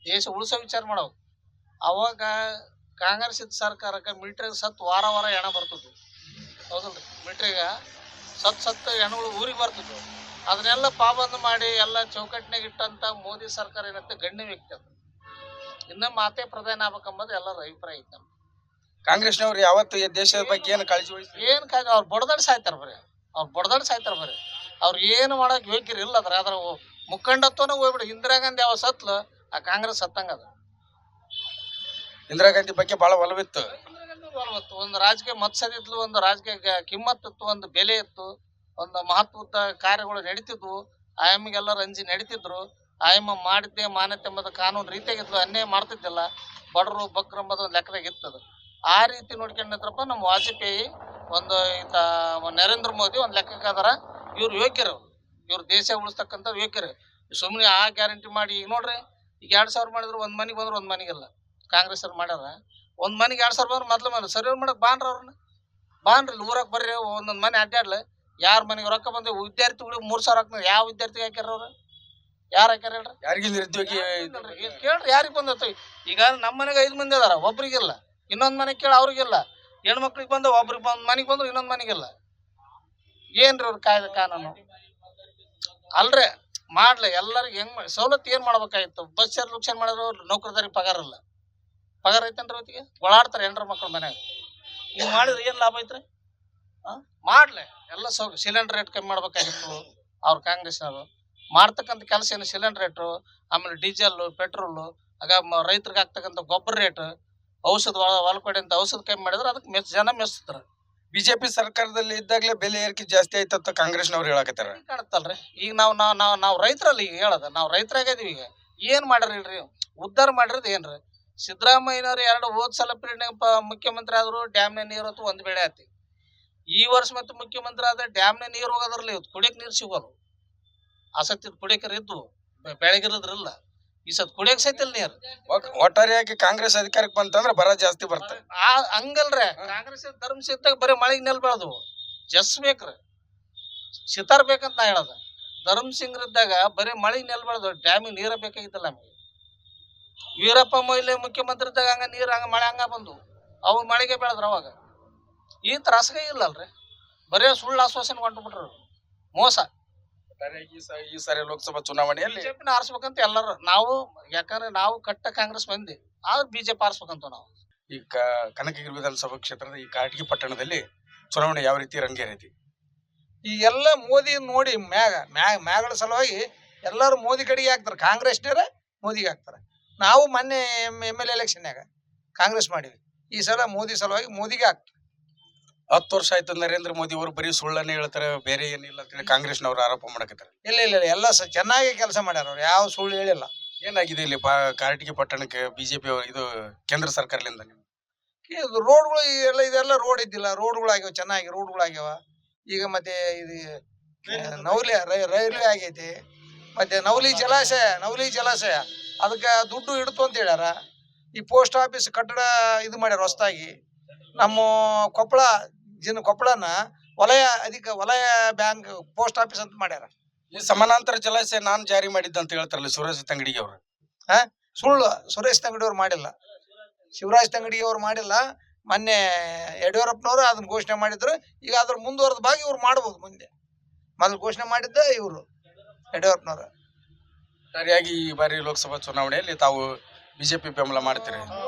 ದೇಶ ಉಳಿಸೋ ವಿಚಾರ ಮಾಡ್ಬೇಕು. ಅವಾಗ ಕಾಂಗ್ರೆಸ್ ಸರ್ಕಾರಕ್ಕೆ ಮಿಲಿಟ್ರಿಗೆ ವಾರ ಹೆಣ ಬರ್ತಿದ್ವು. ಹೌದಲ್ರಿ? ಮಿಲಿಟ್ರಿಗೆ ಸತ್ತು ಹೆಣಗಳು ಊರಿಗೆ ಬರ್ತಿದ್ವು. ಅದನ್ನೆಲ್ಲ ಪಾಬಂದ್ ಮಾಡಿ ಎಲ್ಲ ಚೌಕಟ್ಟಿನಾಗ ಇಟ್ಟಂತ ಮೋದಿ ಸರ್ಕಾರ ಏನಂತೆ ಗಣ್ಯ ವ್ಯಕ್ತಿ ಅದು. ಇನ್ನ ಮಾತೆ ಪ್ರಧಾನ ಆಗ್ಬೇಕಂಬುದು ಎಲ್ಲರ ಅಭಿಪ್ರಾಯ ಐತೆ. ಕಾಂಗ್ರೆಸ್ನವ್ರು ಯಾವತ್ತು ಈ ದೇಶದ ಬಗ್ಗೆ ಏನು ಕಾಳಜಿ ವಹಿಸಿ ಏನ್ ಕಾಯ್ದೆ ಅವ್ರು ಬಡದಾಡ್ ಸಾಯ್ತಾರ ಬರೀ, ಅವ್ರು ಏನು ಮಾಡಕ್ ಯೋಗ್ಯರು ಇಲ್ಲ ಅದ್ರ ಮುಖಂಡತ್ವನ ಹೋಗ್ಬಿಡು. ಇಂದಿರಾ ಗಾಂಧಿ ಯಾವ ಸತ್ಲು ಆ ಕಾಂಗ್ರೆಸ್ ಸತ್ತಂಗ ಅದ. ಇಂದಿರಾ ಗಾಂಧಿ ಬಗ್ಗೆ ಬಹಳ ಒಲವಿತ್ತು. ಒಂದು ರಾಜಕೀಯ ಮತ್ಸದಿದ್ಲು, ಒಂದು ರಾಜಕೀಯ ಕಿಮ್ಮತ್ತಿತ್ತು, ಒಂದು ಬೆಲೆ ಇತ್ತು, ಒಂದು ಮಹತ್ವದ ಕಾರ್ಯಗಳು ನಡೀತಿದ್ವು. ಆಯಮ್ಗೆಲ್ಲ ರಂಜಿ ನಡೀತಿದ್ರು. ಆಯಮ್ಮ ಮಾಡಿದ್ದೆ ಮಾನ್ಯತೆ ಎಂಬುದು ಕಾನೂನು ರೀತಿಯಾಗಿದ್ಲು, ಅನ್ಯಾಯ ಮಾಡ್ತಿದ್ದಿಲ್ಲ. ಬಡವರು ಬಕ್ರು ಎಂಬುದು ಒಂದು ಲೆಕ್ಕದಾಗ ಇರ್ತದ. ಆ ರೀತಿ ನೋಡ್ಕೊಂಡಿದ್ರಪ್ಪ ನಮ್ಮ ವಾಜಪೇಯಿ, ಒಂದು ಈತ ನರೇಂದ್ರ ಮೋದಿ ಒಂದು ಲೆಕ್ಕಕ್ಕೆ ಅದರ. ಇವ್ರು ಯೋಗ್ಯರು, ಇವ್ರು ದೇಶ ಉಳಿಸ್ತಕ್ಕಂಥ ಯೋಗ್ಯರು. ಸುಮ್ಮನೆ ಆ ಗ್ಯಾರಂಟಿ ಮಾಡಿ ಈಗ ನೋಡ್ರಿ, ಈಗ 2000 ಮಾಡಿದ್ರು ಒಂದು ಮನೆಗೆ ಬಂದ್ರೆ ಒಂದು ಮನೆಗಿಲ್ಲ. ಕಾಂಗ್ರೆಸ್ ಅವ್ರು ಮಾಡ್ಯಾರ, ಒಂದು ಮನೆಗೆ 2000 ಬಂದ್ರೆ ಮೊದ್ಲು ಸರಿ ಮಾಡಕ್ ಬಾನ್ರಿ ಅವ್ರನ್ನ, ಬಾನ್ರಿ ಊರಾಗ ಬರ್ರಿ, ಒಂದೊಂದು ಮನೆ ಅಡ್ಡಾಡ್ಲಿ. ಯಾರ ಮನೆಗೆ ರೊಕ್ಕ ಬಂದ್ರೆ ವಿದ್ಯಾರ್ಥಿಗಳು 3000 ಹಾಕ್ತಾರೆ. ಯಾವ ವಿದ್ಯಾರ್ಥಿಗೆ ಹಾಕ್ಯಾರ ಅವ್ರು? ಯಾರು ಹಾಕ್ಯಾರ ಹೇಳ್ರಿ? ಯಾರಿಗೆ ನಿರುದ್ಯೋಗಿ ಕೇಳ್ರಿ, ಯಾರಿಗೆ ಬಂದೈತಿ? ಈಗ ನಮ್ಮ ಮನೆಗೆ 5 ಮಂದಿ ಅದಾರ, ಒಬ್ರಿಗಿಲ್ಲ. ಇನ್ನೊಂದ್ ಮನೆಗೆ ಕೇಳಿ ಅವ್ರಿಗಿಲ್ಲ. ಹೆಣ್ಮಕ್ಳಿಗೆ ಬಂದ ಒಬ್ರಿಗೆ ಮನೆಗೆ ಬಂದ್ರು ಇನ್ನೊಂದ್ ಮನೆಗಿಲ್ಲ. ಏನ್ರಿ ಅವ್ರ ಕಾಯ್ದೆ ಕಾನೂನು ಅಲ್ರಿ? ಮಾಡ್ಲಿ ಎಲ್ಲರಿಗೂ ಹೆಂಗ್ ಸವಲತ್ತು ಏನ್ ಮಾಡ್ಬೇಕಾಗಿತ್ತು? ಬಸ್ ಚಾರ್ಜ್ ಲುಕ್ಷನ್ ಮಾಡಿದ್ರು ನೌಕರದಾರಿಗೆ ಪಗಾರ ಇಲ್ಲ. ಪಗಾರ ಐತೇನ್ರಿ ಅವತ್ತಿಗೆ? ಒಳಾಡ್ತಾರೆ ಹೆಣ್ರ ಮಕ್ಳು ಮನ್ಯಾಗ. ಈಗ ಮಾಡಿದ್ರೆ ಏನ್ ಲಾಭ ಐತ್ರಿ? ಮಾಡ್ಲಿ ಎಲ್ಲ ಸಿಲಿಂಡರ್ ರೇಟ್ ಕಮ್ಮಿ ಮಾಡ್ಬೇಕಾಗಿತ್ತು ಅವ್ರ ಕಾಂಗ್ರೆಸ್ನವರು. ಮಾಡ್ತಕ್ಕಂಥ ಕೆಲಸ ಏನು? ಸಿಲಿಂಡರ್ ರೇಟು, ಆಮೇಲೆ ಡೀಸೆಲ್, ಪೆಟ್ರೋಲು, ಆಗ ರೈತರಿಗೆ ಆಗ್ತಕ್ಕಂಥ ಗೊಬ್ಬರ ರೇಟ್, ಔಷಧ ಹೊಲಕೊಡೆ ಅಂತ ಔಷಧ ಕಮ್ಮಿ ಮಾಡಿದ್ರೆ ಅದಕ್ಕೆ ಜನ ಮೆಚ್ತಾರೆ. ಬಿಜೆಪಿ ಸರ್ಕಾರದಲ್ಲಿ ಇದ್ದಾಗಲೇ ಬೆಲೆ ಏರಿಕೆ ಜಾಸ್ತಿ ಆಯ್ತಂತ ಕಾಂಗ್ರೆಸ್ನವ್ರು ಹೇಳಕತ್ತಾರ. ಕಾಣುತ್ತಲ್ರಿ ಈಗ ನಾವು ರೈತರಲ್ಲಿ ಈಗ ಹೇಳೋದು, ನಾವು ರೈತರಾಗಿದೀವಿ. ಈಗ ಏನ್ ಮಾಡ್ರಿ ಇಲ್ರಿ? ಉದ್ಧಾರ ಮಾಡಿರೋದು ಏನ್ರಿ? ಸಿದ್ದರಾಮಯ್ಯನವ್ರು ಹೋದ್ ಸಲ ಮುಖ್ಯಮಂತ್ರಿ ಆದ್ರು ಡ್ಯಾಮ್ನ ನೀರು ಹೊತ್ತು ಒಂದ್ ಬೆಳೆ ಆತಿ. ಈ ವರ್ಷ ಮತ್ತೆ ಮುಖ್ಯಮಂತ್ರಿ ಆದ್ರೆ ಡ್ಯಾಮ್ನ ನೀರು ಹೋಗೋದ್ರಲ್ಲಿ ಇವತ್ತು ಕುಡಿಯಕ್ ನೀರು ಸಿಗೋದು. ಆಸಕ್ತಿ ಕುಡಿಯಕರ್ ಇದ್ದು ಬೆಳಗಿರೋದ್ರಲ್ಲ, ಈ ಸತ್ ಕುಡಿಯಕ್ ಸೈತಿಲ್ ನೀರು. ಒಟ್ಟಾರೆಯಾಗಿ ಕಾಂಗ್ರೆಸ್ ಅಧಿಕಾರಕ್ಕೆ ಬಂತಂದ್ರೆ ಬರ ಜಾಸ್ತಿ ಬರ್ತದೆ. ಹಂಗಲ್ರಿ, ಕಾಂಗ್ರೆಸ್ ಧರ್ಮ ಸಿದ್ದಾಗ ಬರೀ ಮಳೆಗೆ ನೆಲ್ ಬೆಳೆದವು. ಜಸ್ ಬೇಕ್ರಿ, ಸಿತಾರ್ ಬೇಕಂತ ನಾ ಹೇಳೋದು. ಧರ್ಮ ಸಿಂಗ್ರ ಇದ್ದಾಗ ಬರೀ ಮಳೆಗೆ ನೆಲ್ ಬೆಳೆದು ಡ್ಯಾಮಿಗೆ ನೀರ ಬೇಕಾಗಿತ್ತಲ್ಲ ನಮಗೆ. ವೀರಪ್ಪ ಮೊಯ್ಲಿ ಮುಖ್ಯಮಂತ್ರಿ ಇದ್ದಾಗ ಹಂಗ ನೀರು ಹಂಗ ಮಳೆ ಹಂಗ ಬಂದು ಅವು ಮಳೆಗೆ ಬೆಳೆದ್ರ. ಅವಾಗ ಈ ತ್ರಾಸಗ ಇಲ್ಲಲ್ರಿ, ಬರೇ ಸುಳ್ಳು ಆಶ್ವಾಸನೆ ಹೊಂಟ್ಬಿಟ್ರು, ಮೋಸ. ಈ ಸಾರಿ ಲೋಕಸಭಾ ಚುನಾವಣೆಯಲ್ಲಿ ಬಿಜೆಪಿನ ಆರಿಸ್ಬೇಕಂತ ಎಲ್ಲರೂ ನಾವು, ಯಾಕಂದ್ರೆ ನಾವು ಕಟ್ಟ ಕಾಂಗ್ರೆಸ್ ಮಂದಿ, ಆದ್ರೆ ಬಿಜೆಪಿ ಆರಿಸ್ಬೇಕಂತ ನಾವು. ಈ ಕನಕಗಿರಿ ವಿಧಾನಸಭಾ ಕ್ಷೇತ್ರದ ಈ ಕಾಟಗಿ ಪಟ್ಟಣದಲ್ಲಿ ಚುನಾವಣೆ ಯಾವ ರೀತಿ ರಂಗೇರೈತಿ? ಈಗೆಲ್ಲ ಮೋದಿ ನೋಡಿ ಮ್ಯಾಗಳ ಸಲುವಾಗಿ ಎಲ್ಲರೂ ಮೋದಿ ಕಡೆಗೆ ಹಾಕ್ತಾರೆ. ಕಾಂಗ್ರೆಸ್ನವರೇ ಮೋದಿಗೆ ಹಾಕ್ತಾರೆ. ನಾವು ಮೊನ್ನೆ MLA ಎಲೆಕ್ಷನ್ಯಾಗ ಕಾಂಗ್ರೆಸ್ ಮಾಡಿವಿ. ಈ ಸಲ ಮೋದಿ ಸಲುವಾಗಿ ಮೋದಿಗೆ ಹಾಕ್ತಾರೆ. 10 ವರ್ಷ ಆಯ್ತು ನರೇಂದ್ರ ಮೋದಿ ಅವರು ಬರೀ ಸುಳ್ಳನ್ನೇ ಹೇಳ್ತಾರೆ, ಬೇರೆ ಏನಿಲ್ಲ ಅಂತೇಳಿ ಕಾಂಗ್ರೆಸ್ನವ್ರು ಆರೋಪ ಮಾಡಕತ್ತಾರೆ. ಇಲ್ಲ ಎಲ್ಲ ಚೆನ್ನಾಗಿ ಕೆಲಸ ಮಾಡ್ಯಾರ ಅವ್ರು, ಯಾವ ಸುಳ್ಳು ಹೇಳಿಲ್ಲ. ಏನಾಗಿದೆ ಇಲ್ಲಿ ಕಾರಟಗಿ ಪಟ್ಟಣಕ್ಕೆ ಬಿಜೆಪಿ ಇದು ಕೇಂದ್ರ ಸರ್ಕಾರದಿಂದ? ಇದು ರೋಡ್ಗಳು ಇದೆಲ್ಲ ರೋಡ್ ಇದ್ದಿಲ್ಲ, ರೋಡ್ಗಳಾಗ್ಯಾವ, ಚೆನ್ನಾಗಿ ರೋಡ್ಗಳಾಗ್ಯಾವ. ಈಗ ಮತ್ತೆ ಇದು ರೈಲ್ವೆ ಆಗೈತಿ. ಮತ್ತೆ ನವಲಿ ಜಲಾಶಯ ಅದಕ್ಕೆ ದುಡ್ಡು ಇಡ್ತು ಅಂತ ಹೇಳ್ಯಾರ. ಈ ಪೋಸ್ಟ್ ಆಫೀಸ್ ಕಟ್ಟಡ ಇದು ಮಾಡ್ಯಾರ ಹೊಸದಾಗಿ. ನಮ್ಮ ಕೊಪ್ಪಳನ ವಲಯ ಬ್ಯಾಂಕ್ ಪೋಸ್ಟ್ ಆಫೀಸ್ ಅಂತ ಮಾಡ್ಯಾರ. ಈ ಸಮಾನಾಂತರ ಜಲಾಶಯ ನಾನು ಜಾರಿ ಮಾಡಿದ್ದ ಅಂತ ಹೇಳ್ತಾರಲ್ಲ ಶಿವರಾಜ್ ತಂಗಡಿಗೆ ಅವರು. ಸುಳ್ಳು, ಸುರೇಶ್ ತಂಗಡಿ ಅವ್ರು ಮಾಡಿಲ್ಲ, ಶಿವರಾಜ್ ತಂಗಡಿಗೆ ಅವ್ರು ಮಾಡಿಲ್ಲ. ಮೊನ್ನೆ ಯಡಿಯೂರಪ್ಪನವರು ಅದನ್ನ ಘೋಷಣೆ ಮಾಡಿದ್ರು. ಈಗ ಅದ್ರ ಮುಂದುವರೆದ ಭಾಗ ಇವ್ರು ಮಾಡ್ಬೋದು. ಮುಂದೆ ಮೊದಲು ಘೋಷಣೆ ಮಾಡಿದ್ದ ಇವರು ಯಡಿಯೂರಪ್ಪನವರು. ಸರಿಯಾಗಿ ಈ ಬಾರಿ ಲೋಕಸಭಾ ಚುನಾವಣೆಯಲ್ಲಿ ತಾವು ಬಿಜೆಪಿ ಬೆಂಬಲ ಮಾಡ್ತೀರಿ?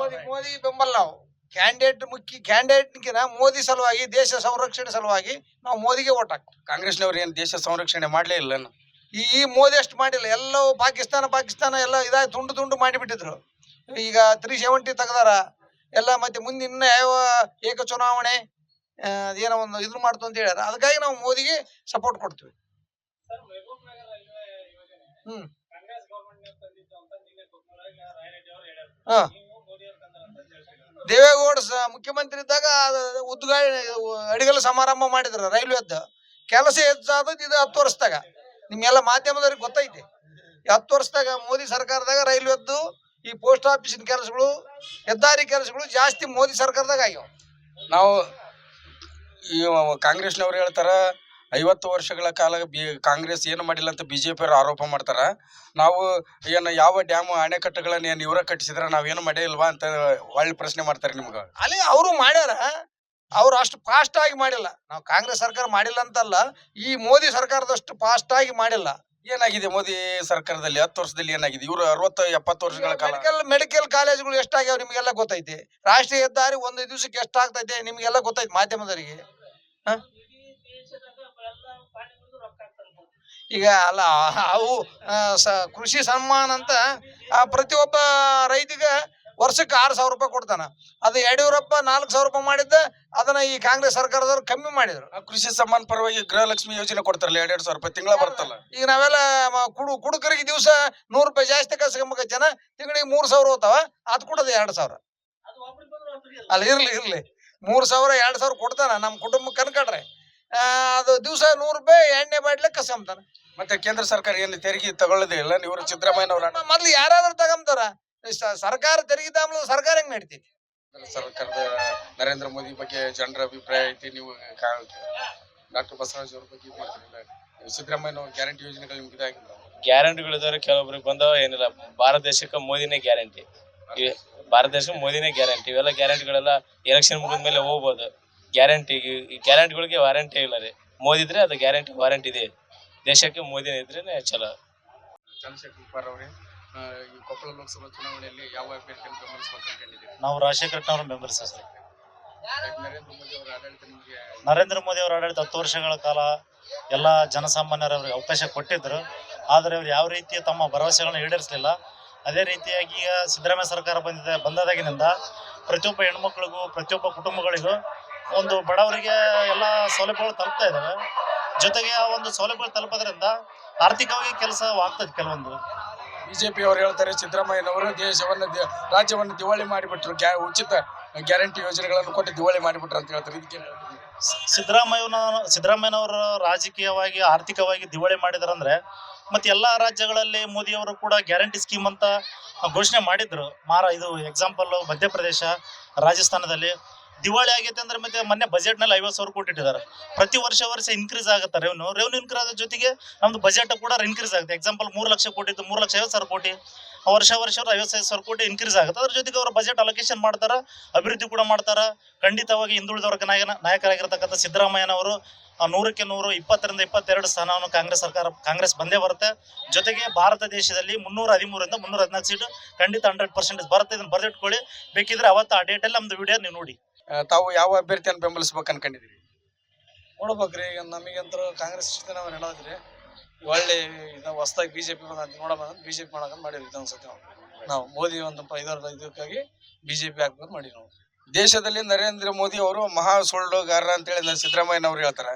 ಮೋದಿ ಬೆಂಬಲ. ನಾವು ಕ್ಯಾಂಡಿಡೇಟ್ಗಿನ ಮೋದಿ ಸಲುವಾಗಿ, ದೇಶ ಸಂರಕ್ಷಣೆ ಸಲುವಾಗಿ ನಾವು ಮೋದಿಗೆ ಓಟ್ ಹಾಕ್ತೀವಿ. ಕಾಂಗ್ರೆಸ್ನವ್ರು ಏನು ದೇಶ ಸಂರಕ್ಷಣೆ ಮಾಡ್ಲೇ ಇಲ್ಲ? ಈ ಮೋದಿ ಅಷ್ಟು ಮಾಡಿಲ್ಲ. ಎಲ್ಲವೂ ಪಾಕಿಸ್ತಾನ ಎಲ್ಲ ಇದಾಗಿ ತುಂಡು ಮಾಡಿಬಿಟ್ಟಿದ್ರು. ಈಗ 370 ತೆಗ್ದಾರ ಎಲ್ಲ. ಮತ್ತೆ ಮುಂದೆ ಇನ್ನ ಯಾವ ಏಕ ಚುನಾವಣೆ ಏನೋ ಒಂದು ಇದು ಮಾಡ್ತು ಅಂತ ಹೇಳ್ಯಾರ. ಅದಕ್ಕಾಗಿ ನಾವು ಮೋದಿಗೆ ಸಪೋರ್ಟ್ ಕೊಡ್ತೀವಿ. ದೇವೇಗೌಡ ಮುಖ್ಯಮಂತ್ರಿ ಇದ್ದಾಗ ಅಡಿಗಲ್ ಸಮಾರಂಭ ಮಾಡಿದ್ರು ರೈಲ್ವೆದ್ದು. ಕೆಲಸ ಹೆಚ್ಚಾದದ್ದು ಇದು 10 ವರ್ಷದಾಗ. ನಿಮ್ಗೆಲ್ಲ ಮಾಧ್ಯಮದವ್ರಿಗೆ ಗೊತ್ತೈತಿ. 10 ವರ್ಷದಾಗ ಮೋದಿ ಸರ್ಕಾರದಾಗ ರೈಲ್ವೆದ್ದು, ಈ ಪೋಸ್ಟ್ ಆಫೀಸಿನ ಕೆಲಸಗಳು, ಹೆದ್ದಾರಿ ಕೆಲಸಗಳು ಜಾಸ್ತಿ ಮೋದಿ ಸರ್ಕಾರದಾಗ ಆಗ್ಯಾವ. ನಾವು ಈ ಕಾಂಗ್ರೆಸ್ನವ್ರು ಹೇಳ್ತಾರ 50 ವರ್ಷಗಳ ಕಾಲ ಕಾಂಗ್ರೆಸ್ ಏನು ಮಾಡಿಲ್ಲ ಅಂತ ಬಿಜೆಪಿ ಅವರು ಆರೋಪ ಮಾಡ್ತಾರ. ನಾವು ಏನು ಯಾವ ಡ್ಯಾಮ್ ಅಣೆಕಟ್ಟುಗಳನ್ನ ಏನು ಇವರ ಕಟ್ಟಿಸಿದ್ರ ನಾವೇನು ಮಾಡೇ ಇಲ್ವಾ ಅಂತ ಒಳ್ಳೆ ಪ್ರಶ್ನೆ ಮಾಡ್ತಾರೆ ನಿಮ್ಗೆ. ಅಲ್ಲಿ ಅವರು ಮಾಡ್ಯಾರ. ಅವ್ರು ಅಷ್ಟು ಫಾಸ್ಟ್ ಆಗಿ ಮಾಡಿಲ್ಲ. ನಾವು ಕಾಂಗ್ರೆಸ್ ಸರ್ಕಾರ ಮಾಡಿಲ್ಲ ಅಂತಲ್ಲ, ಈ ಮೋದಿ ಸರ್ಕಾರದಷ್ಟು ಫಾಸ್ಟ್ ಆಗಿ ಮಾಡಿಲ್ಲ. ಏನಾಗಿದೆ ಮೋದಿ ಸರ್ಕಾರದಲ್ಲಿ 10 ವರ್ಷದಲ್ಲಿ ಏನಾಗಿದೆ? ಇವರು 60-70 ವರ್ಷಗಳ ಕಾಲ ಮೆಡಿಕಲ್ ಕಾಲೇಜುಗಳು ಎಷ್ಟಾಗ್ಯಾವ ನಿಮ್ಗೆಲ್ಲ ಗೊತ್ತೈತಿ. ರಾಷ್ಟ್ರೀಯ ಹೆದ್ದಾರಿ ಒಂದು ದಿವಸಕ್ಕೆ ಎಷ್ಟಾಗ್ತೈತೆ ನಿಮ್ಗೆಲ್ಲ ಗೊತ್ತೈತಿ ಮಾಧ್ಯಮದವರಿಗೆ. ಈಗ ಅಲ್ಲ ಅವು ಕೃಷಿ ಸನ್ಮಾನ ಅಂತ ಪ್ರತಿಯೊಬ್ಬ ರೈತಿಗೆ ವರ್ಷಕ್ಕೆ 6,000 ರೂಪಾಯಿ ಕೊಡ್ತಾನ. ಅದು ಯಡಿಯೂರಪ್ಪ 4,000 ರೂಪಾಯಿ ಮಾಡಿದ್ದ, ಅದನ್ನ ಈ ಕಾಂಗ್ರೆಸ್ ಸರ್ಕಾರದವ್ರು ಕಮ್ಮಿ ಮಾಡಿದ್ರು. ಕೃಷಿ ಸಮ್ಮಾನ್ ಪರವಾಗಿ ಗೃಹಲಕ್ಷ್ಮಿ ಯೋಜನೆ ಕೊಡ್ತಾರಲ್ಲ, 2,000 ರೂಪಾಯಿ ತಿಂಗಳ ಬರ್ತಲ್ಲ. ಈಗ ನಾವೆಲ್ಲ ಕುಡುಕರಿಗೆ ದಿವಸ 100 ರೂಪಾಯಿ ಜಾಸ್ತಿ ಕಸ್ಕೊಂಬ ಜನ ತಿಂಗಳಿಗೆ 3,000 ಹೋಗ್ತಾವ, ಅದು ಕೊಡೋದು 2,000. ಅಲ್ಲ ಇರ್ಲಿ 3,000 2,000 ಕೊಡ್ತಾನ ನಮ್ಮ ಕುಟುಂಬಕ್ಕೆ ಅನ್ಕಡ್ರೆ. ಅದು ದಿವಸ 100 ರೂಪಾಯಿ ಎಣ್ಣೆ ಬಾಟ್ಲೆ ಕಸ್ಕೊಂತಾನ. ಮತ್ತೆ ಕೇಂದ್ರ ಸರ್ಕಾರ ಏನು ತೆರಿಗೆ ತಗೊಳ್ಳೋದೇ ಇಲ್ಲ. ನೀವು ಸಿದ್ದರಾಮಯ್ಯನವರ ಮೊದ್ಲು ಯಾರಾದ್ರೂ ತಗೊಂತಾರ, ಸರ್ಕಾರ ತೆರಿಗೆ ತಾಮ್ಲ ಸರ್ಕಾರ ಹೆಂಗ್ ನಡೀತೈತಿ? ಸರ್ಕಾರದ ನರೇಂದ್ರ ಮೋದಿ ಬಗ್ಗೆ ಜನರ ಅಭಿಪ್ರಾಯ ಐತಿ. ನೀವು ಡಾಕ್ಟರ್ ಬಸವರಾಜ್ ಅವ್ರ ಬಗ್ಗೆ ಮಾಡ್ತಿರಲಿಲ್ಲ. ಸಿದ್ದರಾಮಯ್ಯನವ್ರ ಗ್ಯಾರಂಟಿ ಯೋಜನೆಗಳು ನಿಮ್ಗೆ ಇದಾಗಿಲ್ಲ? ಗ್ಯಾರಂಟಿಗಳಿದ್ದಾರೆ, ಕೆಲವೊಬ್ರಿಗೆ ಬಂದವ ಏನಿಲ್ಲ. ಭಾರತ ದೇಶಕ್ಕೆ ಮೋದಿನೇ ಗ್ಯಾರಂಟಿ. ಭಾರತ ದೇಶಕ್ಕೆ ಮೋದಿನೇ ಗ್ಯಾರಂಟಿ. ಇವೆಲ್ಲ ಗ್ಯಾರಂಟಿಗಳೆಲ್ಲ ಎಲೆಕ್ಷನ್ ಮುಗಿದ ಮೇಲೆ ಹೋಗ್ಬೋದು. ಗ್ಯಾರಂಟಿಗಳಿಗೆ ವಾರಂಟಿ ಇಲ್ಲ ರೀ. ಮೋದಿ ಇದ್ರೆ ಅದು ಗ್ಯಾರಂಟಿ ವಾರಂಟಿ ಇದೆ. ದೇಶಕ್ಕೆ ಮೋದಿನೇ ಇದ್ರೇನೆ ಚಲೋ. ಚಂದ್ರಶೇಖರ್ ಉಪ್ಪಾರ್ ಅವರೇ, ಈ ಕೊಪ್ಪಳ ಲೋಕಸಭಾ ಚುನಾವಣೆಯಲ್ಲಿ ಯಾವ ಅಭ್ಯರ್ಥಿಯನ್ನು ಬೆಂಬಲಿಸಬೇಕು ಅನ್ಕೊಂಡಿದ್ದೀರಿ? ನಾವು ರಾಜಶೇಖರ್ ಬೆಂಬಲಿಸ್ತೀವಿ ಸರ್. ನರೇಂದ್ರ ಮೋದಿ ಅವರ ಆಡಳಿತ ನಿಮಗೆ? ನರೇಂದ್ರ ಮೋದಿ ಅವರ ಆಡಳಿತ 10 ವರ್ಷಗಳ ಕಾಲ ಎಲ್ಲ ಜನಸಾಮಾನ್ಯರವ್ರಿಗೆ ಅವಕಾಶ ಕೊಟ್ಟಿದ್ದರು. ಆದರೆ ಅವರು ಯಾವ ರೀತಿಯ ತಮ್ಮ ಭರವಸೆಗಳನ್ನು ಈಡೇರಿಸಲಿಲ್ಲ. ಅದೇ ರೀತಿಯಾಗಿ ಈಗ ಸಿದ್ದರಾಮಯ್ಯ ಸರ್ಕಾರ ಬಂದಾದಾಗಿನಿಂದ ಪ್ರತಿಯೊಬ್ಬ ಹೆಣ್ಮಕ್ಳಿಗೂ ಪ್ರತಿಯೊಬ್ಬ ಕುಟುಂಬಗಳಿಗೂ ಒಂದು ಬಡವರಿಗೆ ಎಲ್ಲ ಸೌಲಭ್ಯಗಳು ತಲುಪ್ತಾ ಇದ್ದಾವೆ. ಜೊತೆಗೆ ಆ ಒಂದು ಸೌಲಭ್ಯಗಳು ತಲುಪೋದ್ರಿಂದ ಆರ್ಥಿಕವಾಗಿ ಕೆಲಸವಾಗ್ತದೆ. ಕೆಲವೊಂದು ಬಿಜೆಪಿ ಅವರು ಹೇಳ್ತಾರೆ ಸಿದ್ದರಾಮಯ್ಯನವರು ರಾಜ್ಯವನ್ನು ದಿವಾಳಿ ಮಾಡಿಬಿಟ್ರು, ಉಚಿತ ಗ್ಯಾರಂಟಿ ಯೋಜನೆಗಳನ್ನು ಕೊಟ್ಟು ದಿವಾಳಿ ಮಾಡಿಬಿಟ್ರು ಅಂತ ಹೇಳ್ತಾರೆ. ಇದಕ್ಕೆ ಸಿದ್ದರಾಮಯ್ಯನವರು ರಾಜಕೀಯವಾಗಿ ಆರ್ಥಿಕವಾಗಿ ದಿವಾಳಿ ಮಾಡಿದಾರಂದ್ರೆ ಮತ್ತೆ ಎಲ್ಲಾ ರಾಜ್ಯಗಳಲ್ಲಿ ಮೋದಿಯವರು ಕೂಡ ಗ್ಯಾರಂಟಿ ಸ್ಕೀಮ್ ಅಂತ ಘೋಷಣೆ ಮಾಡಿದ್ರು. ಇದು ಎಕ್ಸಾಂಪಲ್ ಮಧ್ಯಪ್ರದೇಶ, ರಾಜಸ್ಥಾನದಲ್ಲಿ ದಿವಾಳಿ ಆಗೈತೆ ಅಂದ್ರೆ ಮತ್ತೆ ಮೊನ್ನೆ ಬಜೆಟ್ನಲ್ಲಿ 50,000 ಕೋಟಿ ಇಟ್ಟಿದ್ದಾರೆ. ಪ್ರತಿ ವರ್ಷ ಇನ್ಕ್ರೀಸ್ ಆಗುತ್ತೆ ರೆವೆನ್ಯೂ ಇನ್ಕ್ರೀಸ್ ಆಗೋ ಜೊತೆಗೆ ನಮ್ದು ಬಜೆಟ್ ಕೂಡ ಇನ್ಕ್ರೀಸ್ ಆಗುತ್ತೆ. ಎಕ್ಸಾಂಪಲ್ 3 ಲಕ್ಷ ಕೋಟಿ ಇದ್ದು 3,50,000 ಕೋಟಿ, ವರ್ಷ 55,000 ಕೋಟಿ ಇನ್ಕ್ರೀಸ್ ಆಗುತ್ತೆ. ಅದ್ರ ಜೊತೆಗೆ ಅವರು ಬಜೆಟ್ ಅಲೋಕೇಶನ್ ಮಾಡ್ತಾರ, ಅಭಿವೃದ್ಧಿ ಕೂಡ ಮಾಡ್ತಾರ. ಖಂಡಿತವಾಗಿ ಹಿಂದುಳಿದ ವರ್ಗ ನಾಯಕರಾಗಿರ್ತಕ್ಕಂಥ ಸಿದ್ದರಾಮಯ್ಯನವರು 100ಕ್ಕೆ 100, 20-22 ಸ್ಥಾನವನ್ನು ಕಾಂಗ್ರೆಸ್ ಬಂದೇ ಬರುತ್ತೆ. ಜೊತೆಗೆ ಭಾರತ ದೇಶದಲ್ಲಿ 313 ಇಂದ 314 ಸೀಟು ಖಂಡಿತ 100% ಬರುತ್ತೆ. ಇದನ್ನ ಬರೆದಿಟ್ಕೊಳ್ಳಿ. ಬೇಕಿದ್ರೆ ಅವತ್ತು ಆ ಡೇಟಲ್ಲಿ ನಮ್ದು ವಿಡಿಯೋ ನೀವು ನೋಡಿ. ತಾವು ಯಾವ ಅಭ್ಯರ್ಥಿಯನ್ನು ಬೆಂಬಲಿಸಬೇಕು ಅನ್ಕೊಂಡಿದ್ದೀರಿ? ನೋಡ್ಬೇಕ್ರಿ. ಈಗ ನಮಗಂತೂ ಕಾಂಗ್ರೆಸ್ ನಾವು ನಡೆದ್ರಿ ಒಳ್ಳೆ ಹೊಸದಾಗಿ ಬಿಜೆಪಿ ನೋಡೋಣ ಬಿಜೆಪಿ ಮಾಡಕಂತ ಮಾಡಿರಿ. ಇದೊಂದ್ಸತಿ ನಾವು ಮೋದಿ ಒಂದು ಇದಕ್ಕಾಗಿ ಬಿಜೆಪಿ ಹಾಕ್ಬೇಕು ಮಾಡಿ. ನಾವು ದೇಶದಲ್ಲಿ ನರೇಂದ್ರ ಮೋದಿ ಅವರು ಮಹಾ ಸುಳ್ಳುಗಾರ ಅಂತ ಹೇಳಿ ಸಿದ್ದರಾಮಯ್ಯನವರು ಹೇಳ್ತಾರೆ.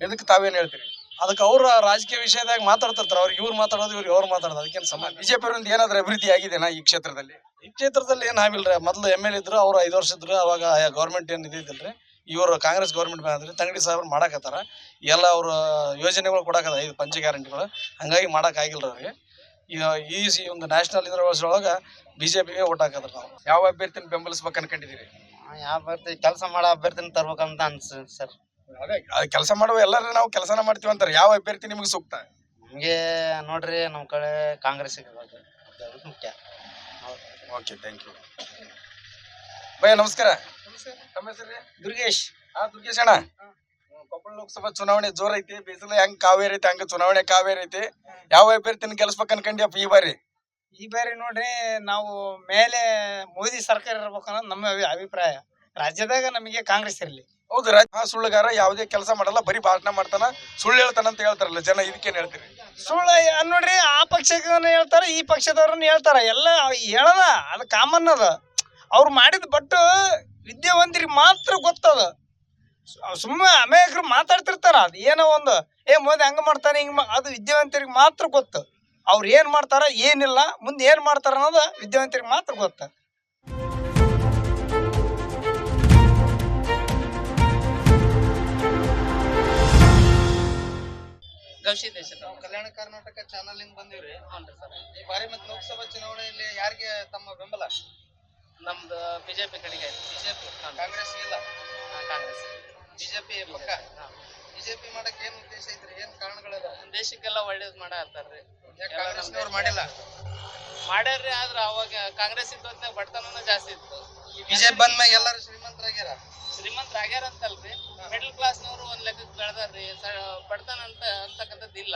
ಇದಕ್ಕೆ ತಾವೇನ್ ಹೇಳ್ತೀರಿ? ಅದಕ್ಕೆ ಅವ್ರ ರಾಜಕೀಯ ವಿಷಯದಾಗ ಮಾತಾಡ್ತಿರ್ತಾರೆ. ಅವ್ರಿಗೆ ಇವ್ರು ಮಾತಾಡೋದು, ಅವ್ರು ಮಾತಾಡೋದು, ಅದಕ್ಕೇನು ಸಂಬಂಧ? ಬಿಜೆಪಿ ಅವರಿಂದ ಏನಾದ್ರೂ ಅಭಿವೃದ್ಧಿ ಆಗಿದೆನಾ ಈ ಕ್ಷೇತ್ರದಲ್ಲಿ? ಈ ಕ್ಷೇತ್ರದಲ್ಲಿ ಏನು ಆಗಿಲ್ರಿ. ಮೊದಲು MLA ಇದ್ರು, ಅವ್ರು 5 ವರ್ಷ ಇದ್ರು. ಅವಾಗ ಗೌರ್ಮೆಂಟ್ ಏನು ಇದ್ದಿಲ್ರಿ. ಇವರು ಕಾಂಗ್ರೆಸ್ ಗೌರ್ಮೆಂಟ್ ಬಂದ್ರಿ, ತಂಗಡಿ ಸಾಹೇಬ್ರು ಮಾಡಕತ್ತಾರ. ಎಲ್ಲ ಅವ್ರ ಯೋಜನೆಗಳು ಕೊಡಕತ್ತ 5 ಪಂಚ ಗ್ಯಾರಂಟಿಗಳು. ಹಂಗಾಗಿ ಮಾಡೋಕ್ಕಾಗಿಲ್ರಿ ಅವ್ರಿಗೆ. ಈ ಒಂದು ನ್ಯಾಷನಲ್ ಒಳಗೆ ಬಿಜೆಪಿಗೆ ಓಟ್ ಹಾಕದ್ರ. ನಾವು ಯಾವ ಅಭ್ಯರ್ಥಿನ ಬೆಂಬಲಿಸ್ಬೇಕು ಅನ್ಕೊಂಡಿದ್ದೀರಿ? ಯಾವ ಅಭ್ಯರ್ಥಿ ಕೆಲಸ ಮಾಡೋ ಅಭ್ಯರ್ಥಿನ ತರ್ಬೇಕಂತ ಅನ್ಸುತ್ತೆ ಸರ್. ಅದೇ ಕೆಲಸ ಮಾಡುವ ಎಲ್ಲರೂ ನಾವು ಕೆಲಸನ ಮಾಡ್ತೀವಿ ಅಂತಾರೆ. ಯಾವ ಅಭ್ಯರ್ಥಿ ನಿಮ್ಗೆ ಸೂಕ್ತ? ನಮಗೆ ನೋಡ್ರಿ ನಮ್ಮ ಕಡೆ ಕಾಂಗ್ರೆಸ್ ಮುಖ್ಯ. ಓಕೆ, ಥ್ಯಾಂಕ್ ಯು ಭಯ. ನಮಸ್ಕಾರ. ತಮ್ಮ ಹೆಸರು? ದುರ್ಗೇಶ್. ದುರ್ಗೇಶ್ ಅಣ್ಣ, ಕೊಪ್ಪಳ ಲೋಕಸಭಾ ಚುನಾವಣೆ ಜೋರ್ ಐತಿ. ಬಿಸಿಲು ಹೆಂಗ್ ಕಾವೇರಿ ಐತಿ ಹಂಗ ಚುನಾವಣೆ ಕಾವೇರಿ ಐತಿ. ಯಾವ ಅಭ್ಯರ್ಥಿನ ಗೆಲ್ಸ್ಬೇಕು ಅನ್ಕೊಂಡಿಯಪ್ಪ ಈ ಬಾರಿ? ಈ ಬಾರಿ ನೋಡ್ರಿ, ನಾವು ಮೇಲೆ ಮೋದಿ ಸರ್ಕಾರ ಇರ್ಬೇಕು ಅನ್ನೋದು ನಮ್ಮ ಅಭಿಪ್ರಾಯ. ರಾಜ್ಯದಾಗ ನಮಗೆ ಕಾಂಗ್ರೆಸ್ ಇರಲಿ. ಹೌದು, ಸುಳ್ಳುಗಾರ, ಯಾವುದೇ ಕೆಲಸ ಮಾಡಲ್ಲ, ಬರೀ ಭಾಷಣ ಮಾಡ್ತಾನ, ಸುಳ್ಳು ಹೇಳ್ತಾನ ಅಂತ ಹೇಳ್ತಾರಲ್ಲ ಜನ. ಇದಕ್ಕೇನ್ ಹೇಳ್ತೀರಿ? ಸುಳ್ಳು ನೋಡ್ರಿ, ಆ ಪಕ್ಷದವ್ರನ್ನ ಹೇಳ್ತಾರ, ಈ ಪಕ್ಷದವ್ರನ್ನ ಹೇಳ್ತಾರ. ಎಲ್ಲ ಹೇಳದ ಅದು ಕಾಮನ್ ಅದ. ಅವ್ರು ಮಾಡಿದ ಬಟ್ಟು ವಿದ್ಯಾವಂತರಿಗೆ ಮಾತ್ರ ಗೊತ್ತದ. ಸುಮ್ಮನೆ ಅಮೇಕರು ಮಾತಾಡ್ತಿರ್ತಾರ. ಅದು ಏನೋ ಒಂದು ಮೋದಿ ಹಂಗ ಮಾಡ್ತಾನೆ ಹಿಂಗ, ಅದು ವಿದ್ಯಾವಂತರಿಗೆ ಮಾತ್ರ ಗೊತ್ತು. ಅವ್ರು ಏನ್ ಮಾಡ್ತಾರ ಏನಿಲ್ಲ, ಮುಂದೆ ಏನ್ ಮಾಡ್ತಾರ ಅನ್ನೋದು ವಿದ್ಯಾವಂತರಿಗೆ ಮಾತ್ರ ಗೊತ್ತ. ಕಲ್ಯಾಣ ಕರ್ನಾಟಕ ಚಾನಲ್ ಇಂದ ಬಂದಿವ್ರಿ. ಈ ಬಾರಿ ಮತ್ತೆ ಲೋಕಸಭಾ ಚುನಾವಣೆಯಲ್ಲಿ ಯಾರಿಗೆ ತಮ್ಮ ಬೆಂಬಲ? ನಮ್ದು ಬಿಜೆಪಿ ಕಡೆಗೆ. ಬಿಜೆಪಿ, ಕಾಂಗ್ರೆಸ್ ಇಲ್ಲ? ಕಾಂಗ್ರೆಸ್, ಬಿಜೆಪಿ ಪಕ್ಕ. ಬಿಜೆಪಿ ಮಾಡಕ್ ಏನ್ ಉದ್ದೇಶ ಐತ್ರಿ? ಏನ್ ಕಾರಣಗಳಿದಾವ? ದೇಶಕ್ಕೆಲ್ಲ ಒಳ್ಳೇದ್ ಮಾಡಾತಾರ್ರಿ. ಕಾಂಗ್ರೆಸ್ನವ್ರು ಮಾಡಿಲ್ಲ? ಮಾಡ್ಯಾರ್ರಿ. ಆದ್ರ ಅವಾಗ ಕಾಂಗ್ರೆಸ್ ಇದ್ದ ಬಡತನ ಜಾಸ್ತಿ ಇತ್ತು. ಬಿಜೆಪಿ ಬಂದ್ಮ್ಯಾಗ ಎಲ್ಲಾರು ಶ್ರೀಮಂತರಾಗ್ಯಾರ. ಶ್ರೀಮಂತರ ಆಗ್ಯಾರ ಅಂತಲ್ರಿ, ಮಿಡಲ್ ಕ್ಲಾಸ್ನವರು ಒಂದ್ ಲೆಕ್ಕಕ್ಕೆ ಬೆಳೆದಾರ್ರಿ. ಬಡತನ ಅಂತಕ್ಕಂಥದ್ದು ಇಲ್ಲ,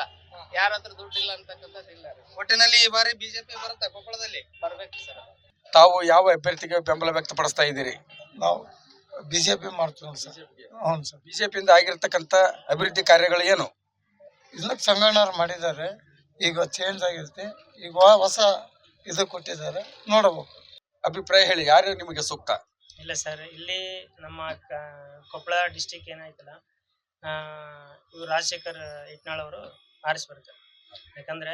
ಯಾರ ಹತ್ರ ದುಡ್ಡು ಇಲ್ಲ ಅಂತಕ್ಕಂಥದ್ದು ಇಲ್ಲ ರೀ. ಒಟ್ಟಿನಲ್ಲಿ ಈ ಬಾರಿ ಬಿಜೆಪಿ ಬರುತ್ತೆ ಕೊಪ್ಪಳದಲ್ಲಿ. ಬರ್ಬೇಕು ಸರ್. ತಾವು ಯಾವ ಅಭ್ಯರ್ಥಿಗೆ ಬೆಂಬಲ ವ್ಯಕ್ತಪಡಿಸ್ತಾ ಇದ್ದೀರಿ? ನಾವು ಬಿಜೆಪಿ ಮಾಡ್ತೀವಿ ಸರ್. ಹೌದು ಸರ್. ಬಿಜೆಪಿಯಿಂದ ಆಗಿರ್ತಕ್ಕಂಥ ಅಭಿವೃದ್ಧಿ ಕಾರ್ಯಗಳು ಏನು? ಇಲ್ಲ ಸಂಗಣ್ಣವ್ರು ಮಾಡಿದ್ದಾರೆ, ಈಗ ಚೇಂಜ್ ಆಗಿರುತ್ತೆ, ಈಗ ಹೊಸ ಇದು ಕೊಟ್ಟಿದ್ದಾರೆ, ನೋಡಬೇಕು. ಅಭಿಪ್ರಾಯ ಹೇಳಿ, ಯಾರು ನಿಮಗೆ ಸೂಕ್ತ? ಇಲ್ಲ ಸರ್, ಇಲ್ಲಿ ನಮ್ಮ ಕೊಪ್ಪಳ ಡಿಸ್ಟಿಕ್ ಏನಾಯ್ತಲ್ಲ, ಇವ್ರು ರಾಜಶೇಖರ್ ಇಟ್ನಾಳ್ ಅವರು ಆರಿಸಿ ಬರ್ತಾರೆ. ಯಾಕಂದ್ರೆ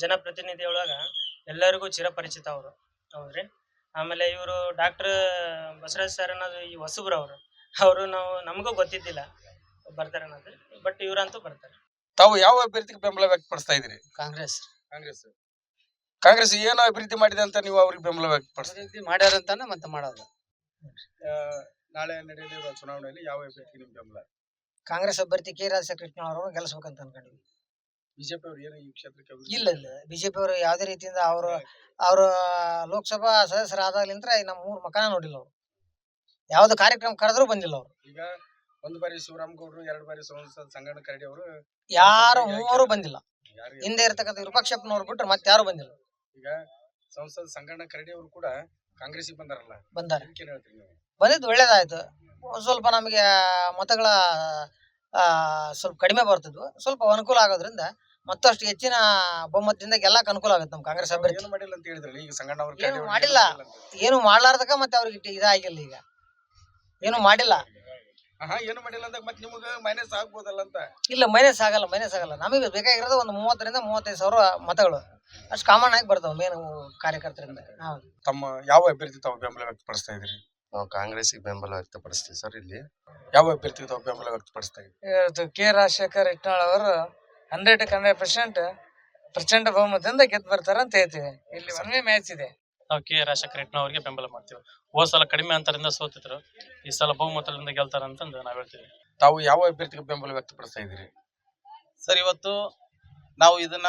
ಜನಪ್ರತಿನಿಧಿ ಒಳಗ ಎಲ್ಲರಿಗೂ ಚಿರಪರಿಚಿತ ಅವರು. ಹೌದ್ರಿ. ಆಮೇಲೆ ಇವರು ಡಾಕ್ಟರ್ ಬಸವರಾಜ್ ಸರ್ ಅನ್ನೋದು ಈ ಹೊಸಬ್ರು ಅವರು ನಮಗೂ ಗೊತ್ತಿದ್ದಿಲ್ಲ ಬರ್ತಾರೆ ಅನ್ನೋದು, ಬಟ್ ಇವರಂತೂ ಬರ್ತಾರೆ. ತಾವು ಯಾವ ಅಭ್ಯರ್ಥಿಗೆ ಬೆಂಬಲ ವ್ಯಕ್ತಪಡಿಸ್ತಾ ಇದ್ದೀರಿ? ಕಾಂಗ್ರೆಸ್ ಕಾಂಗ್ರೆಸ್ ಏನು ಅಭಿವೃದ್ಧಿ ಮಾಡಿದೆ ಅಂತ ನೀವು ಅವ್ರಿಗೆ ಬೆಂಬಲ ವ್ಯಕ್ತಪಡಿಸ್ತೀರಿ? ಮಾಡ್ಯಾರ ಅಂತಾನೆ ಮತ್ತೆ ಮಾಡೋದು. ನಾಳೆ ನಡೆಯಲಿರುವ ಚುನಾವಣೆಯಲ್ಲಿ ಯಾವ ಅಭ್ಯರ್ಥಿ ನಿಮ್ ಬೆಂಬಲ? ಕಾಂಗ್ರೆಸ್ ಅಭ್ಯರ್ಥಿ ಕೆ ರಾಜಶೇಖರ ಅವರು ಗೆಲ್ಲಿಸ್ಬೇಕಂತ ಅನ್ಕೊಂಡಿವಿ. ಬಿಜೆಪಿ ಅವರು ಏನು ಈ ಕ್ಷೇತ್ರಕ್ಕೆ ಇಲ್ಲ ಬಿಜೆಪಿ ಅವರು ಯಾವುದೇ ರೀತಿಯಿಂದ ಅವರು ಲೋಕಸಭಾ ಸದಸ್ಯರಾದಾಗ್ಲಿಂತ್ರ ನಮ್ಮ 3 ಮಕಾನ ನೋಡಿಲ್ಲ. ಅವ್ರು ಯಾವ್ದು ಕಾರ್ಯಕ್ರಮ ಕರೆದ್ರು ಬಂದಿಲ್ಲ. ಅವ್ರು ಈಗ ಒಂದು ಬಾರಿ ಶಿವರಾಮಗೌಡರು, 2 ಬಾರಿ ಸಂಗಣ್ಣ ಕರಡಿ ಅವರು, ಯಾರು 3 ಬಂದಿಲ್ಲ. ಹಿಂದೆ ಇರ್ತಕ್ಕಂಥ ವಿರೂಪಾಕ್ಷಪ್ಪನವ್ರು ಬಿಟ್ರೆ ಮತ್ತೆ ಯಾರು ಬಂದಿಲ್ಲ. ಈಗ ಸಂಸದ ಸಂಗಣ್ಣ ಕರಡಿ ಅವರು ಕೂಡ ಕಾಂಗ್ರೆಸ್ಗೆ ಬಂದಾರಲ್ಲ, ಬಂದಾರೆ. ಏನ್ ಹೇಳ್ತೀರಿ ನೀವು? ಬಂದಿದ್ದು ಒಳ್ಳೇದಾಯ್ತು. ಸ್ವಲ್ಪ ನಮಗೆ ಮತಗಳ ಸ್ವಲ್ಪ ಕಡಿಮೆ ಬರ್ತಿದ್ವು, ಸ್ವಲ್ಪ ಅನುಕೂಲ ಆಗೋದ್ರಿಂದ ಮತ್ತಷ್ಟು ಹೆಚ್ಚಿನ ಬಹುಮತದಿಂದ ಗೆಲ್ಲಕ್ಕೆ ಅನುಕೂಲ ಆಗುತ್ತೆ ನಮ್ಮ ಕಾಂಗ್ರೆಸ್ ಅಭ್ಯರ್ಥಿ. ಏನು ಮಾಡಿಲ್ಲ ಅಂತ ಹೇಳಿದ್ರಲ್ಲ, ಈಗ ಸಂಗಣ್ಣ ಅವರು ಏನು ಮಾಡಿಲ್ಲ, ಏನು ಮಾಡ್ಲಾರ್ದಕ್ಕ ಮತ್ತೆ ಅವ್ರಿಗೆ ಇದಾಗಿಲ್ಲ. ಈಗ ಏನು ಮಾಡಿಲ್ಲ, ಏನು ಮಾಡಿಲ್ಲ ಅಂತ ಮತ್ತೆ ನಿಮಗೆ ಮೈನಸ್ ಆಗ್ಬೋದಲ್ಲ ಅಂತ. ಇಲ್ಲ ಮೈನಸ್ ಆಗಲ್ಲ. ನಮಗೆ ಬೇಕಾಗಿರೋದು ಒಂದು 30 ರಿಂದ 35 ಸಾವಿರ ಮತಗಳು ಅಷ್ಟು ಕಾಮನ್ ಆಗಿ ಬರ್ತಾವ ಮೇನ್ ಕಾರ್ಯಕರ್ತರಿಂದ. ತಮ್ಮ ಯಾವ ಅಭ್ಯರ್ಥಿ ತಾವು ಬೆಂಬಲ ವ್ಯಕ್ತಪಡಿಸ್ತಾ ಇದ್ರಿ? ನಾವು ಕಾಂಗ್ರೆಸ್ಗೆ ಬೆಂಬಲ ವ್ಯಕ್ತಪಡಿಸ್ತೀವಿ ಸರ್. ಇಲ್ಲಿ ಯಾವ ಅಭ್ಯರ್ಥಿ ತಾವು ಬೆಂಬಲ ವ್ಯಕ್ತಪಡಿಸ್ತಾ ಇದ್ರಿ? ಕೆ ರಾಜಶೇಖರ್ ಇಟ್ನಾಳ್ ಅವರು 100% ಪ್ರಚಂಡ ಬಹುಮತದಿಂದ ಗೆದ್ದು ಬರ್ತಾರ ಅಂತ ಹೇಳ್ತೀವಿ. ಇಲ್ಲಿ ಒಂದೇ ಮ್ಯಾಚ್ ಇದೆ. ನಾವು ಕೆ ರಾಜಶೇಖರ್ ಇಟ್ನಾಳ್ ಅವರಿಗೆ ಬೆಂಬಲ ಮಾಡ್ತೀವಿ. ಹೋದ ಸಲ ಕಡಿಮೆ ಅಂತರದಿಂದ ಸೋತಿದ್ರು, ಈ ಸಲ ಬಹುಮತದಿಂದ ಗೆಲ್ತಾರ ಅಂತಂದು ನಾವ್ ಹೇಳ್ತೀವಿ. ತಾವು ಯಾವ ಅಭ್ಯರ್ಥಿಗೆ ಬೆಂಬಲ ವ್ಯಕ್ತಪಡಿಸ್ತಾ ಇದ್ದೀರಿ? ಸರ್, ಇವತ್ತು ನಾವು ಇದನ್ನ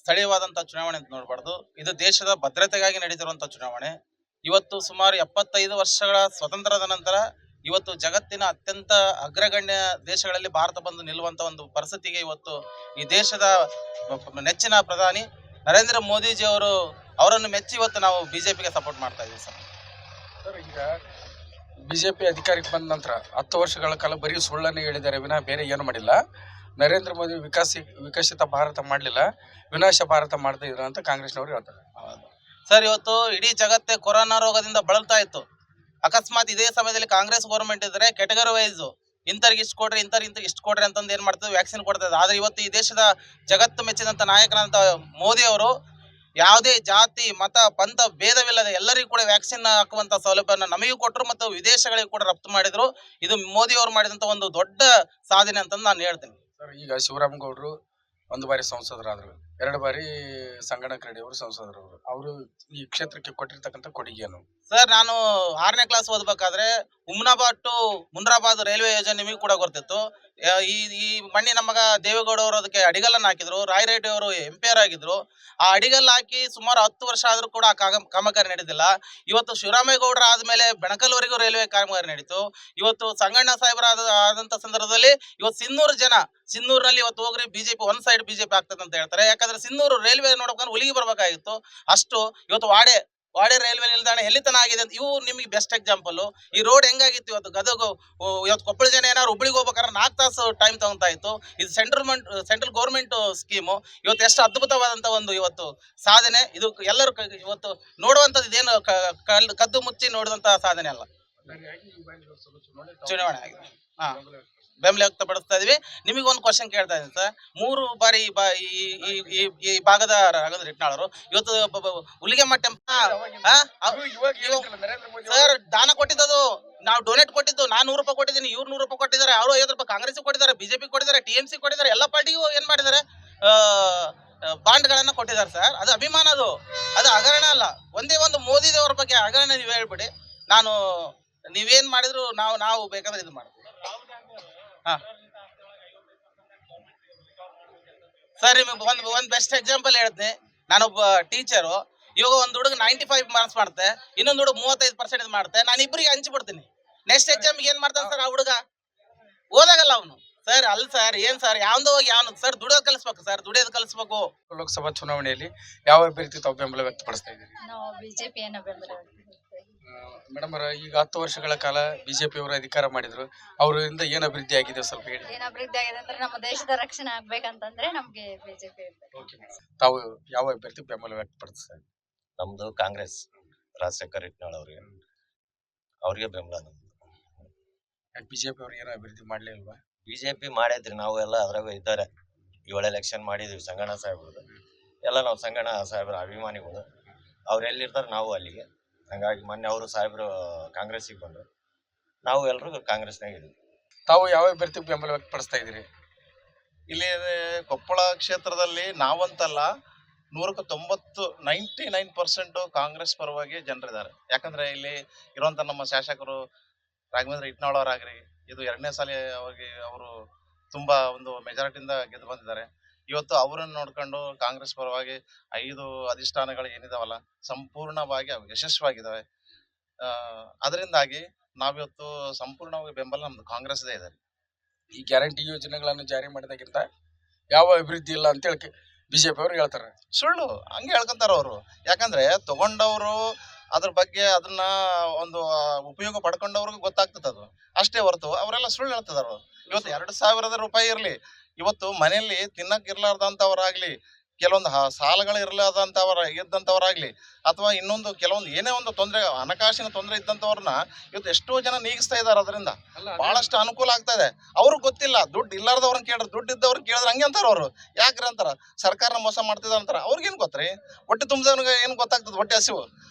ಸ್ಥಳೀಯವಾದಂತ ಚುನಾವಣೆ ಅಂತ ನೋಡಬಾರ್ದು. ಇದು ದೇಶದ ಭದ್ರತೆಗಾಗಿ ನಡೀತಿರುವಂತ ಚುನಾವಣೆ. ಇವತ್ತು ಸುಮಾರು 75 ವರ್ಷಗಳ ಸ್ವತಂತ್ರದ ನಂತರ ಇವತ್ತು ಜಗತ್ತಿನ ಅತ್ಯಂತ ಅಗ್ರಗಣ್ಯ ದೇಶಗಳಲ್ಲಿ ಭಾರತ ಬಂದು ನಿಲ್ಲುವಂತ ಒಂದು ಪರಿಸ್ಥಿತಿಗೆ ಇವತ್ತು ಈ ದೇಶದ ನೆಚ್ಚಿನ ಪ್ರಧಾನಿ ನರೇಂದ್ರ ಮೋದಿಜಿ ಅವರನ್ನು ಮೆಚ್ಚಿ ಇವತ್ತು ನಾವು ಬಿಜೆಪಿಗೆ ಸಪೋರ್ಟ್ ಮಾಡ್ತಾ ಇದ್ದೀವಿ ಸರ್. ಈಗ ಬಿಜೆಪಿ ಅಧಿಕಾರಕ್ಕೆ ಬಂದ ನಂತರ 10 ವರ್ಷಗಳ ಕಾಲ ಬರೀ ಸುಳ್ಳನ್ನೇ ಹೇಳಿದ್ದಾರೆ ವಿನಃ ಬೇರೆ ಏನು ಮಾಡಿಲ್ಲ. ನರೇಂದ್ರ ಮೋದಿ ವಿಕಸಿತ ಭಾರತ ಮಾಡಲಿಲ್ಲ, ವಿನಾಶ ಭಾರತ ಮಾಡ್ತಾ ಇದ್ರ ಅಂತ ಕಾಂಗ್ರೆಸ್ನವರು ಹೇಳ್ತಾರೆ. ಸರ್, ಇವತ್ತು ಇಡೀ ಜಗತ್ತೇ ಕೊರೋನಾ ರೋಗದಿಂದ ಬಳಲ್ತಾ ಇತ್ತು. ಅಕಸ್ಮಾತ್ ಇದೇ ಸಮಯದಲ್ಲಿ ಕಾಂಗ್ರೆಸ್ ಗೌರ್ಮೆಂಟ್ ಇದ್ರೆ ಕೆಟಗರಿ ವೈಸ್ ಇಂಥವ್ರಿಗೆ ಇಷ್ಟು ಕೊಡ್ರಿ, ಇಂಥವ್ರಿಗೆ ಇಷ್ಟು ಕೊಡ್ರಿ ಅಂತಂದು ಏನ್ ಮಾಡ್ತದೆ, ವ್ಯಾಕ್ಸಿನ್ ಕೊಡ್ತದೆ. ಆದ್ರೆ ಇವತ್ತು ಈ ದೇಶದ ಜಗತ್ತು ಮೆಚ್ಚಿದಂತ ನಾಯಕನಂತ ಮೋದಿ ಅವರು ಯಾವುದೇ ಜಾತಿ ಮತ ಪಂಥ ಭೇದವಿಲ್ಲದೆ ಎಲ್ಲರಿಗೂ ಕೂಡ ವ್ಯಾಕ್ಸಿನ್ ಹಾಕುವಂತ ಸೌಲಭ್ಯನ ನಮಗೂ ಕೊಟ್ಟರು ಮತ್ತು ವಿದೇಶಗಳಿಗೆ ಕೂಡ ರಫ್ತು ಮಾಡಿದ್ರು. ಇದು ಮೋದಿ ಅವರು ಮಾಡಿದಂತ ಒಂದು ದೊಡ್ಡ ಸಾಧನೆ ಅಂತಂದು ನಾನು ಹೇಳ್ತೀನಿ. ಈಗ ಶಿವರಾಮಗೌಡರು 1 ಬಾರಿ ಸಂಸದರಾದ್ರು, 2 ಬಾರಿ ಸಂಗಣ್ಣ ಕರಡಿ ಅವರು ಸಂಸದರವರು. ಅವರು ಈ ಕ್ಷೇತ್ರಕ್ಕೆ ಕೊಟ್ಟಿರ್ತಕ್ಕಂಥ ಕೊಡುಗೆ ಏನು? ಸರ್, ನಾನು 6ನೇ ಕ್ಲಾಸ್ ಓದಬೇಕಾದ್ರೆ ಹುಮ್ನಾಬಾದ್ ಟು ಮುನ್ರಾಬಾದ್ ರೈಲ್ವೆ ಯೋಜನೆ ನಿಮಗೆ ಕೂಡ ಗೊತ್ತಿತ್ತು. ಈ ಮಣ್ಣಿನ ಮಗ ದೇವೇಗೌಡ ಅವರು ಅದಕ್ಕೆ ಅಡಿಗಲ್ಲನ್ನು ಹಾಕಿದ್ರು. ರಾಯರೆಡ್ಡಿ ಅವರು MP ಆಗಿದ್ರು. ಆ ಅಡಿಗಲ್ಲು ಹಾಕಿ ಸುಮಾರು 10 ವರ್ಷ ಆದ್ರೂ ಕೂಡ ಕಾಮಗಾರಿ ನಡೆದಿಲ್ಲ. ಇವತ್ತು ಶಿವರಾಮೇಗೌಡರ ಆದ್ಮೇಲೆ ಬೆಣಕಲ್ವರೆಗೂ ರೈಲ್ವೆ ಕಾಮಗಾರಿ ನಡೀತು. ಇವತ್ತು ಸಂಗಣ್ಣ ಸಾಹೇಬರ ಆದಂತ ಸಂದರ್ಭದಲ್ಲಿ ಇವತ್ತು ಸಿನ್ನೂರಿನಲ್ಲಿ ಇವತ್ತು ಹೋಗ್ರಿ ಬಿಜೆಪಿ ಒನ್ ಸೈಡ್ ಬಿಜೆಪಿ ಆಗ್ತದೆ ಅಂತ ಹೇಳ್ತಾರೆ. ಯಾಕಂದ್ರೆ ಸಿನ್ನೂರು ರೈಲ್ವೆ ನೋಡ್ಕೊಂಡು ಹುಲಿಗೆ ಬರ್ಬೇಕಾಗಿತ್ತು. ಅಷ್ಟು ಇವತ್ತು ವಾಡೆ ರೈಲ್ವೆ ನಿಲ್ದಾಣ ಎಲ್ಲಿತನ ಆಗಿದೆ ಅಂತ ಇವು ನಿಮಗೆ ಬೆಸ್ಟ್ ಎಕ್ಸಾಂಪಲ್. ಈ ರೋಡ್ ಹೆಂಗಾಗಿತ್ತು ಇವತ್ತು ಗದಗ ಇವತ್ತು ಕೊಪ್ಪಳ ಜನ ಏನಾದ್ರು ಹುಬ್ಳಿಗೆ ಹೋಗ್ಬೇಕಾದ್ರೆ 4 ತಾಸು ಟೈಮ್ ತಗೊಂತಾ ಇತ್ತು. ಇದು ಸೆಂಟ್ರಲ್ ಗೌರ್ಮೆಂಟ್ ಸ್ಕೀಮು. ಇವತ್ತು ಎಷ್ಟು ಅದ್ಭುತವಾದಂತ ಒಂದು ಇವತ್ತು ಸಾಧನೆ. ಇದು ಎಲ್ಲರೂ ಇವತ್ತು ನೋಡುವಂಥದ್ದು ಇದೇನು ಕದ್ದು ಮುಚ್ಚಿ ನೋಡಿದಂತ ಸಾಧನೆ ಅಲ್ಲ, ಚುನಾವಣೆ ಆಗಿದೆ. ಬೆಂಬಲ ವ್ಯಕ್ತಪಡಿಸ್ತಾ ಇದೀವಿ. ನಿಮಗೆ ಒಂದು ಕ್ವಶನ್ ಕೇಳ್ತಾ ಇದ್ದೀನಿ ಸರ್. 3 ಬಾರಿ ಈ ಭಾಗದ ರಾಘವೇಂದ್ರ ಇಟ್ನಾಳರು ಇವತ್ತು ಹುಲಿಗೆಮ್ಮ ಸರ್ ದಾನ ಕೊಟ್ಟಿದ್ದು ನಾವು ಡೊನೇಟ್ ಕೊಟ್ಟಿದ್ದು. ನಾನು 100 ರೂಪಾಯಿ ಕೊಟ್ಟಿದ್ದೀನಿ, ಇವ್ರು 100 ರೂಪಾಯಿ ಕೊಟ್ಟಿದ್ದಾರೆ, ಅವರು 50 ರೂಪಾಯಿ ಕಾಂಗ್ರೆಸ್ ಕೊಟ್ಟಿದ್ದಾರೆ, ಬಿಜೆಪಿ ಕೊಟ್ಟಿದ್ದಾರೆ, TMC ಕೊಟ್ಟಿದ್ದಾರೆ, ಎಲ್ಲ ಪಾರ್ಟಿಗೂ ಏನ್ ಮಾಡಿದ್ದಾರೆ, ಬಾಂಡ್ಗಳನ್ನ ಕೊಟ್ಟಿದ್ದಾರೆ ಸರ್. ಅದು ಅಭಿಮಾನ, ಅದು ಹಗರಣ ಅಲ್ಲ. ಒಂದೇ ಒಂದು ಮೋದಿದವ್ರ ಬಗ್ಗೆ ಹಗರಣ ನೀವು ಹೇಳ್ಬಿಡಿ. ನೀವೇನ್ ಮಾಡಿದ್ರು ನಾವು ಬೇಕಾದ್ರೆ ಇದು ಮಾಡ್ತೀವಿ. ಸರ್, ನಿಮಗೆ ಒಂದು ಬೆಸ್ಟ್ ಎಕ್ಸಾಂಪಲ್ ಹೇಳ್ತೀನಿ. ನಾನೊಬ್ಬ ಟೀಚರು. ಇವಾಗ ಒಂದು ಹುಡುಗ 95 ಮಾರ್ಕ್ಸ್ ಮಾಡುತ್ತೆ, ಇನ್ನೊಂದು ಹುಡುಗ 35% ಮಾಡುತ್ತೆ. ನಾನು ಇಬ್ಬರಿಗೆ ಹಂಚ್ಬಿಡ್ತೀನಿ. ನೆಕ್ಸ್ಟ್ ಎಕ್ಸಾಮ್ಗೆ ಏನ್ ಮಾಡ್ತಾನೆ ಸರ್ ಆ ಹುಡುಗ? ಓದಾಗಲ್ಲ ಅವನು. ಸರ್ ಅಲ್ಲ ಸರ್, ಏನ್ ಸರ್ ಯಾವ್ದು ಹೋಗಿ ಯಾವನು ಸರ್ ದುಡಿಯೋದು ಕಲಿಸ್ಬೇಕು ಸರ್, ದುಡಿಯೋದು ಕಲಿಸ್ಬೇಕು. ಲೋಕಸಭಾ ಚುನಾವಣೆಯಲ್ಲಿ ಯಾವ ಅಭ್ಯರ್ಥಿ ತಾವು ಬೆಂಬಲ ವ್ಯಕ್ತಪಡಿಸ್ತಾ ಇದ್ದೀರಿ? ನಾವು ಬಿಜೆಪಿಯನ್ನ ಬೆಂಬಲ ಮೇಡಮ್ ಅವರ ಈಗ 10 ವರ್ಷಗಳ ಕಾಲ ಬಿಜೆಪಿ ಅವರು ಅಧಿಕಾರ ಮಾಡಿದ್ರು, ಅವರಿಂದ ಏನ್ ಅಭಿವೃದ್ಧಿ ಆಗಿದೆ ಸ್ವಲ್ಪ ಹೇಳಿ. ಏನ್ ಅಭಿವೃದ್ಧಿ ಆಗಿದೆ ಅಂದ್ರೆ ನಮ್ಮ ದೇಶದ ರಕ್ಷಣೆ ಆಗ್ಬೇಕಂತಂದ್ರೆ ನಮ್ಗೆ ಬಿಜೆಪಿ ತಾವು ಯಾವ ಅಭ್ಯರ್ಥಿ ಬೆಂಬಲ ವ್ಯಕ್ತಪಡಿಸ್ತಾ ಇದ್ದೀರಿ? ನಮ್ದು ಕಾಂಗ್ರೆಸ್, ರಾಜಶೇಖರ್ ಹಿಟ್ನಾಳ್ ಅವ್ರಿಗೆ ಬೆಂಬಲ. ಬಿಜೆಪಿ ಅವ್ರು ಏನೋ ಅಭಿವೃದ್ಧಿ ಮಾಡ್ಲೇ ಇಲ್ವಾ? ಬಿಜೆಪಿ ಮಾಡೈತ್ರಿ, ನಾವು ಎಲ್ಲ ಅದ್ರಾಗ ಇದ್ದಾರೆ. 7 ಎಲೆಕ್ಷನ್ ಮಾಡಿದ್ವಿ ಸಂಗಣ್ಣ ಸಾಹೇಬ್ರದ್ದು. ಎಲ್ಲ ನಾವು ಸಂಗಣ್ಣ ಸಾಹೇಬ್ರ ಅಭಿಮಾನಿಗಳು. ಅವ್ರು ಎಲ್ಲಿರ್ತಾರೆ ನಾವು ಅಲ್ಲಿಗೆ. ಹಂಗಾಗಿ ಮೊನ್ನೆ ಅವರು ಸಾಹೇಬ್ರು ಕಾಂಗ್ರೆಸ್ಸಿಗೆ ಬಂದ್ರು, ನಾವು ಎಲ್ಲರೂ ಕಾಂಗ್ರೆಸ್ನಾಗ ಇದ್ವಿ. ತಾವು ಯಾವ ಅಭ್ಯರ್ಥಿ ಬೆಂಬಲ ವ್ಯಕ್ತಪಡಿಸ್ತಾ ಇದ್ದೀರಿ? ಇಲ್ಲಿ ಕೊಪ್ಪಳ ಕ್ಷೇತ್ರದಲ್ಲಿ ನಾವಂತಲ್ಲ 99% ಕಾಂಗ್ರೆಸ್ ಪರವಾಗಿ ಜನರಿದ್ದಾರೆ. ಯಾಕಂದ್ರೆ ಇಲ್ಲಿ ಇರುವಂತ ನಮ್ಮ ಶಾಸಕರು ರಾಘವೇಂದ್ರ ಹಿಟ್ನಾಳ್ ಅವರಾಗ್ರಿ, ಇದು 2ನೇ ಸಾಲ ಅವ್ರಿಗೆ ಅವರು ತುಂಬಾ ಒಂದು ಮೆಜಾರಿಟಿಯಿಂದ ಗೆದ್ದು ಬಂದಿದ್ದಾರೆ. ಇವತ್ತು ಅವರನ್ನು ನೋಡ್ಕೊಂಡು ಕಾಂಗ್ರೆಸ್ ಪರವಾಗಿ 5 ಅಧಿಷ್ಠಾನಗಳು ಏನಿದಾವಲ್ಲ ಸಂಪೂರ್ಣವಾಗಿ ಅವು ಯಶಸ್ವಿಯಾಗಿದ್ದಾವೆ. ಅದರಿಂದಾಗಿ ನಾವಿವತ್ತು ಸಂಪೂರ್ಣವಾಗಿ ಬೆಂಬಲ ನಮ್ದು ಕಾಂಗ್ರೆಸ್ದೇ ಇದೆ. ಈ ಗ್ಯಾರಂಟಿ ಯೋಜನೆಗಳನ್ನು ಜಾರಿ ಮಾಡಿದಾಗಿಂತ ಯಾವ ಅಭಿವೃದ್ಧಿ ಇಲ್ಲ ಅಂತ ಹೇಳಿ ಬಿಜೆಪಿ ಅವರು ಹೇಳ್ತಾರೆ. ಸುಳ್ಳು, ಹಂಗೆ ಹೇಳ್ಕೊಂತಾರ ಅವರು. ಯಾಕಂದ್ರೆ ತಗೊಂಡವರು ಅದ್ರ ಬಗ್ಗೆ ಅದನ್ನ ಒಂದು ಉಪಯೋಗ ಪಡ್ಕೊಂಡವ್ರಿಗೆ ಗೊತ್ತಾಗ್ತದ ಅದು ಅಷ್ಟೇ ಹೊರತು ಅವರೆಲ್ಲ ಸುಳ್ಳು ಹೇಳ್ತಿದಾರ. ಇವತ್ತು 2,000 ರೂಪಾಯಿ ಇರ್ಲಿ, ಇವತ್ತು ಮನೆಯಲ್ಲಿ ತಿನ್ನಕ್ ಇರ್ಲಾರ್ದಂತವ್ರಾಗ್ಲಿ, ಕೆಲವೊಂದು ಸಾಲಗಳು ಇದ್ದಂಥವ್ರಾಗ್ಲಿ, ಅಥವಾ ಇನ್ನೊಂದು ಕೆಲವೊಂದು ಏನೇ ಒಂದು ತೊಂದರೆ, ಹಣಕಾಸಿನ ತೊಂದರೆ ಇದ್ದಂಥವ್ರನ್ನ ಇವತ್ತು ಎಷ್ಟೋ ಜನ ನೀಗಿಸ್ತಾ ಇದಾರೆ. ಅದರಿಂದ ಬಹಳಷ್ಟು ಅನುಕೂಲ ಆಗ್ತಾ ಇದೆ. ಅವ್ರಿಗೆ ಗೊತ್ತಿಲ್ಲ, ದುಡ್ಡು ಇಲ್ಲಾರ್ದವ್ರನ್ನ ಕೇಳ್ರಿ, ದುಡ್ಡು ಇದ್ದವ್ರನ್ನ ಕೇಳಿದ್ರೆ ಹಂಗೆ ಅಂತಾರ ಅವರು. ಯಾಕ್ರಿ ಅಂತಾರ, ಸರ್ಕಾರನ ಮೋಸ ಮಾಡ್ತಿದಾರ ಅಂತಾರ. ಅವ್ರಿಗೇನು ಗೊತ್ತ್ರಿ? ಹೊಟ್ಟೆ ತುಂಬಿದವ್ನಿಗೆ ಏನು ಗೊತ್ತಾಗ್ತದೆ ಹೊಟ್ಟೆ ಹಸಿವು?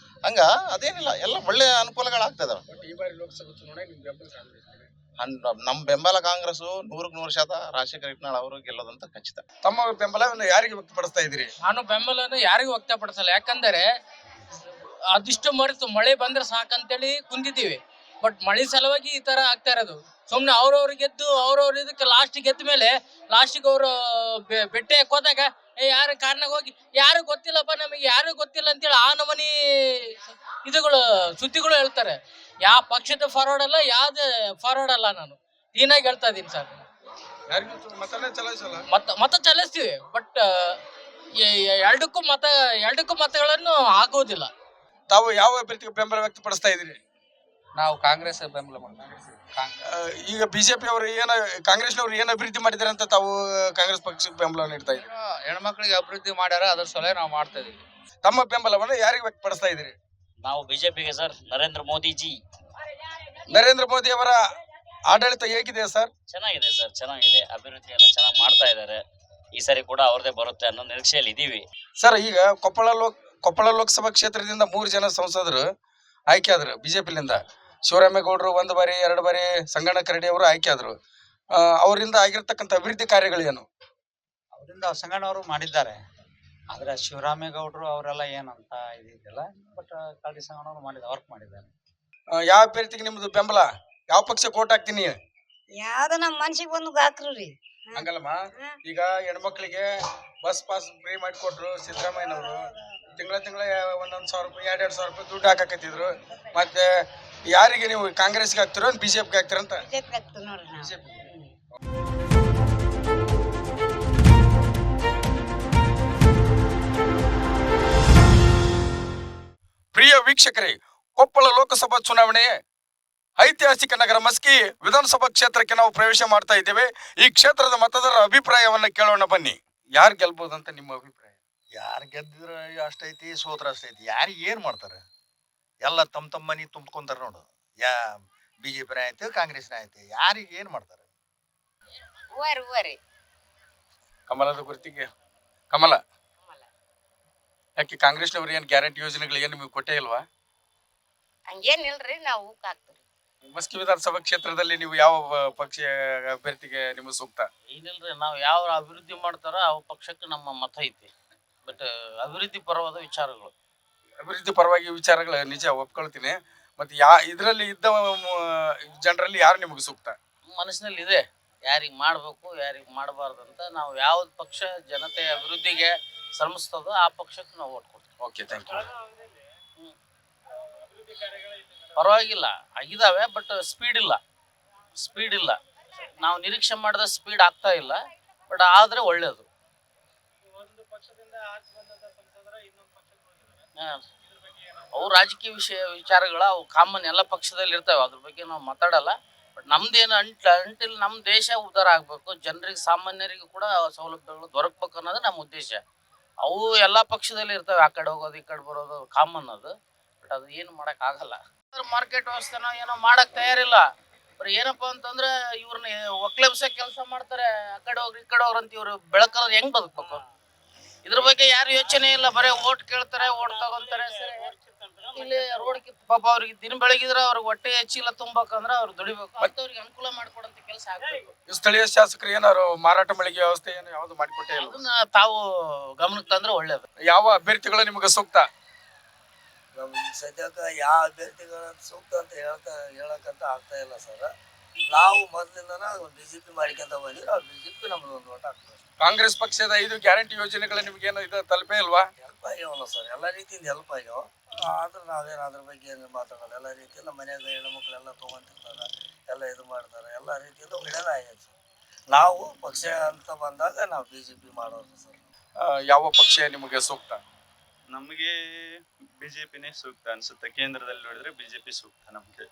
ಹಂಗ ಅದೇನಿಲ್ಲ, ಎಲ್ಲ ಒಳ್ಳೆ ಅನುಕೂಲಗಳಾಗ್ತದ. ಈ ಬಾರಿ ಲೋಕಸಭಾ ಚುನಾವಣೆ ನಿಮ್ ಬೆಂಬಲ ನಮ್ಮ ಬೆಂಬಲ ಕಾಂಗ್ರೆಸ್ 100% ರಾಜಶೇಖರ್ ಹಿಟ್ನಾಳ್ ಅವರು ಗೆಲ್ಲೋದಂತ ಖಚಿತ. ತಮ್ಮ ಬೆಂಬಲವನ್ನು ಯಾರಿಗೆ ವ್ಯಕ್ತಪಡಿಸ್ತಾ ಇದ್ದೀರಿ? ನಾನು ಬೆಂಬಲವನ್ನು ಯಾರಿಗೂ ವ್ಯಕ್ತಪಡಿಸಲ್ಲ. ಯಾಕಂದರೆ ಅದಿಷ್ಟು ಮಳೆ ಬಂದ್ರೆ ಸಾಕಂತೇಳಿ ಕುಂದಿದ್ದೀವಿ. ಬಟ್ ಮಳೆ ಸಲುವಾಗಿ ಈ ತರ ಆಗ್ತಾ ಇರೋದು. ಸುಮ್ಮನೆ ಅವ್ರವ್ರು ಗೆದ್ದು ಅವ್ರವ್ರ ಇದಕ್ಕೆ ಲಾಸ್ಟಿಗೆ ಗೆದ್ದ ಮೇಲೆ ಲಾಸ್ಟಿಗೆ ಅವರು ಬೆಟ್ಟೆ ಹೋದಾಗ ಯಾರ ಕಾರಣಕ್ಕೆ ಹೋಗಿ ಯಾರು ಗೊತ್ತಿಲ್ಲಪ್ಪ, ನಮಗೆ ಯಾರು ಗೊತ್ತಿಲ್ಲ ಅಂತೇಳಿ ಆ ನಮನಿ ಇದುಗಳು ಸುದ್ದಿಗಳು ಹೇಳ್ತಾರೆ. ಯಾವ ಪಕ್ಷದ ಫಾರ್ವರ್ಡ್ ಅಲ್ಲ, ಯಾವ್ದು ಫಾರ್ವರ್ಡ್ ಅಲ್ಲ. ನಾನು ಕ್ಲೀನಾಗಿ ಹೇಳ್ತಾ ಇದ್ದೀನಿ ಸರ್. ಮತ ಚಲಿಸ್ತೀವಿ, ಬಟ್ ಎರಡಕ್ಕೂ ಮತಗಳನ್ನು ಆಗುವುದಿಲ್ಲ. ತಾವು ಯಾವ ಅಭ್ಯರ್ಥಿಗೆ ಬೆಂಬಲ ವ್ಯಕ್ತಪಡಿಸ್ತಾ ಇದ್ದೀರಿ? ನಾವು ಕಾಂಗ್ರೆಸ್ ಬೆಂಬಲ ಈಗ ಬಿಜೆಪಿ ಅವರು ಕಾಂಗ್ರೆಸ್ನವ್ರು ಏನು ಅಭಿವೃದ್ಧಿ ಮಾಡಿದಾರೆ ಅಂತ ತಾವು ಕಾಂಗ್ರೆಸ್ ಪಕ್ಷಕ್ಕೆ ಬೆಂಬಲ ನೀಡ್ತಾ ಇದ್ದೀರಿ? ಹೆಣ್ಮಕ್ಳಿಗೆ ಅಭಿವೃದ್ಧಿ ಮಾಡ್ಯಾರ, ಅದ್ರ ಸಲಹೆ ನಾವು ಮಾಡ್ತಾ ಇದೀವಿ. ತಮ್ಮ ಬೆಂಬಲವನ್ನು ಯಾರಿಗೆ ವ್ಯಕ್ತಪಡಿಸ್ತಾ ಇದ್ದೀರಿ? ನಾವು ಬಿಜೆಪಿಗೆ ಸರ್. ನರೇಂದ್ರ ಮೋದಿಜಿ. ನರೇಂದ್ರ ಮೋದಿ ಅವರ ಆಡಳಿತ ಹೇಗಿದೆ ಸರ್? ಚೆನ್ನಾಗಿದೆ ಸರ್, ಚೆನ್ನಾಗಿದೆ. ಅಭಿವೃದ್ಧಿ ಎಲ್ಲ ಚೆನ್ನಾಗಿ ಮಾಡ್ತಾ ಇದ್ದಾರೆ. ಈ ಸರಿ ಕೂಡ ಅವ್ರದೇ ಬರುತ್ತೆ ಅನ್ನೋ ನಿರೀಕ್ಷೆಯಲ್ಲಿ ಇದೀವಿ ಸರ್. ಈಗ ಕೊಪ್ಪಳ ಲೋಕಸಭಾ ಕ್ಷೇತ್ರದಿಂದ 3 ಜನ ಸಂಸದರು ಆಯ್ಕೆ ಆದ್ರು ಬಿಜೆಪಿಲಿಂದ. ಶಿವರಾಮೇಗೌಡರು 1 ಬಾರಿ, 2 ಬಾರಿ, ಸಂಗಣ್ಣ ಕರಡಿ ಅವರು ಆಯ್ಕೆ ಆದ್ರು. ಅವರಿಂದ ಆಗಿರ್ತಕ್ಕಂಥ ಅಭಿವೃದ್ಧಿ ಕಾರ್ಯಗಳೇನು? ಅವರಿಂದ ಸಂಗಣ್ಣ ಅವರು ಮಾಡಿದ್ದಾರೆ, ಆದ್ರೆ ಶಿವರಾಮೇಗೌಡರು ಅವರೆಲ್ಲ ಏನಂತ ಇದಿಲ್ಲ. ಬಟ್ ಕರಡಿ ಸಂಗಣ್ಣ ಅವರು ವರ್ಕ್ ಮಾಡಿದ್ದಾರೆ. ಯಾವ ಅಭ್ಯರ್ಥಿಗೆ ನಿಮ್ದು ಬೆಂಬಲ? ಯಾವ ಪಕ್ಷಕ್ಕೆ ಓಟ್ ಹಾಕ್ತೀನಿ? ಯಾವ್ದು ನಮ್ಮ ಮನ್ಸಿಗೆ ಬಂದು ಹಾಕ್ರಿ. ಹಂಗಲ್ಲಮ್ಮ, ಈಗ ಹೆಣ್ಮಕ್ಳಿಗೆ ಬಸ್ ಪಾಸ್ ಫ್ರೀ ಮಾಡಿಕೊಟ್ರು ಸಿದ್ದರಾಮಯ್ಯನವರು. ತಿಂಗಳ 1,100 ರೂಪಾಯಿ, 2,200 ರೂಪಾಯಿ ದುಡ್ಡು ಹಾಕಕತ್ತಿದ್ರು. ಮತ್ತೆ ಯಾರಿಗೆ ನೀವು ಕಾಂಗ್ರೆಸ್ಗೆ ಹಾಕ್ತಿರೋ ಬಿಜೆಪಿಗೆ ಹಾಕ್ತಿರಂತ? ಪ್ರಿಯ ವೀಕ್ಷಕರೇ, ಕೊಪ್ಪಳ ಲೋಕಸಭಾ ಚುನಾವಣೆ ಐತಿಹಾಸಿಕ ನಗರ ಮಸ್ಕಿ ವಿಧಾನಸಭಾ ಕ್ಷೇತ್ರಕ್ಕೆ ನಾವು ಪ್ರವೇಶ ಮಾಡ್ತಾ ಇದ್ದೇವೆ. ಈ ಕ್ಷೇತ್ರದ ಮತದಾರರ ಅಭಿಪ್ರಾಯವನ್ನ ಕೇಳೋಣ ಬನ್ನಿ. ಯಾರು ಗೆಲ್ಬಹುದಂತ ನಿಮ್ಮ ಅಭಿಪ್ರಾಯ? ಯಾರು ಗೆದ್ದಿದ್ರೆ ಅಷ್ಟೈತಿ, ಸೋತ್ರ ಅಷ್ಟೈತಿ. ಯಾರಿಗೆ ಏನ್ ಮಾಡ್ತಾರೆ? ಎಲ್ಲ ತಮ್ಮ ಮನಿ ತುಂಬ್ಕೊಂತಾರ ನೋಡು. ಬಿಜೆಪಿನ ಆಯ್ತು, ಕಾಂಗ್ರೆಸ್ನ ಆಯ್ತು, ಯಾರಿಗೆ ಏನ್ ಮಾಡ್ತಾರೆ? ಕಮಲದ ಗುರುತಿಗೆ ಕಮಲ. ಯಾಕೆ ಕಾಂಗ್ರೆಸ್ನವ್ರು ಏನ್ ಗ್ಯಾರಂಟಿ ಯೋಜನೆಗಳು ಏನು ನಿಮಗೆ ಕೊಟ್ಟೇ ಇಲ್ವಾ? ಹಂಗೇನಿಲ್ರಿ, ನಾವು ಮಸ್ಕಿ ವಿಧಾನಸಭಾ ಕ್ಷೇತ್ರದಲ್ಲಿ ನೀವು ಯಾವ ಪಕ್ಷ ಅಭ್ಯರ್ಥಿಗೆ ನಿಮಗೆ ಸೂಕ್ತ? ಏನಿಲ್ರಿ, ನಾವು ಯಾವ ಅಭಿವೃದ್ಧಿ ಮಾಡ್ತಾರೋ ಆ ಪಕ್ಷಕ್ಕೆ ನಮ್ಮ ಮತ ಐತಿ. ಬಟ್ ಅಭಿವೃದ್ಧಿ ಪರವಾದ ವಿಚಾರಗಳು, ಅಭಿವೃದ್ಧಿ ಪರವಾಗಿ ವಿಚಾರಗಳು ನಿಜ ಒಪ್ಕೊಳ್ತೀನಿ. ಮತ್ತೆ ಇದರಲ್ಲಿ ಇದ್ದ ಜನರಲ್ಲಿ ಯಾರು ನಿಮಗೆ ಸೂಕ್ತ? ಮನಸ್ಸಿನಲ್ಲಿ ಇದೆ, ಯಾರಿಗೆ ಮಾಡಬೇಕು ಯಾರಿಗೆ ಮಾಡಬಾರ್ದು ಅಂತ. ನಾವು ಯಾವ ಪಕ್ಷ ಜನತೆ ಅಭಿವೃದ್ಧಿಗೆ ಶ್ರಮಿಸ್ತದೋ ಆ ಪಕ್ಷಕ್ಕೆ ನಾವು ಓಟ್ ಕೊಡ್ತೀವಿ. Okay, thank you. ಪರವಾಗಿಲ್ಲ ಆಗಿದಾವೆ, ಬಟ್ ಸ್ಪೀಡ್ ಇಲ್ಲ. ನಾವು ನಿರೀಕ್ಷೆ ಮಾಡಿದ ಸ್ಪೀಡ್ ಆಗ್ತಾ ಇಲ್ಲ, ಬಟ್ ಆದ್ರೆ ಒಳ್ಳೇದು. ಅವು ರಾಜಕೀಯ ವಿಚಾರಗಳು ಅವು ಕಾಮನ್ ಎಲ್ಲ ಪಕ್ಷದಲ್ಲಿ ಇರ್ತವೆ, ಅದ್ರ ಬಗ್ಗೆ ನಾವು ಮಾತಾಡಲ್ಲ. ಬಟ್ ನಮ್ದೇನು ಅಂಟಿಲ್ ನಮ್ಮ ದೇಶ ಉದ್ಧಾರ ಆಗ್ಬೇಕು, ಜನರಿಗೆ ಸಾಮಾನ್ಯರಿಗೂ ಕೂಡ ಸೌಲಭ್ಯಗಳು ದೊರಕಬೇಕು ಅನ್ನೋದು ನಮ್ಮ ಉದ್ದೇಶ. ಅವು ಎಲ್ಲ ಪಕ್ಷದಲ್ಲಿ ಇರ್ತವೆ, ಆ ಕಡೆ ಹೋಗೋದು ಈ ಕಡೆ ಬರೋದು ಕಾಮನ್ ಅದು. ಬಟ್ ಅದು ಏನು ಮಾಡಕ್ ಆಗಲ್ಲ. ಮಾರ್ಕೆಟ್ ವ್ಯವಸ್ಥೆನ ಏನೋ ಮಾಡಕ್ ತಯಾರಿಲ್ಲ. ಬರೀ ಏನಪ್ಪಾ ಅಂತಂದ್ರೆ ಇವ್ರನ್ನ ಒಕ್ಲೆಬ್ಸ ಕೆಲಸ ಮಾಡ್ತಾರೆ, ಆ ಕಡೆ ಹೋಗ್ರಿ ಈ ಕಡೆ ಹೋಗ್ರಿ ಅಂತ. ಇವ್ರು ಬೆಳಕಲ್ಲಿ ಹೆಂಗ್ ಬದುಕ್ಬೇಕು? ಇದ್ರ ಬಗ್ಗೆ ಯಾರು ಯೋಚನೆ ಇಲ್ಲ. ಬರೀ ಓಟ್ ಕೇಳ್ತಾರೆ, ಓಟ್ ತಗೊಂತಾರೆ. ಇಲ್ಲಿ ರೋಡ್ ಪಾಪ ಅವ್ರಿಗೆ ದಿನ ಬೆಳಗಿದ್ರೆ ಅವ್ರಿಗೆ ಹೊಟ್ಟೆ ಚೀಲ ತುಂಬಬೇಕಂದ್ರೆ ಅವ್ರು ದುಡಿಬೇಕು, ಮತ್ತೆ ಅವ್ರಿಗೆ ಅನುಕೂಲ ಮಾಡ್ಕೊಡಂತ ಕೆಲಸ ಆಗ್ಬೇಕು. ಸ್ಥಳೀಯ ಶಾಸಕರು ಏನಾರು ಮಾರಾಟ ಮಳಿಗೆ ವ್ಯವಸ್ಥೆ ಏನು ಯಾವ್ದು ಮಾಡಿಕೊಟ್ಟೇ ಇಲ್ಲ. ಅದನ್ನ ತಾವು ಗಮನಕ್ಕೆ ತಂದ್ರೆ ಒಳ್ಳೇದು. ಯಾವ ಅಭ್ಯರ್ಥಿಗಳು ನಿಮಗೆ ಸೂಕ್ತ? ನಮ್ಗೆ ಸದ್ಯಕ್ಕೆ ಯಾವ ಅಭ್ಯರ್ಥಿಗಳ ಸೂಕ್ತ ಅಂತ ಹೇಳಕ್ಕಂತ ಆಗ್ತಾ ಇಲ್ಲ ಸರ್. ನಾವು ಮೊದಲಿಂದನ ಬಿಜೆಪಿ ಮಾಡ್ಕೊಂತ ಬಂದಿದ್ರೆ ಅವ್ರು ಬಿಜೆಪಿ ನಮ್ದು ಒಂದು ಓಟ್ ಹಾಕ್ತಾರೆ. ಕಾಂಗ್ರೆಸ್ ಪಕ್ಷದ 5 ಗ್ಯಾರಂಟಿ ಯೋಜನೆಗಳು ನಿಮ್ಗೇನು ಇದು ತಲುಪೇ ಇಲ್ವಾ? ಹೆಲ್ಪ್ ಆಗ್ಯಾವಲ್ಲ ಸರ್, ಎಲ್ಲ ರೀತಿಯಿಂದ ಹೆಲ್ಪ್ ಆಗ್ಯಾವ. ಆದ್ರೆ ನಾವೇನು ಅದ್ರ ಬಗ್ಗೆ ಏನು ಮಾತಾಡೋಲ್ಲ. ಎಲ್ಲ ರೀತಿಯಿಂದ ಮನ್ಯಾಗ ಹೆಣ್ಮಕ್ಳೆಲ್ಲ ತೊಗೊಂತಿರ್ತಾರೆ, ಎಲ್ಲ ಇದು ಮಾಡ್ತಾರೆ. ಎಲ್ಲ ರೀತಿಯಿಂದ ಒಳ್ಳೇದಾಗೈತೆ ಸರ್. ನಾವು ಪಕ್ಷ ಅಂತ ಬಂದಾಗ ನಾವು ಬಿಜೆಪಿ ಮಾಡೋದು ಸರ್. ಯಾವ ಪಕ್ಷ ನಿಮಗೆ ಸೂಕ್ತ? ನಮಗೆ ಬಿಜೆಪಿನೇ ಸೂಕ್ತ ಅನ್ಸುತ್ತೆ. ಕೇಂದ್ರದಲ್ಲಿ ನೋಡಿದ್ರೆ ಬಿಜೆಪಿ ಸೂಕ್ತ. ನಮ್ಗೆ